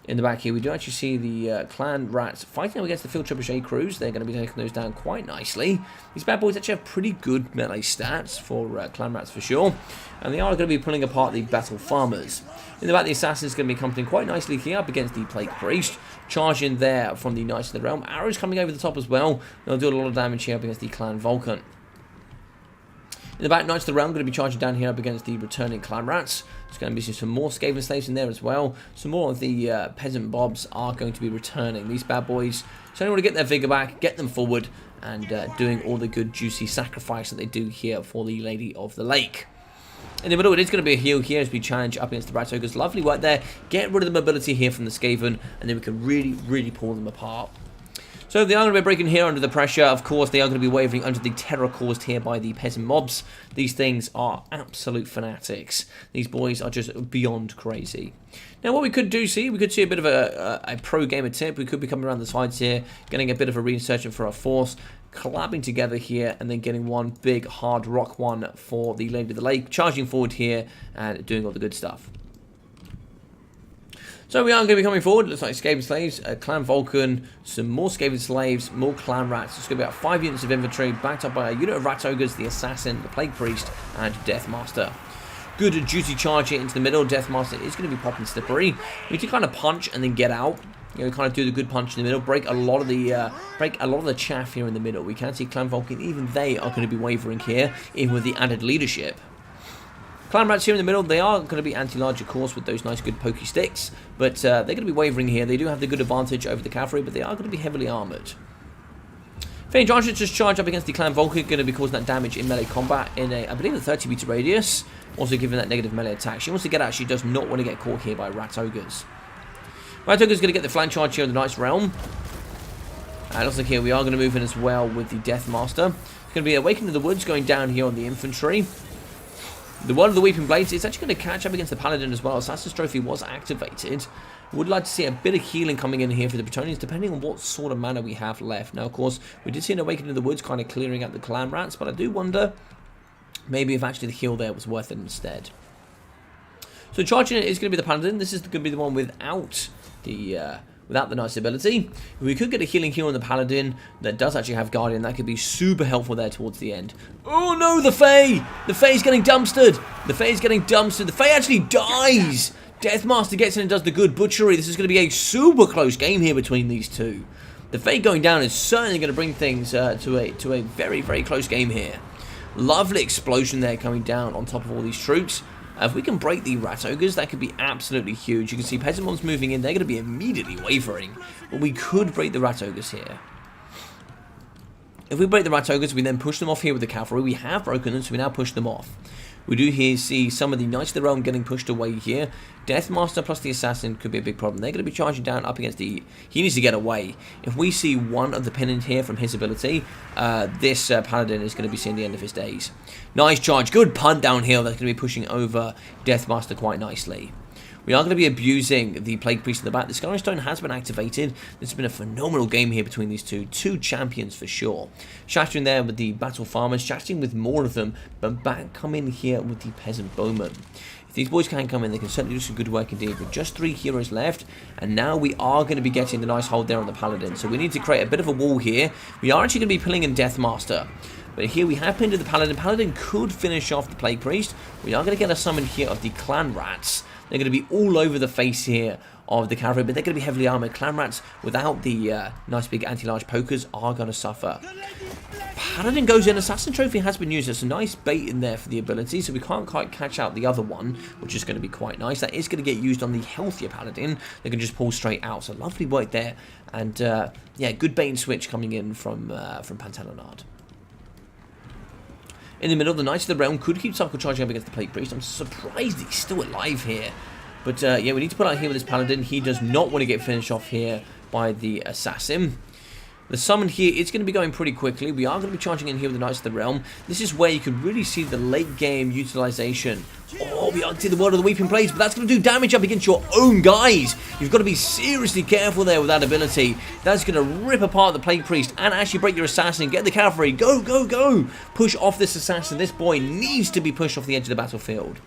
S1: In the back here, we do actually see the clan rats fighting up against the field trebuchet crews. They're going to be taking those down quite nicely. These bad boys actually have pretty good melee stats for clan rats for sure. And they are going to be pulling apart the battle farmers. In the back, the assassin's going to be coming quite nicely here up against the plague priest. Charging there from the Knights of the Realm. Arrows coming over the top as well. They'll do a lot of damage here up against the clan Vulcan. In the back, Knights of the Realm going to be charging down here up against the returning clan rats. There's going to be some more Skaven slaves in there as well. Some more of the peasant bobs are going to be returning. These bad boys certainly want to get their vigor back, get them forward, and doing all the good juicy sacrifice that they do here for the Lady of the Lake. In the middle, it is going to be a heal here as we challenge up against the Rat Ogres. Lovely work there. Get rid of the mobility here from the Skaven, and then we can really pull them apart. So they are going to be breaking here under the pressure. Of course, they are going to be wavering under the terror caused here by the peasant mobs. These things are absolute fanatics. These boys are just beyond crazy. Now, what we could do, we could see a bit of a pro gamer tip. We could be coming around the sides here, getting a bit of a reinsertion for our force, collabing together here, and then getting one big hard rock one for the Lady of the Lake, charging forward here and doing all the good stuff. So we are going to be coming forward. Looks like Skaven slaves, clan Vulcan, some more Skaven slaves, more clan rats. It's going to be about 5 units of infantry, backed up by a unit of rat ogres, the assassin, the plague priest, and Deathmaster. Good juicy charge here into the middle. Deathmaster is going to be popping slippery. We need to kind of punch and then get out. You know, kind of do the good punch in the middle, break a lot of the chaff here in the middle. We can see clan Vulcan, even they are going to be wavering here, even with the added leadership. Clan rats here in the middle, they are going to be anti-large, of course, with those nice good pokey sticks, but they're going to be wavering here. They do have the good advantage over the cavalry, but they are going to be heavily armoured. Fane Giants just charge up against the clan Vulcan, going to be causing that damage in melee combat in a, I believe, a 30 meter radius, also giving that negative melee attack. She wants to get out, she does not want to get caught here by rat ogres. Rat ogres going to get the flank charge here in the Knight's Realm. And looks like here we are going to move in as well with the Deathmaster. It's going to be Awakening of the Woods going down here on the infantry. The Word of the Weeping Blades is actually going to catch up against the Paladin as well. Assassin's Trophy was activated. Would like to see a bit of healing coming in here for the Bretonians, depending on what sort of mana we have left. Now, of course, we did see an Awakening of the Woods kind of clearing out the clan rats, but I do wonder maybe if actually the heal there was worth it instead. So charging it is going to be the Paladin. This is going to be the one without the nice ability. We could get a healing heal on the Paladin that does actually have Guardian. That could be super helpful there towards the end. Oh no, the Fae! The Fae's getting dumpstered! The Fae's getting dumpstered. The Fae actually dies! Deathmaster gets in and does the good butchery. This is going to be a super close game here between these two. The Fae going down is certainly going to bring things to a very close game here. Lovely explosion there coming down on top of all these troops. If we can break the Rat Ogres, that could be absolutely huge. You can see Peasant Mons moving in. They're going to be immediately wavering. But we could break the Rat Ogres here. If we break the Rat Ogres, we then push them off here with the cavalry. We have broken them, so we now push them off. We do here see some of the Knights of the Realm getting pushed away here. Deathmaster plus the Assassin could be a big problem. They're going to be charging down up against the... He needs to get away. If we see one of the pennant here from his ability, this Paladin is going to be seeing the end of his days. Nice charge. Good punt downhill. That's going to be pushing over Deathmaster quite nicely. We are going to be abusing the Plague Priest in the back. The Scarring Stone has been activated. This has been a phenomenal game here between these two. Two champions for sure. Shattering there with the Battle Farmers. Shattering with more of them. But back come in here with the Peasant Bowmen. If these boys can come in, they can certainly do some good work indeed. With just 3 heroes left. And now we are going to be getting the nice hold there on the Paladin. So we need to create a bit of a wall here. We are actually going to be pulling in Deathmaster. But here we have pinned to the Paladin. Paladin could finish off the Plague Priest. We are going to get a summon here of the Clan Rats. They're going to be all over the face here of the cavalry, but they're going to be heavily armoured. Clan Rats, without the nice big anti-large pokers, are going to suffer. Paladin goes in. Assassin Trophy has been used. There's a nice bait in there for the ability, so we can't quite catch out the other one, which is going to be quite nice. That is going to get used on the healthier Paladin. They can just pull straight out. So lovely work there. And, yeah, good bait and switch coming in from Pantalonard. In the middle, the Knights of the Realm could keep cycle charging up against the Plague Priest. I'm surprised he's still alive here. But, yeah, we need to put out here with this Paladin. He does not want to get finished off here by the Assassin. The summon here is going to be going pretty quickly. We are going to be charging in here with the Knights of the Realm. This is where you can really see the late game utilization. Oh, we are to the Word of the Weeping Blades, but that's going to do damage up against your own guys. You've got to be seriously careful there with that ability. That's going to rip apart the Plague Priest and actually break your Assassin. Get the cavalry. Go, go, go. Push off this Assassin. This boy needs to be pushed off the edge of the battlefield.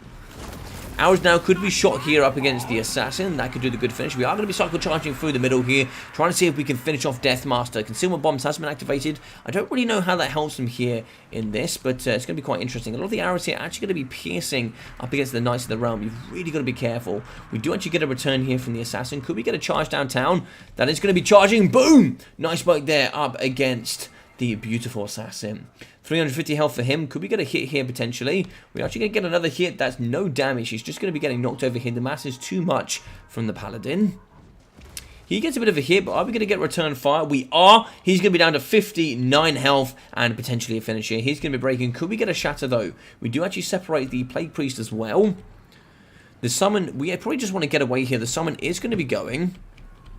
S1: Arrows now could be shot here up against the Assassin. That could do the good finish. We are going to be cycle charging through the middle here, trying to see if we can finish off Deathmaster. Concealment Bombs has been activated. I don't really know how that helps him here in this, but it's going to be quite interesting. A lot of the arrows here are actually going to be piercing up against the Knights of the Realm. You've really got to be careful. We do actually get a return here from the Assassin. Could we get a charge downtown? That is going to be charging. Boom! Nice work there up against the beautiful Assassin. 350 health for him. Could we get a hit here potentially? We're actually going to get another hit. That's no damage. He's just going to be getting knocked over here. The mass is too much from the Paladin. He gets a bit of a hit, but are we going to get return fire? We are. He's going to be down to 59 health and potentially a finish here. He's going to be breaking. Could we get a shatter though? We do actually separate the Plague Priest as well. The summon, we probably just want to get away here. The summon is going to be going.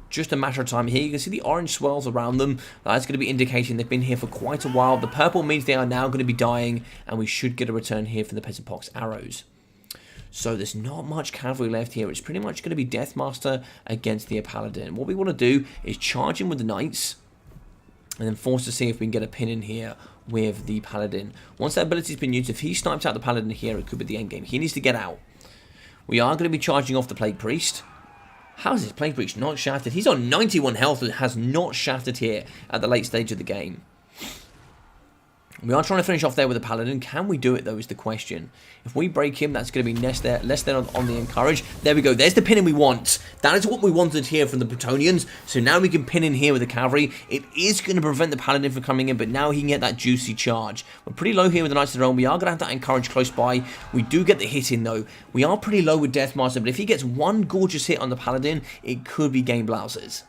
S1: Just a matter of time here. You can see the orange swirls around them. That's going to be indicating they've been here for quite a while. The purple means they are now going to be dying, and we should get a return here for the Peasant Pox arrows. So there's not much cavalry left here. It's pretty much going to be Deathmaster against the Paladin. What we want to do is charge him with the Knights, and then force to see if we can get a pin in here with the Paladin. Once that ability's been used, if he snipes out the Paladin here, it could be the end game. He needs to get out. We are going to be charging off the Plague Priest. How is this Plague Priest not shattered? He's on 91 health and has not shattered here at the late stage of the game. We are trying to finish off there with a Paladin. Can we do it, though, is the question. If we break him, that's going to be less than on the Encourage. There we go. There's the pinning we want. That is what we wanted here from the Bretonnians. So now we can pin in here with the Cavalry. It is going to prevent the Paladin from coming in, but now he can get that juicy charge. We're pretty low here with the Knights of the Realm. We are going to have that Encourage close by. We do get the hit in, though. We are pretty low with Deathmaster, but if he gets one gorgeous hit on the Paladin, it could be game blouses.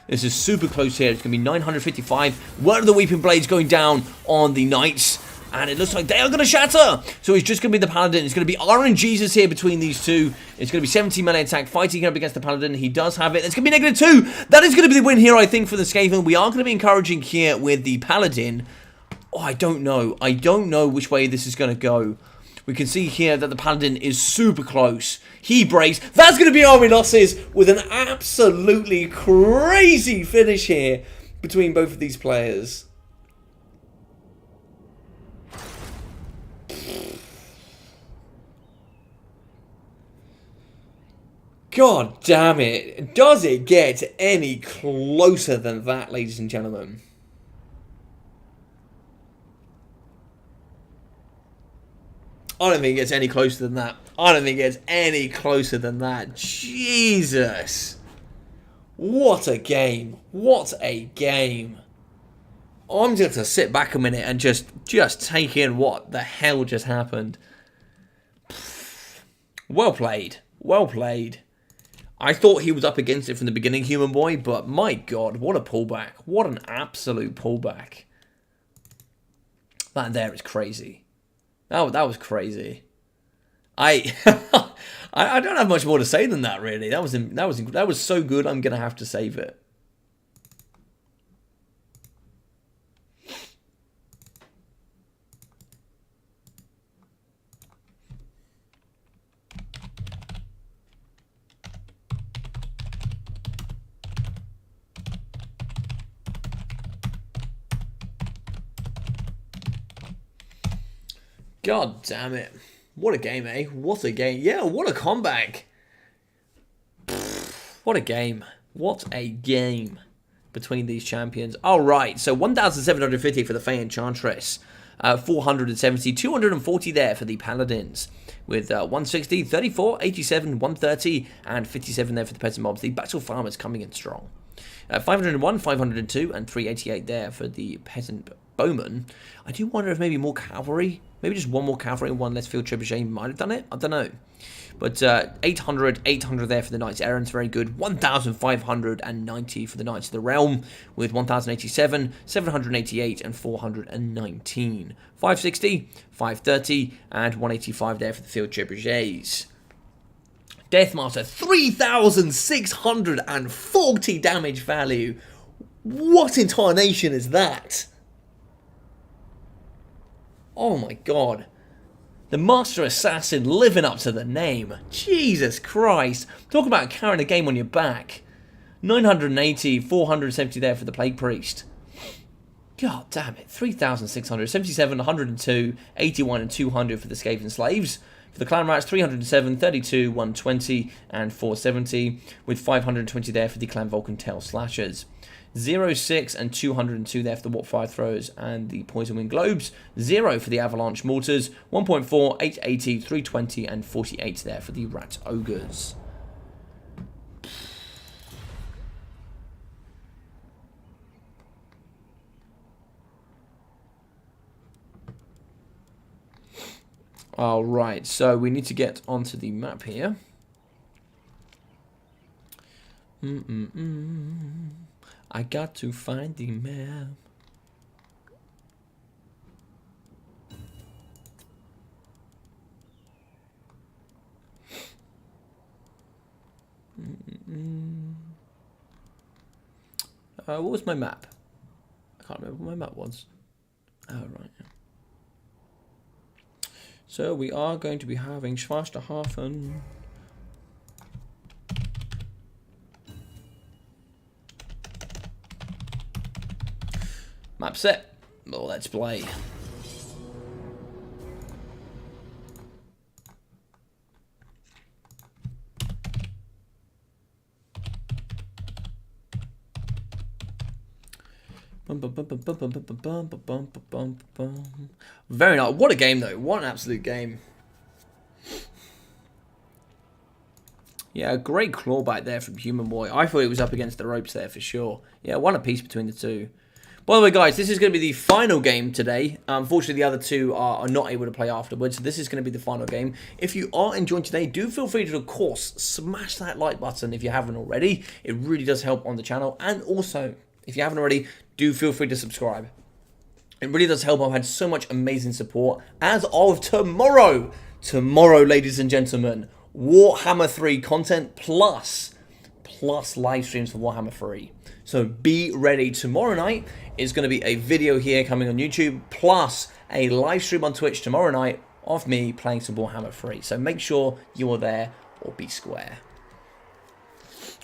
S1: This is super close here. It's going to be 955. One of the Weeping Blades going down on the Knights. And it looks like they are going to shatter. So it's just going to be the Paladin. It's going to be RNGesus here between these two. It's going to be 70 melee attack fighting up against the Paladin. He does have it. It's going to be -2. That is going to be the win here, I think, for the Skaven. We are going to be encouraging here with the Paladin. Oh, I don't know. I don't know which way this is going to go. We can see here that the Paladin is super close. He breaks. That's going to be army losses with an absolutely crazy finish here between both of these players. God damn it. Does it get any closer than that, ladies and gentlemen? I don't think it gets any closer than that. I don't think it gets any closer than that. Jesus. What a game. What a game. I'm just going to sit back a minute and just take in what the hell just happened. Well played. Well played. I thought he was up against it from the beginning, Human Boy, but my God, what a pullback. What an absolute pullback. That there is crazy. That was crazy. I don't have much more to say than that, really. That was so good. I'm gonna have to save it. God damn it. What a game, eh? What a game. Yeah, what a comeback. What a game. What a game between these champions. Alright, so 1,750 for the Fey Enchantress. 470, 240 there for the Paladins. With 160, 34, 87, 130, and 57 there for the Peasant Mobs. The Battle Farmers coming in strong. 501, 502, and 388 there for the Peasant Bowmen. I do wonder if maybe more cavalry, maybe just one more cavalry and one less field trebuchet might have done it. I don't know. But 800 there for the Knights Errants, very good. 1,590 for the Knights of the Realm, with 1,087, 788, and 419. 560, 530, and 185 there for the field trebuchets. Deathmaster, 3,640 damage value. What in tarnation is that? Oh my God. The Master Assassin living up to the name. Jesus Christ. Talk about carrying a game on your back. 980, 470 there for the Plague Priest. God damn it. 3,677, 102, 81 and 200 for the Skaven Slaves. For the Clan Rats, 307, 32, 120, and 470, with 520 there for the Clan Vulcan Tail Slashers. 0, 6, and 202 there for the Warp Fire Throws and the Poison Wind Globes. 0 for the Avalanche Mortars. 1.4, 880, 320, and 48 there for the Rat Ogres. Alright, so we need to get onto the map here. I got to find the map. What was my map? I can't remember what my map was. Oh, right. So we are going to be having Schwarsterhafen. Map set. Well, let's play. Very nice. What a game, though. What an absolute game. Yeah, a great clawback there from Human Boy. I thought it was up against the ropes there for sure. Yeah, one apiece between the two. By the way, guys, this is going to be the final game today. Unfortunately, the other two are not able to play afterwards, so this is going to be the final game. If you are enjoying today, do feel free to, of course, smash that like button if you haven't already. It really does help on the channel. And also, if you haven't already, do feel free to subscribe. It really does help. I've had so much amazing support. As of tomorrow, ladies and gentlemen, Warhammer 3 content plus live streams for Warhammer 3. So be ready. Tomorrow night is going to be a video here coming on YouTube, plus a live stream on Twitch tomorrow night of me playing some Warhammer 3. So make sure you are there or be square.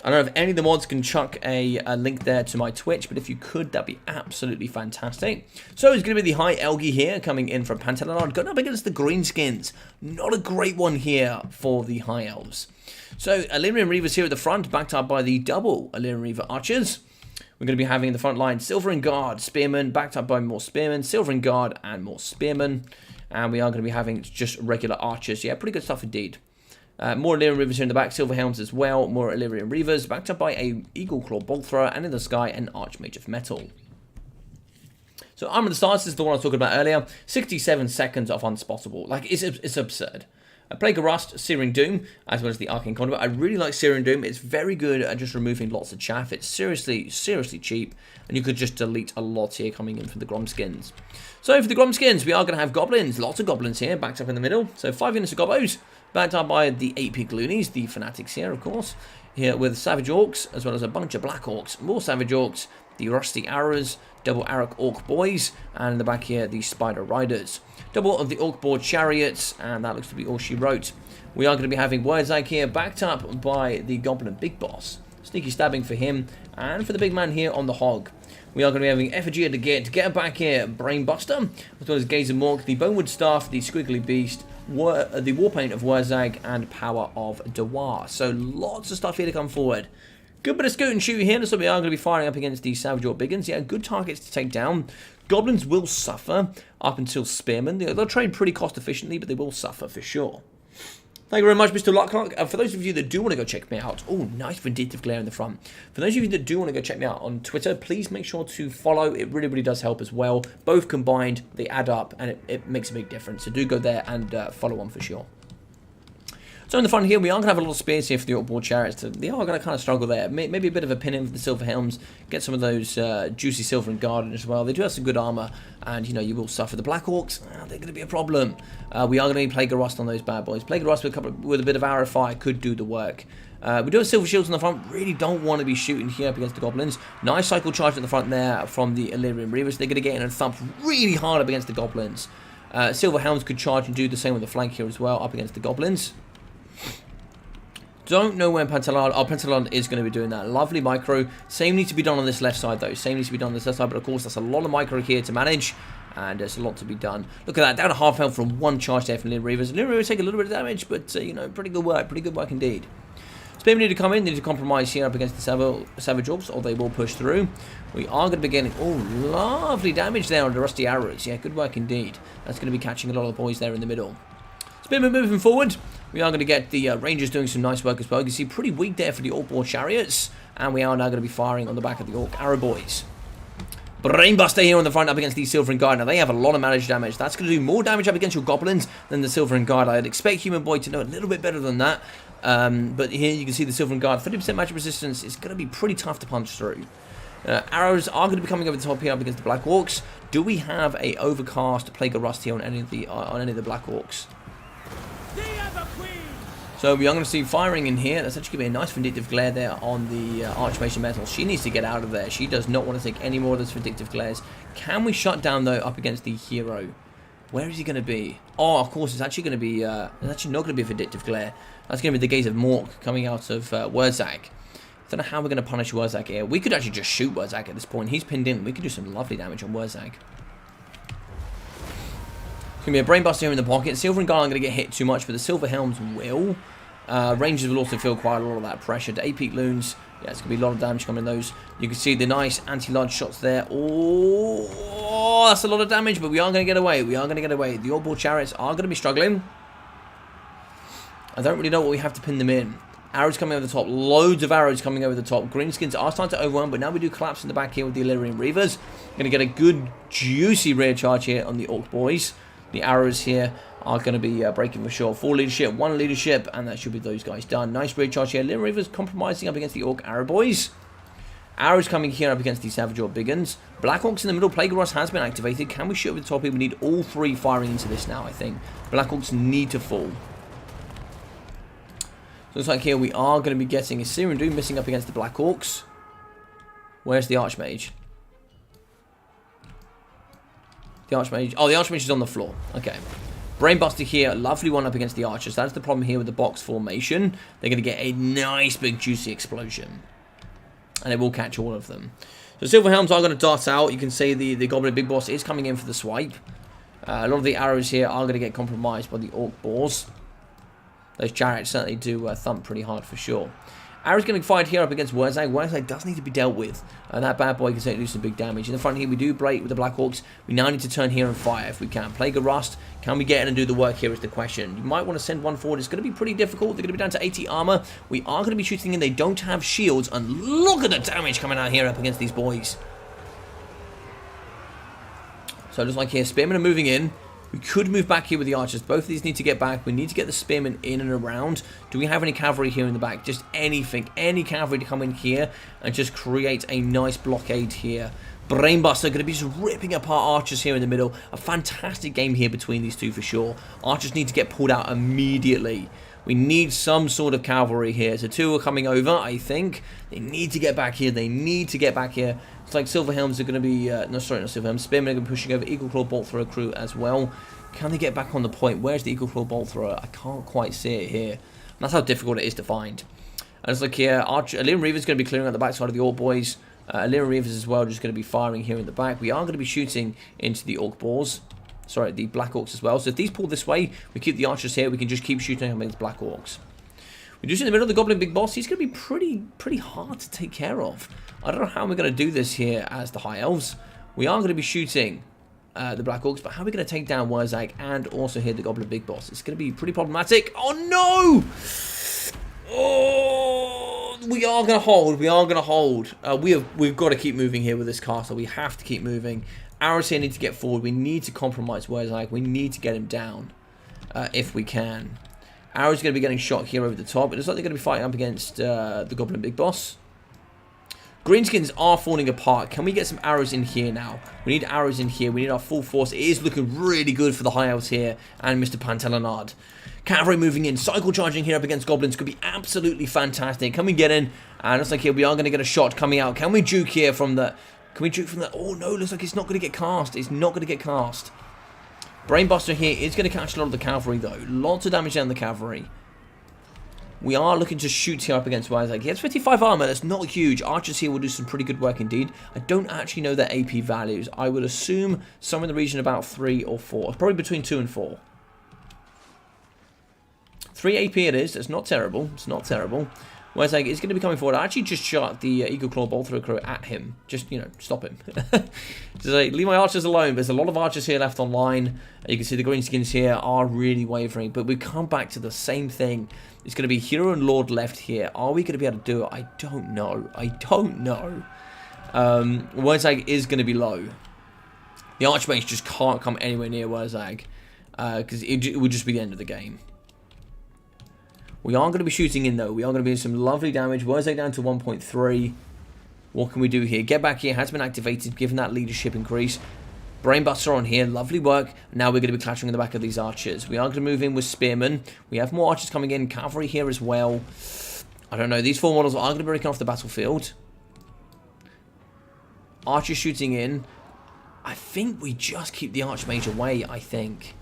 S1: I don't know if any of the mods can chuck a link there to my Twitch, but if you could, that'd be absolutely fantastic. So it's going to be the High Elgi here, coming in from Pantalon, going up against the Greenskins. Not a great one here for the High Elves. So Illyrian Reavers here at the front, backed up by the double Illyrian Reaver Archers. We're going to be having in the front line Silvering Guard, Spearmen, backed up by more Spearmen, Silvering Guard, and more Spearmen. And we are going to be having just regular Archers. Yeah, pretty good stuff indeed. More Illyrian Reavers here in the back, Silver Helms as well, more Illyrian Reavers, backed up by a Eagle Claw Bolt Thrower, and in the sky, an Archmage of Metal. So Armor of the Stars is the one I was talking about earlier, 67 seconds of Unspottable. Like, it's absurd. Plague of Rust, Searing Doom, as well as the Arcane Conduit. I really like Searing Doom. It's very good at just removing lots of chaff. It's seriously cheap, and you could just delete a lot here coming in from the Gromskins. So for the Gromskins, we are going to have Goblins. Lots of Goblins here, backed up in the middle. So 5 units of Gobbos, backed up by the 8 Pig Loonies, the Fanatics here, of course. Here with Savage Orcs, as well as a bunch of Black Orcs. More Savage Orcs, the Rusty Arrows, double Arak Orc Boys, and in the back here, the Spider Riders. Double of the Orc Board Chariots, and that looks to be all she wrote. We are going to be having Wurdzag here, backed up by the Goblin Big Boss. Sneaky stabbing for him, and for the big man here on the Hog. We are going to be having Effigy to get back here, Brainbuster, as well as Gazer Mork, the Bonewood Staff, the Squiggly Beast, the Warpaint of Wurdzag, and Power of Dewar. So lots of stuff here to come forward. Good bit of scoot and shoot here, so we are going to be firing up against the Savage Orc Biggins. Yeah, good targets to take down. Goblins will suffer up until Spearmen. They'll trade pretty cost efficiently, but they will suffer for sure. Thank you very much, Mr. Locklock. For those of you that do want to go check me out, oh, nice Vindictive Glare in the front. For those of you that do want to go check me out on Twitter, please make sure to follow. It really does help as well. Both combined, they add up, and it makes a big difference. So do go there and follow on for sure. So in the front here, we are going to have a lot of spears here for the Orc-Board Chariots. They are going to kind of struggle there. Maybe a bit of a pin in for the Silver Helms. Get some of those juicy Silver and Guardian as well. They do have some good armor, and you know you will suffer. The Black Orcs, they're going to be a problem. We are going to need Plague of Rust on those bad boys. Plague of Rust with a bit of Arrow Fire could do the work. We do have Silver Shields on the front. Really don't want to be shooting here up against the Goblins. Nice cycle charge at the front there from the Illyrian Reavers. They're going to get in and thump really hard up against the Goblins. Silver Helms could charge and do the same with the flank here as well up against the Goblins. Don't know when Pantalon... Oh, Pantalon is going to be doing that. Lovely micro. Same needs to be done on this left side, though. Same needs to be done on this left side, but of course, that's a lot of micro here to manage. and there's a lot to be done. Look at that, down to half health from one charge there from Lynn Reavers. Lynn Reavers take a little bit of damage, but, you know, pretty good work indeed. Spearmen need to come in, need to compromise here up against the Savage Orbs, or they will push through. We are going to be getting, oh, lovely damage there on the Rusty Arrows. Yeah, good work indeed. That's going to be catching a lot of the boys there in the middle. Spearmen moving forward. We are going to get the Rangers doing some nice work as well. You can see pretty weak there for the Orc-Boar Chariots. And we are now going to be firing on the back of the Orc Arrow Boys. Brainbuster here on the front up against the Silver and Guard. Now, they have a lot of managed damage. That's going to do more damage up against your Goblins than the Silver and Guard. I'd expect Human Boy to know a little bit better than that. But here you can see the Silver and Guard. 30% magic resistance is going to be pretty tough to punch through. Arrows are going to be coming over the top here up against the Black Orcs. Do we have a overcast Plague of Rust here on any of the Black Orcs? So we are going to see firing in here. That's actually going to be a nice Vindictive Glare there on the Archmage Metal. She needs to get out of there. She does not want to take any more of those Vindictive Glares. Can we shut down, though, up against the hero? Where is he going to be? Oh, of course, it's actually going to be... it's actually not going to be a Vindictive Glare. That's going to be the Gaze of Mork coming out of Wurzag. I don't know how we're going to punish Wurzag here. We could actually just shoot Wurzag at this point. He's pinned in. We could do some lovely damage on Wurzag. It's going to be a Brainbuster here in the pocket. Silver and Guard aren't going to get hit too much, but the Silver Helms will. Rangers will also feel quite a lot of that pressure. The 8-peak Loons, yeah, it's going to be a lot of damage coming in those. You can see the nice anti-large shots there. Oh, that's a lot of damage, but we are going to get away. We are going to get away. The Orc-Boar Chariots are going to be struggling. I don't really know what we have to pin them in. Arrows coming over the top. Loads of arrows coming over the top. Greenskins are starting to overwhelm, but now we do collapse in the back here with the Illyrian Reavers. Going to get a good, juicy rear charge here on the Orc Boys. The arrows here are going to be breaking for sure. 4 leadership, 1 leadership, and that should be those guys done. Nice rear charge here. Illyrian Reavers compromising up against the Orc Arrow Boys. Arrows coming here up against the Savage Orc Biggins. Black Orcs in the middle. Plague of Rust has been activated. Can we shoot over the top here? We need all 3 firing into this now, I think. Black Orcs need to fall. So looks like here we are going to be getting a Syrian Doom missing up against the Black Orcs. Where's the Archmage? The Archmage... Oh, the Archmage is on the floor. Okay. Brainbuster here. Lovely one up against the Archers. That's the problem here with the box formation. They're going to get a nice big juicy explosion. And it will catch all of them. So Silver Helms are going to dart out. You can see the Goblin Big Boss is coming in for the swipe. A lot of the arrows here are going to get compromised by the Orc Boars. Those Chariots certainly do thump pretty hard for sure. Arrow's getting fired here up against Wurzag. Wurzag does need to be dealt with. That bad boy can certainly do some big damage. In the front here, we do break with the Black Orcs. We now need to turn here and fire if we can. Plague of Rust, can we get in and do the work here is the question. You might want to send one forward. It's going to be pretty difficult. They're going to be down to 80 armor. We are going to be shooting in. They don't have shields. And look at the damage coming out here up against these boys. So just like here, Spearmen are moving in. We could move back here with the Archers. Both of these need to get back. We need to get the Spearmen in and around. Do we have any cavalry here in the back? Just anything. Any cavalry to come in here and just create a nice blockade here. Brainbuster going to be just ripping apart Archers here in the middle. A fantastic game here between these two for sure. Archers need to get pulled out immediately. We need some sort of cavalry here. So 2 are coming over, I think. They need to get back here. They need to get back here. It's like Silver Helms are going to be... no, sorry, not Silver Helms. Spearmen are going to be pushing over Eagle Claw Bolt Thrower crew as well. Can they get back on the point? Where's the Eagle Claw Bolt Thrower? I can't quite see it here. And that's how difficult it is to find. And it's like here, Illyrian Reavers going to be clearing out the backside of the Orc Boys. Illyrian Reavers as well, just going to be firing here in the back. We are going to be shooting into the Orc Boars. Sorry, the Black Orcs as well. So if these pull this way, we keep the Archers here. We can just keep shooting against Black Orcs. We do see in the middle of the Goblin Big Boss. He's going to be pretty hard to take care of. I don't know how we're going to do this here as the High Elves. We are going to be shooting the Black Orcs, but how are we going to take down Wurzag and also hit the Goblin Big Boss? It's going to be pretty problematic. Oh, no! Oh, we are going to hold. We are going to hold. We've got to keep moving here with this castle. We have to keep moving. Arrows here need to get forward. We need to compromise Wurzag. We need to get him down if we can. Arrows going to be getting shot here over the top. It looks like they're going to be fighting up against the Goblin Big Boss. Greenskins are falling apart. Can we get some arrows in here now? We need arrows in here. We need our full force. It is looking really good for the High Elves here and Mr. Pantelanard. Cavalry moving in. Cycle charging here up against Goblins could be absolutely fantastic. Can we get in? And looks like here we are going to get a shot coming out. Can we juke here from the... Can we juke from the... Oh, no. Looks like it's not going to get cast. It's not going to get cast. Brainbuster here is going to catch a lot of the cavalry, though. Lots of damage down the cavalry. We are looking to shoot here up against WARHAMMER. He has 55 armor. That's not huge. Archers here will do some pretty good work indeed. I don't actually know their AP values. I would assume somewhere in the region about 3 or 4. Probably between 2 and 4. 3 AP it is. It's not terrible. It's not terrible. Whereas like, it's going to be coming forward. I actually just shot the Eagle Claw Bolt Thrower Crow at him. Just, you know, stop him. Just like, leave my archers alone. There's a lot of archers here left online. You can see the greenskins here are really wavering. But we come back to the same thing. It's going to be Hero and Lord left here. Are we going to be able to do it? I don't know. I don't know. Wurzag is going to be low. The Archmage just can't come anywhere near Wurzag. Because it would just be the end of the game. We are going to be shooting in, though. We are going to be doing some lovely damage. Wurzag down to 1.3. What can we do here? Get back here has been activated, given that leadership increase. Brainbuster on here. Lovely work. Now we're going to be clattering in the back of these archers. We are going to move in with Spearmen. We have more archers coming in. Cavalry here as well. I don't know. These 4 models are going to be breaking off the battlefield. Archers shooting in. I think we just keep the Archmage away, I think.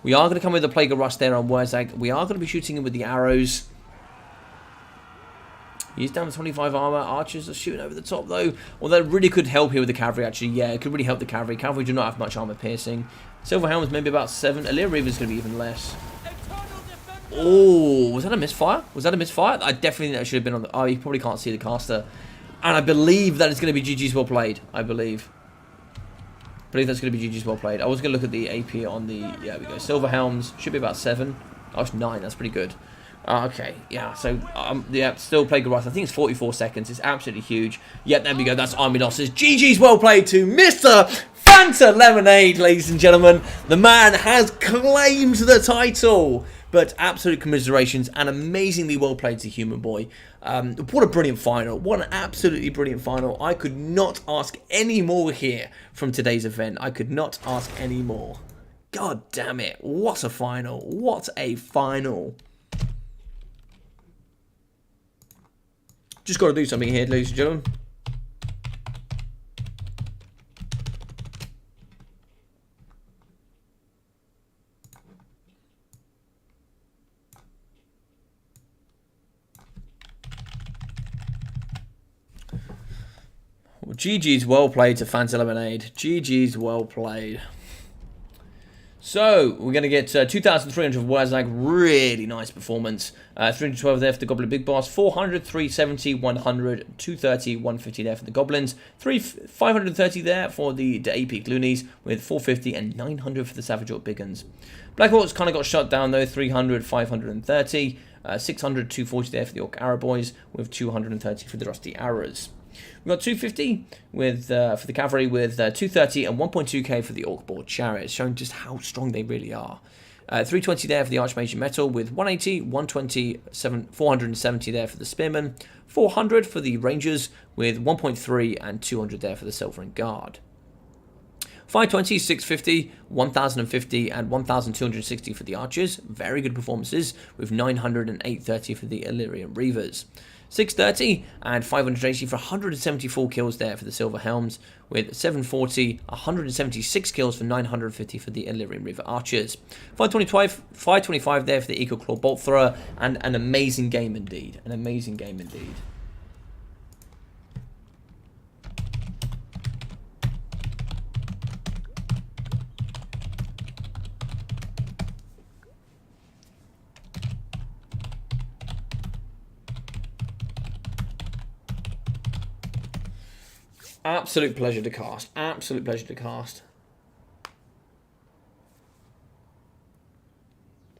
S1: We are going to come with the Plague of Rust there on Wurzag. We are going to be shooting him with the arrows. He's down to 25 armor. Archers are shooting over the top, though. Although it really could help here with the cavalry, actually. Yeah, it could really help the cavalry. Cavalry do not have much armor piercing. Silver Helm's maybe about 7. Illyria Reaver's going to be even less. Oh, was that a misfire? Was that a misfire? I definitely think that should have been on the... Oh, you probably can't see the caster. And I believe that it's going to be GG's well played. I believe that's going to be GG's well played. I was going to look at the AP on the... Yeah, there we go. Silver Helms should be about 7. Oh, it's 9. That's pretty good. Okay, yeah, so, yeah, still Plague of Rust. I think it's 44 seconds. It's absolutely huge. Yeah, there we go. That's army losses. GG's well played to Mr. Fanta Lemonade, ladies and gentlemen. The man has claimed the title. But absolute commiserations and amazingly well played to Human Boy. What a brilliant final. What an absolutely brilliant final. I could not ask any more here from today's event. I could not ask any more. God damn it. What a final. What a final. Just got to do something here, ladies and gentlemen. Well, GG's well played to Fanta Lemonade. GG's well played. So, we're going to get 2,300 of Wurzag. Really nice performance. 312 there for the Goblin Big Boss. 400, 370, 100, 230, 150 there for the Goblins. 530 there for the AP Gloonies, with 450 and 900 for the Savage Orc Big Uns. Black Orcs kind of got shut down though. 300, 530, 600, 240 there for the Orc Arrow Boys, with 230 for the Rusty Arrows. We've got 250 with for the Cavalry, with 230 and 1.2k for the Orc Board Chariots, showing just how strong they really are. 320 there for the Archmage Metal, with 180, 120, 470 there for the Spearmen, 400 for the Rangers, with 1.3 and 200 there for the Silver Guard. 520, 650, 1050 and 1260 for the Archers. Very good performances, with 900 and 830 for the Illyrian Reavers. 630 and 580 for 174 kills there for the Silver Helms, with 740, 176 kills for 950 for the Illyrian Reaver Archers. 525 there for the Eagle Claw Bolt Thrower, and an amazing game indeed. An amazing game indeed. Absolute pleasure to cast. Absolute pleasure to cast.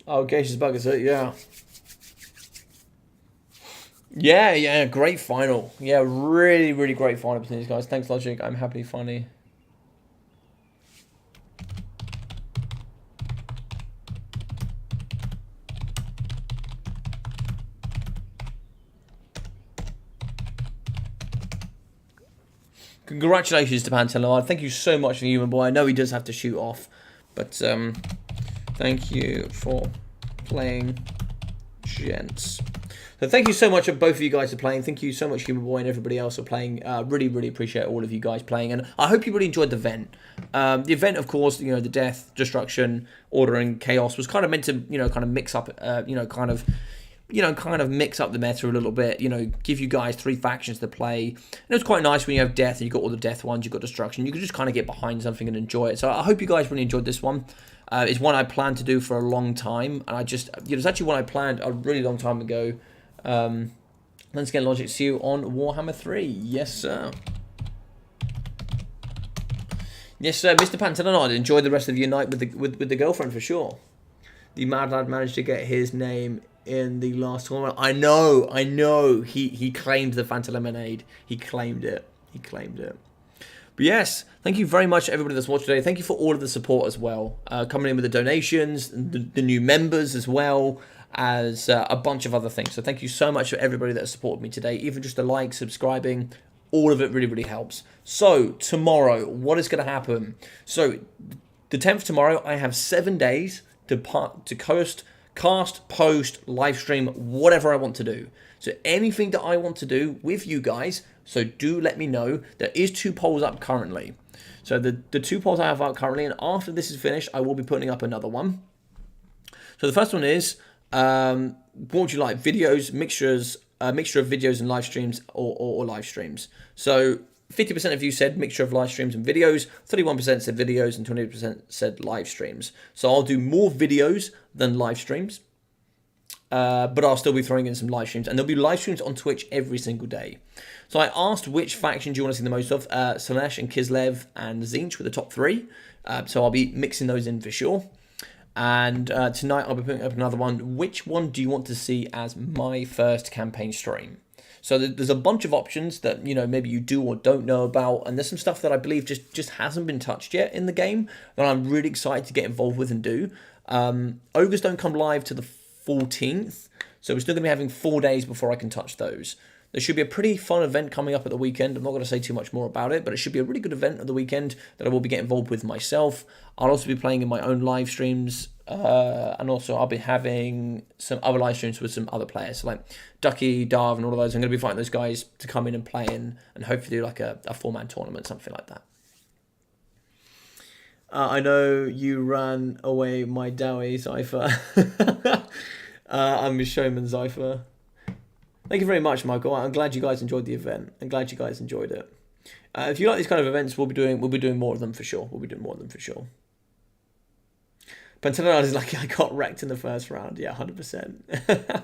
S1: Oh, Geish's Buggers, yeah. Yeah, great final. Yeah, really, really great final between these guys. Thanks, Logic. I'm happy funny. Congratulations to Pantelard. Thank you so much for Human Boy. I know he does have to shoot off, but thank you for playing, gents. So thank you so much of both of you guys for playing. Thank you so much, Human Boy, and everybody else for playing. Really, really appreciate all of you guys playing, and I hope you really enjoyed the event. The event, of course, you know, the death, destruction, order, and chaos was kind of meant to, you know, kind of mix up, you know, kind of you know, kind of mix up the meta a little bit, you know, give you guys 3 factions to play. And it's quite nice when you have death and you've got all the death ones, you've got destruction. You can just kind of get behind something and enjoy it. So I hope you guys really enjoyed this one. It's one I planned to do for a long time. And I just, you know, it's actually one I planned a really long time ago. Let's get Logic. See you on Warhammer 3. Yes, sir. Yes, sir. Mr. Pantalonard, enjoy the rest of your night with the girlfriend for sure. The Mad Lad managed to get his name in the last tournament. I know. He claimed the Fanta Lemonade. He claimed it. But yes, thank you very much to everybody that's watched today. Thank you for all of the support as well. Coming in with the donations, the new members as well as a bunch of other things. So thank you so much for everybody that has supported me today. Even just a like, subscribing, all of it really, really helps. So tomorrow, what is going to happen? So the 10th tomorrow, I have 7 days to cast, post, live stream, whatever I want to do. So anything that I want to do with you guys, so do let me know. There is 2 polls up currently. So the 2 polls I have up currently, and after this is finished, I will be putting up another one. So the first one is, what would you like? Videos, mixture of videos and live streams, or live streams. So 50% of you said mixture of live streams and videos, 31% said videos, and 20% said live streams. So I'll do more videos than live streams, but I'll still be throwing in some live streams, and there'll be live streams on Twitch every single day. So I asked which faction do you want to see the most of. Slanesh and Kislev and Zinch were the top 3, so I'll be mixing those in for sure. And tonight I'll be putting up another one. Which one do you want to see as my first campaign stream? So there's a bunch of options that, you know, maybe you do or don't know about, and there's some stuff that I believe just hasn't been touched yet in the game that I'm really excited to get involved with and do. Ogres don't come live to the 14th, so we're still going to be having 4 days before I can touch those. There should be a pretty fun event coming up at the weekend. I'm not going to say too much more about it, but it should be a really good event at the weekend that I will be getting involved with myself. I'll also be playing in my own live streams, and also I'll be having some other live streams with some other players, so like Ducky, Darv, and all of those. I'm going to be fighting those guys to come in and play in, and hopefully do like a 4-man tournament, something like that. I know you ran away my Dowie, Cypher. I'm a showman, Cypher. Thank you very much, Michael. I'm glad you guys enjoyed the event. I'm glad you guys enjoyed it. If you like these kind of events, we'll be doing more of them for sure. Pantanal is like, I got wrecked in the first round. Yeah, 100%.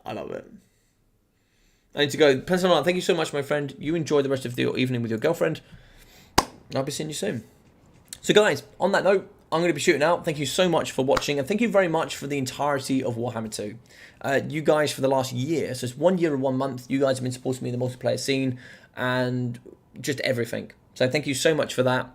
S1: I love it. I need to go. Pantanal, thank you so much, my friend. You enjoy the rest of the evening with your girlfriend. I'll be seeing you soon. So guys, on that note, I'm going to be shooting out. Thank you so much for watching, and thank you very much for the entirety of Warhammer 2. You guys, for the last year, so it's 1 year and 1 month, you guys have been supporting me in the multiplayer scene, and just everything. So thank you so much for that.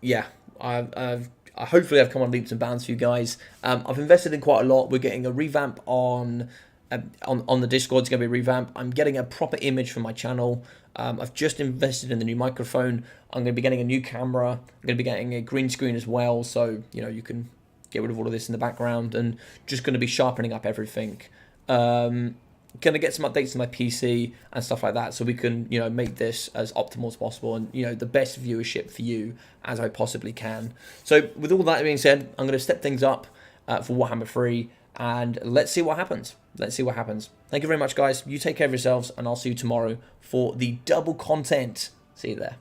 S1: Yeah, hopefully I've come on leaps and bounds for you guys. I've invested in quite a lot. We're getting a revamp on the Discord. It's going to be a revamp. I'm getting a proper image for my channel. I've just invested in the new microphone. I'm going to be getting a new camera. I'm going to be getting a green screen as well, so you know you can get rid of all of this in the background, and just going to be sharpening up everything. Going to get some updates to my PC and stuff like that, so we can, you know, make this as optimal as possible, and you know, the best viewership for you as I possibly can. So with all that being said, I'm going to step things up for Warhammer 3, and let's see what happens. Thank you very much, guys. You take care of yourselves, and I'll see you tomorrow for the double content. See you there.